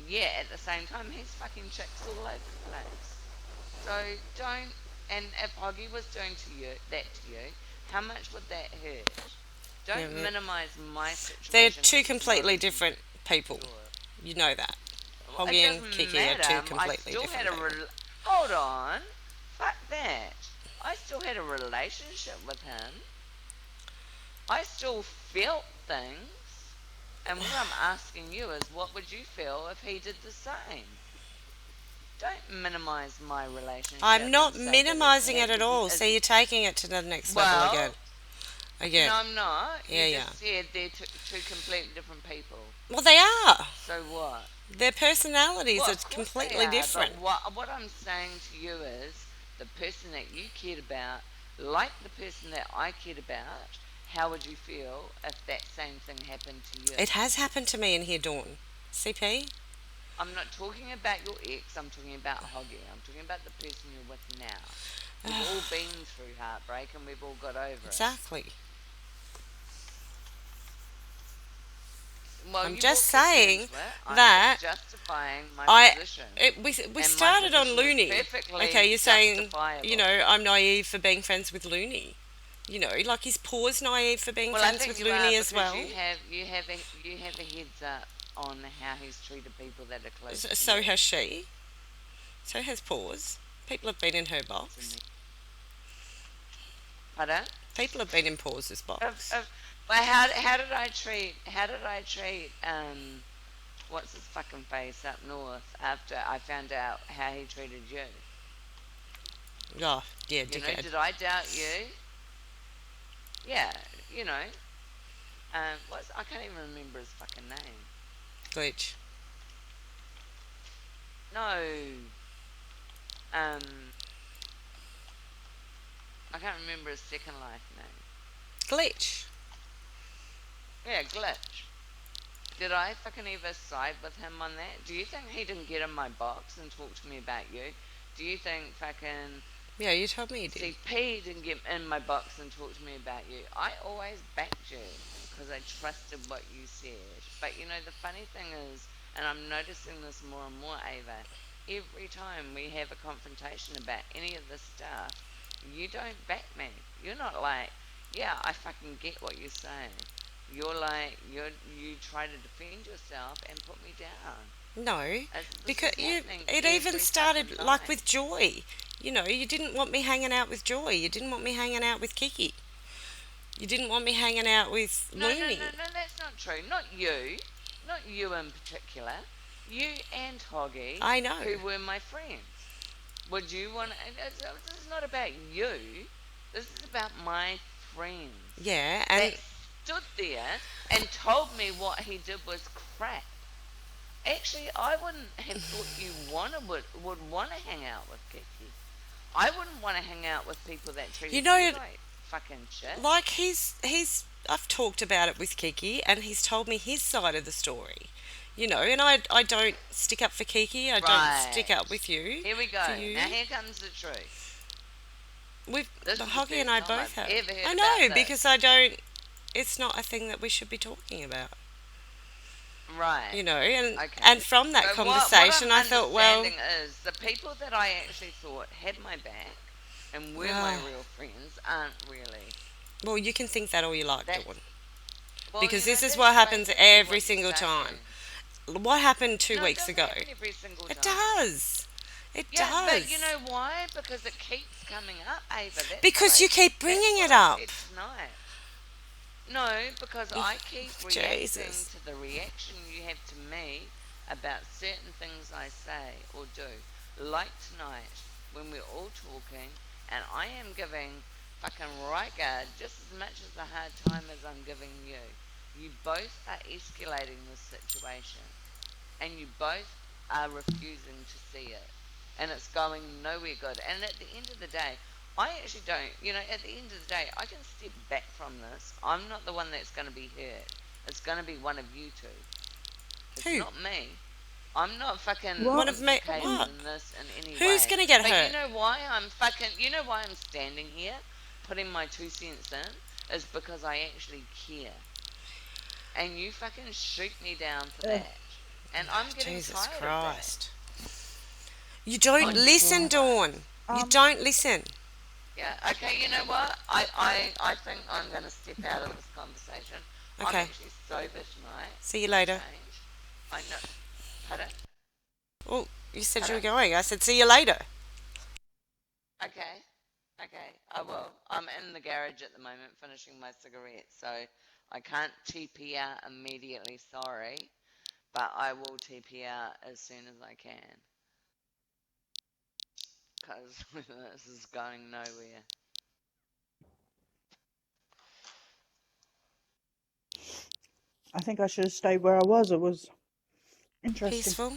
Yeah, at the same time, he's fucking chicks all over the place. So don't. And if Hoggy was doing that to you, how much would that hurt? Yeah, Don't minimise my situation. they're 'cause two it's completely not different people. yours. You know that. Well, Hoggy it and doesn't Kiki matter. are two I completely still had different people. hold on. Fuck that. I still had a relationship with him. I still felt things. And what I'm asking you is, what would you feel if he did the same? Don't minimise my relationship. I'm not and say that minimising it at all. is- So you're taking it to the next level well, again. Again. no, I'm not. Yeah, You yeah. just said they're two completely different people. Well, they are. So what? Their personalities Well, are of course completely they are, different. But what I'm saying to you is the person that you cared about, like the person that I cared about, how would you feel if that same thing happened to you? It has happened to me in here, Dawn. CP? I'm not talking about your ex, I'm talking about Hoggy. I'm talking about the person you're with now. We've all been through heartbreak and we've all got over it. Exactly. Well, I'm you just brought Kiki saying into it. I'm that just justifying my position. we And my started on position is Looney. perfectly Okay, you're saying, justifiable. I'm naive for being friends with Looney. Like his Paws naive for being Well, I friends think with you Looney are as because well. you have a heads up on how he's treated people that are close to So you. has she. So has Paws. People have been in her box. Pardon? People have been in Paws' box. But how did I treat what's his fucking face up north after I found out how he treated you? Oh, yeah, You know, dickhead. did I doubt you? Yeah, I can't even remember his fucking name. Glitch. No. I can't remember his second life name. Glitch. Yeah, Glitch. Did I fucking ever side with him on that? Do you think he didn't get in my box and talk to me about you? Do you think fucking Yeah, you told me you did. CP didn't get in my box and talk to me about you? I always backed you because I trusted what you said. But the funny thing is, and I'm noticing this more and more, Ava, every time we have a confrontation about any of this stuff, you don't back me. You're not like, yeah, I fucking get what you're saying. You're like, you try to defend yourself and put me down. No, This because is happening it even every started fucking like night. with Joy. You know, you didn't want me hanging out with Joy. You didn't want me hanging out with Kiki. You didn't want me hanging out with No, Looney. no, that's not true. Not you in particular. You and Hoggy, I know. who were my friends. Would you want? This is not about you. This is about my friends. Yeah, That and stood there and told me what he did was crap. Actually, I wouldn't have thought you would want to hang out with Kiki. I wouldn't want to hang out with people that treat You know, like fucking shit. like I've talked about it with Kiki, and he's told me his side of the story. You know, and I don't stick up for Kiki. I don't stick up with you. Here we go. For you. Now here comes the truth. This is the Hoggy and I first time both I've have. ever heard I know about this. because I don't. It's not a thing that we should be talking about. Right. You know, and Okay. and from that But conversation, what I'm I thought, well, understanding is the people that I actually thought had my back and were my real friends aren't really. well, you can think that all you like, That's- Dawn. Well, Because you know, this is that's what happens basically every what single you're time. saying. What happened 2 No, it weeks doesn't ago? happen every single It time. does. It Yeah, does. but you know why? Because it keeps coming up, Ava. That's Because what you I- keep that's bringing what it I up. said tonight. No, because I keep reacting Jesus. to the reaction you have to me about certain things I say or do. Like tonight, when we're all talking, and I am giving fucking right guard just as much as a hard time as I'm giving you. You both are escalating this situation, and you both are refusing to see it, and it's going nowhere good. And at the end of the day, I actually don't, at the end of the day, I can step back from this. I'm not the one that's going to be hurt. It's going to be one of you two. It's Who? not me. I'm not fucking One of me- implicated what? in this in any way. Who's gonna get but hurt? You know why I'm standing here, putting my 2 cents in, is because I actually care. And you fucking shoot me down for that. And I'm getting Jesus tired Christ. You don't I'm listen, Dawn. You don't listen. of that. Yeah, okay, you know what? I think I'm going to step out of this conversation. I'm Okay. actually sober tonight. See you later. Change. I know. Pardon? Well, you said you were going. I said, see you later. Okay. I will. I'm in the garage at the moment finishing my cigarette, so I can't TP out immediately, sorry. But I will TP out as soon as I can. Because this is going nowhere. I think I should have stayed where I was. It was interesting. Peaceful.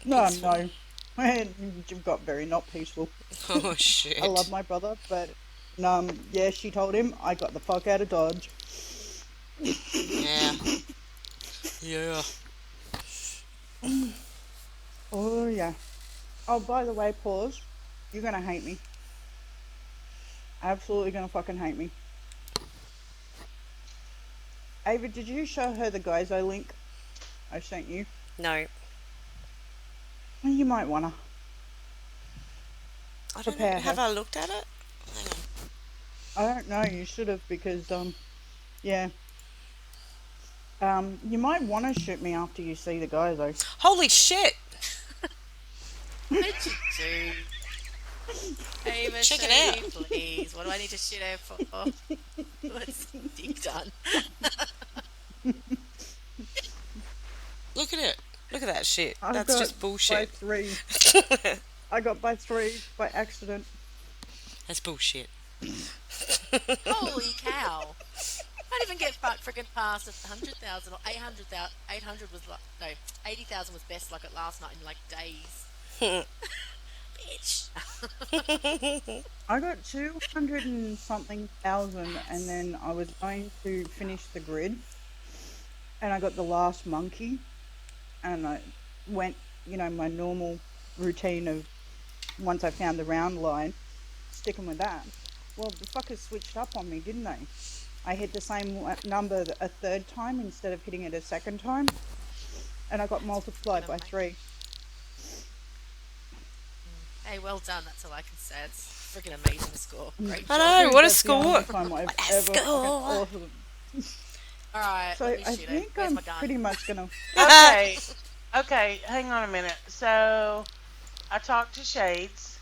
No, peaceful. no. You've got very not peaceful. Oh, shit. I love my brother, but yeah, she told him I got the fuck out of Dodge. Yeah. Yeah. Oh yeah. Oh, by the way, pause. You're gonna hate me. Absolutely gonna fucking hate me. Ava, did you show her the Guyzo link I sent you? No. Well, you might wanna. I don't know. Prepare Have her. I looked at it? Hang on. I don't know, you should have, because, yeah. You might want to shoot me after you see the guy, though. Holy shit! What did you do? Ava, Check it show out. me, please. What do I need to shoot her for? What's Dick done? Look at it. Look at that shit. I That's got just by bullshit. 3. I got by 3 by accident. That's bullshit. Holy cow! I can't even get freaking past 100,000 or 800,000. 800 was like, no, 80,000 was best like it last night in like days. Bitch. I got 200 and something thousand, and then I was going to finish the grid, and I got the last monkey, and I went, my normal routine of once I found the round line, sticking with that. Well, the fuckers switched up on me, didn't they? I hit the same number a third time instead of hitting it a second time, and I got multiplied by 3. Hey, well done. That's all I can say. It's freaking amazing score. Great I job. know, think what a that's the only score. time I've What a ever fucking score. awesome. All right, So let me I shoot him. think Where's I'm my gun? pretty much gonna. Okay. Okay, hang on a minute. So I talked to Shades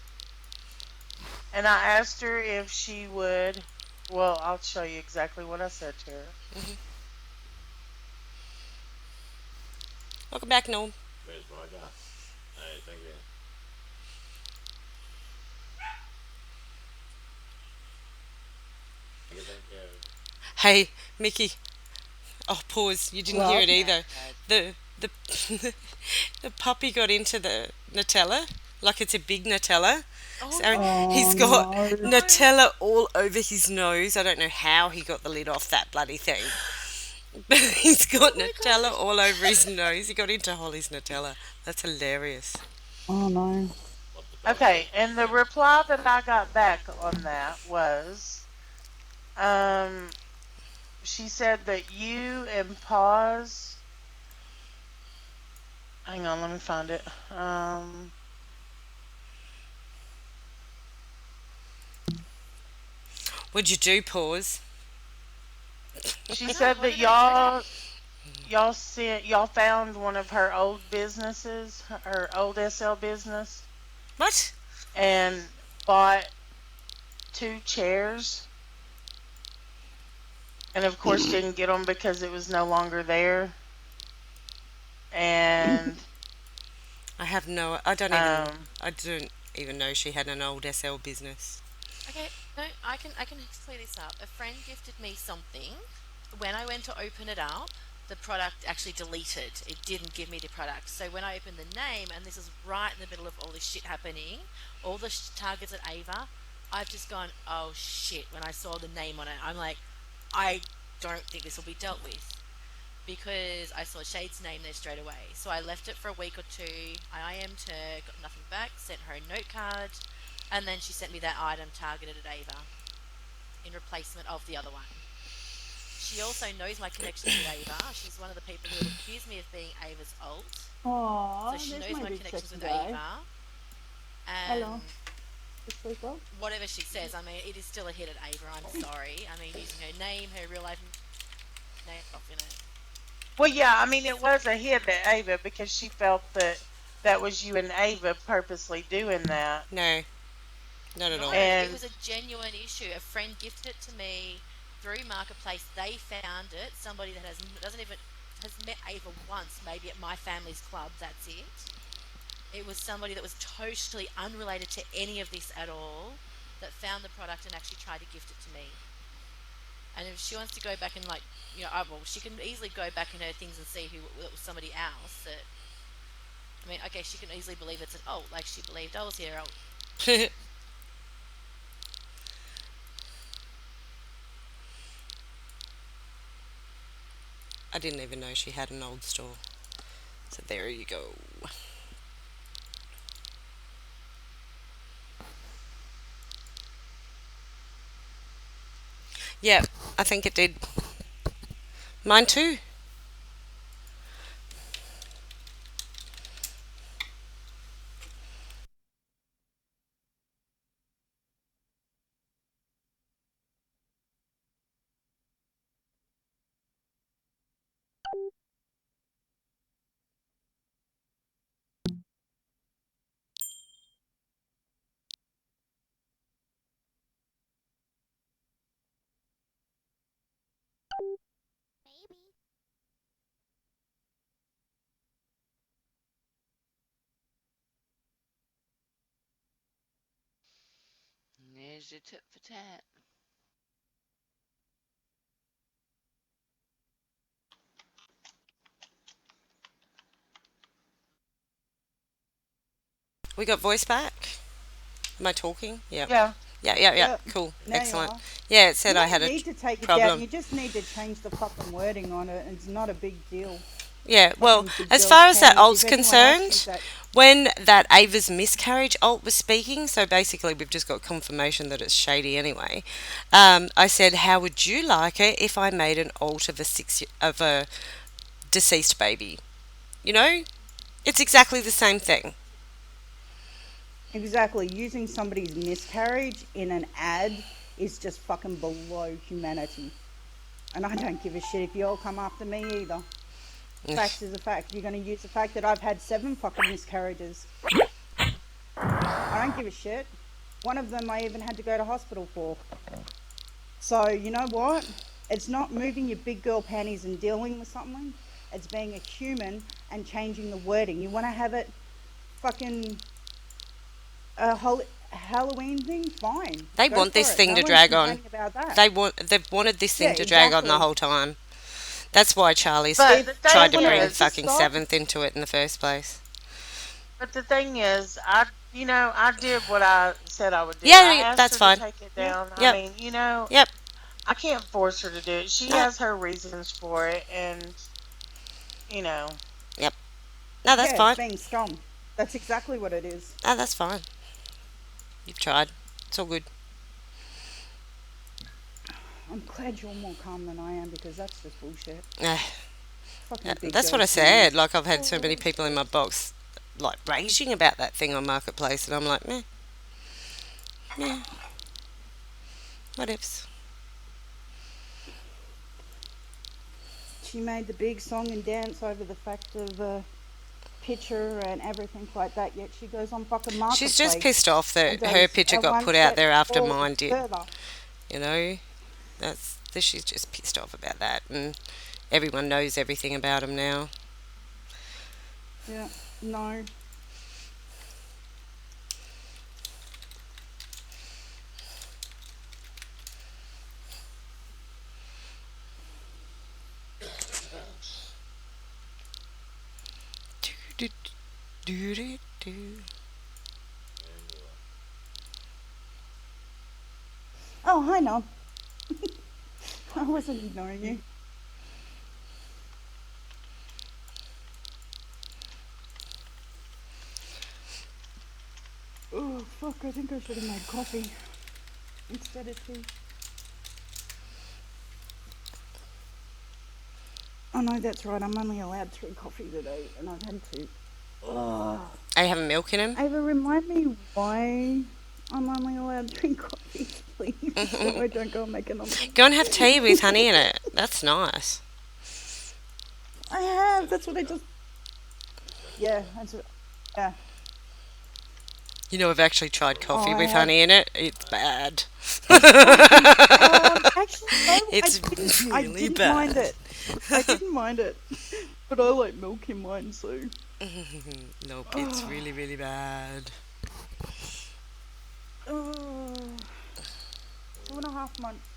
and I asked her if she would. Well, I'll show you exactly what I said to her. Welcome back, Norm. Where's my gun? Hey, thank you. Thank you. Hey, Mickey. Oh, pause. You didn't hear What? it either. The the puppy got into the Nutella like it's a big Nutella. Oh, So no. he's Oh got no. Nutella all over his nose. I don't know how he got the lid off that bloody thing. But he's got Nutella all over his nose. He got into Holly's Nutella. That's hilarious. Oh no. What the dog Okay, say? and the reply that I got back on that was, um, she said that you and Pause. Hang on, let me find it. What'd you do, pause? She I know, said what that did I y'all found one of her old businesses, her old SL business, What? and bought two chairs, and of course didn't get them because it was no longer there. And I have no. I don't even. um, I don't even know she had an old SL business. Okay, no, I can clear this up. A friend gifted me something. When I went to open it up, the product actually deleted. It didn't give me the product. So when I opened the name, and this is right in the middle of all this shit happening, all the targets at Ava, I've just gone, oh shit. When I saw the name on it, I'm like, I don't think this will be dealt with because I saw Shade's name there straight away. So I left it for a week or two. I IM'd her, got nothing back, sent her a note card, and then she sent me that item targeted at Ava in replacement of the other one. She also knows my connections with Ava. She's one of the people who accused me of being Ava's alt. Oh, So she there's knows my my big connections sexy with guy. Ava. Hello. And This people? whatever she says, I mean, it is still a hit at Ava. I'm sorry. I mean, using her name, her real life name off in it. well, yeah, I mean, it was a hit at Ava because she felt that that was you and Ava purposely doing that. No, not at No, all. it And was a genuine issue. A friend gifted it to me through Marketplace. They found it. Somebody that doesn't even has met Ava once, maybe at my family's club. That's it. It was somebody that was totally unrelated to any of this at all that found the product and actually tried to gift it to me. And if she wants to go back and well, she can easily go back in her things and see who it was somebody else. That I mean, okay, she can easily believe it's an alt, like she believed I was here alt. I didn't even know she had an old store. So there you go. Yeah, I think it did. Mine too. There's your tip for tat. We got voice back. Am I talking? Yeah. yeah, Yeah. Yep. Cool. Now you Excellent. are. Yeah, it said You I don't had a need to take it down. problem. You just need to change the fucking wording on it. It's not a big deal. Yeah, well, Fucking big as girls far as that panties. alt's If anyone else concerned, sees that, when that Ava's miscarriage alt was speaking, so basically we've just got confirmation that it's shady anyway. I said, how would you like it if I made an alt of a deceased baby? You know, it's exactly the same thing. Exactly. Using somebody's miscarriage in an ad is just fucking below humanity. And I don't give a shit if you all come after me either. Facts is a fact. You're going to use the fact that I've had 7 fucking miscarriages. I don't give a shit. One of them I even had to go to hospital for. So, you know what? It's not moving your big girl panties and dealing with something. It's being a human and changing the wording. You want to have it fucking a Halloween thing? Fine. They Go want for this it. thing No to one's drag on. complaining about that. They've wanted this thing Yeah, to drag on the exactly. whole time. That's why Charlie's But the tried to thing bring is, fucking stop. Seventh into it in the first place. but the thing is, I did what I said I would do. Yeah, I yeah, asked that's her fine. to take it down. I Yep, mean, yep. I can't force her to do it. She No, has her reasons for it, and you know, yep. No, that's Yeah, it's fine. being scum. That's exactly what it is. No, that's fine. You've tried. It's all good. I'm glad you're more calm than I am because that's just bullshit. Eh, Fucking big that's girl what I said. panties. Like, I've had so many people in my box, like, raging about that thing on Marketplace, and I'm like, meh, meh, whatevs. She made the big song and dance over the fact of picture and everything like that, yet she goes on fucking She's just Marketplace pissed off and that her goes picture got one put out step there after mine did. further. You know, she's just pissed off about that, and everyone knows everything about him now. Yeah, no. Do, do, do, do. Oh, hi, Nom. I wasn't ignoring you. Oh, fuck, I think I should have made coffee instead of tea. Oh, no, that's right. I'm only allowed 3 coffees a day, and I've had 2. Ugh. Are you having milk in him? Ava, remind me why I'm only allowed 3 coffees, please, so I don't go and make another one. Go and have tea with honey in it. That's nice. I have. That's what I just. Yeah, that's what. Yeah. You know, I've actually tried coffee I with have. honey in it. It's bad. Actually, no, It's I really didn't bad. mind it. I didn't mind it, but I like milk in mine, so. Nope, it's really, really bad. 2.5 months.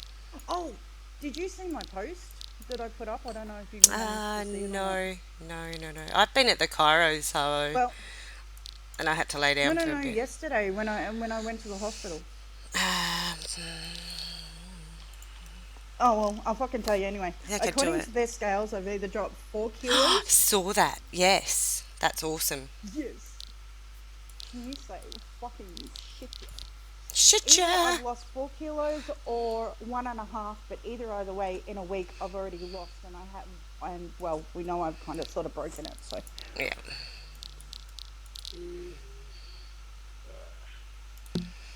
Oh, did you see my post that I put up? I don't know if you managed to see it or not. No. I've been at the Cairo, so Well, and I had to lay down for a bit. yesterday when I went to the hospital. Oh well, I'll fucking tell you anyway. Yeah, go do According it. to their scales, I've either dropped 4 kilos. Saw that. Yes, that's awesome. Yes. Can you say fucking shit? Shit, Either yeah. I've lost 4 kilos or 1.5, but either way, in a week I've already lost, and well, we know I've kind of sort of broken it, so. Yeah.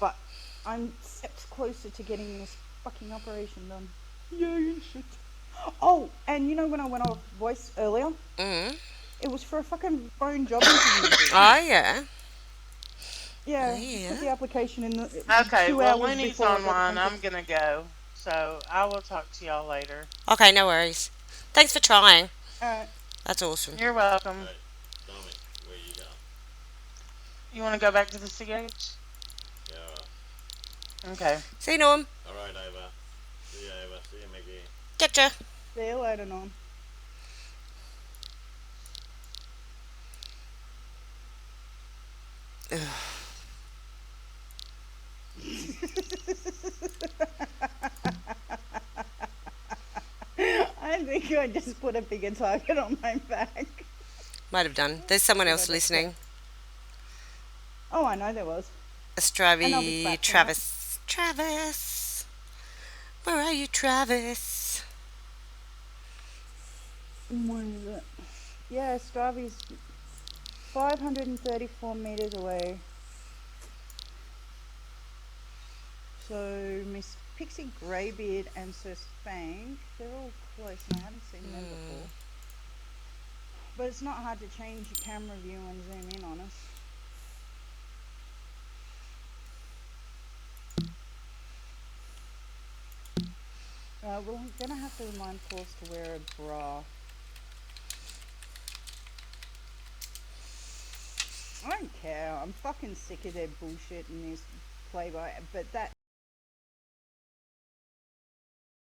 But I'm steps closer to getting this fucking operation done. Yay, shit. Oh, and you know when I went off voice earlier? It was for a fucking phone job interview. Oh, yeah. Yeah, Yeah. put the application in the okay. 2 Well, hours Winnie's before I got online. the I'm gonna go, so I will talk to y'all later. Okay, no worries. Thanks for trying. Alright. That's awesome. You're welcome. Hey, Dominic, where you go? You want to go back to the CH? Yeah, alright. Okay. See you, Norm. Alright, Ava. See you, Ava. See you, Mickey. Getcha. See you later, Norm. I think I just put a bigger target on my back. Might have done. There's someone else listening. Oh, I know there was. And I'll be Astravi, back Travis. Travis. Where are you, Travis? What is it? Yeah, Stravi's 534 meters away. So Miss Pixie Greybeard and Sir Spank, they're all close, and I haven't seen them before. But it's not hard to change your camera view and zoom in on us. Well, I'm gonna have to remind Paul to wear a bra. I don't care. I'm fucking sick of their bullshit and this Playboy. But that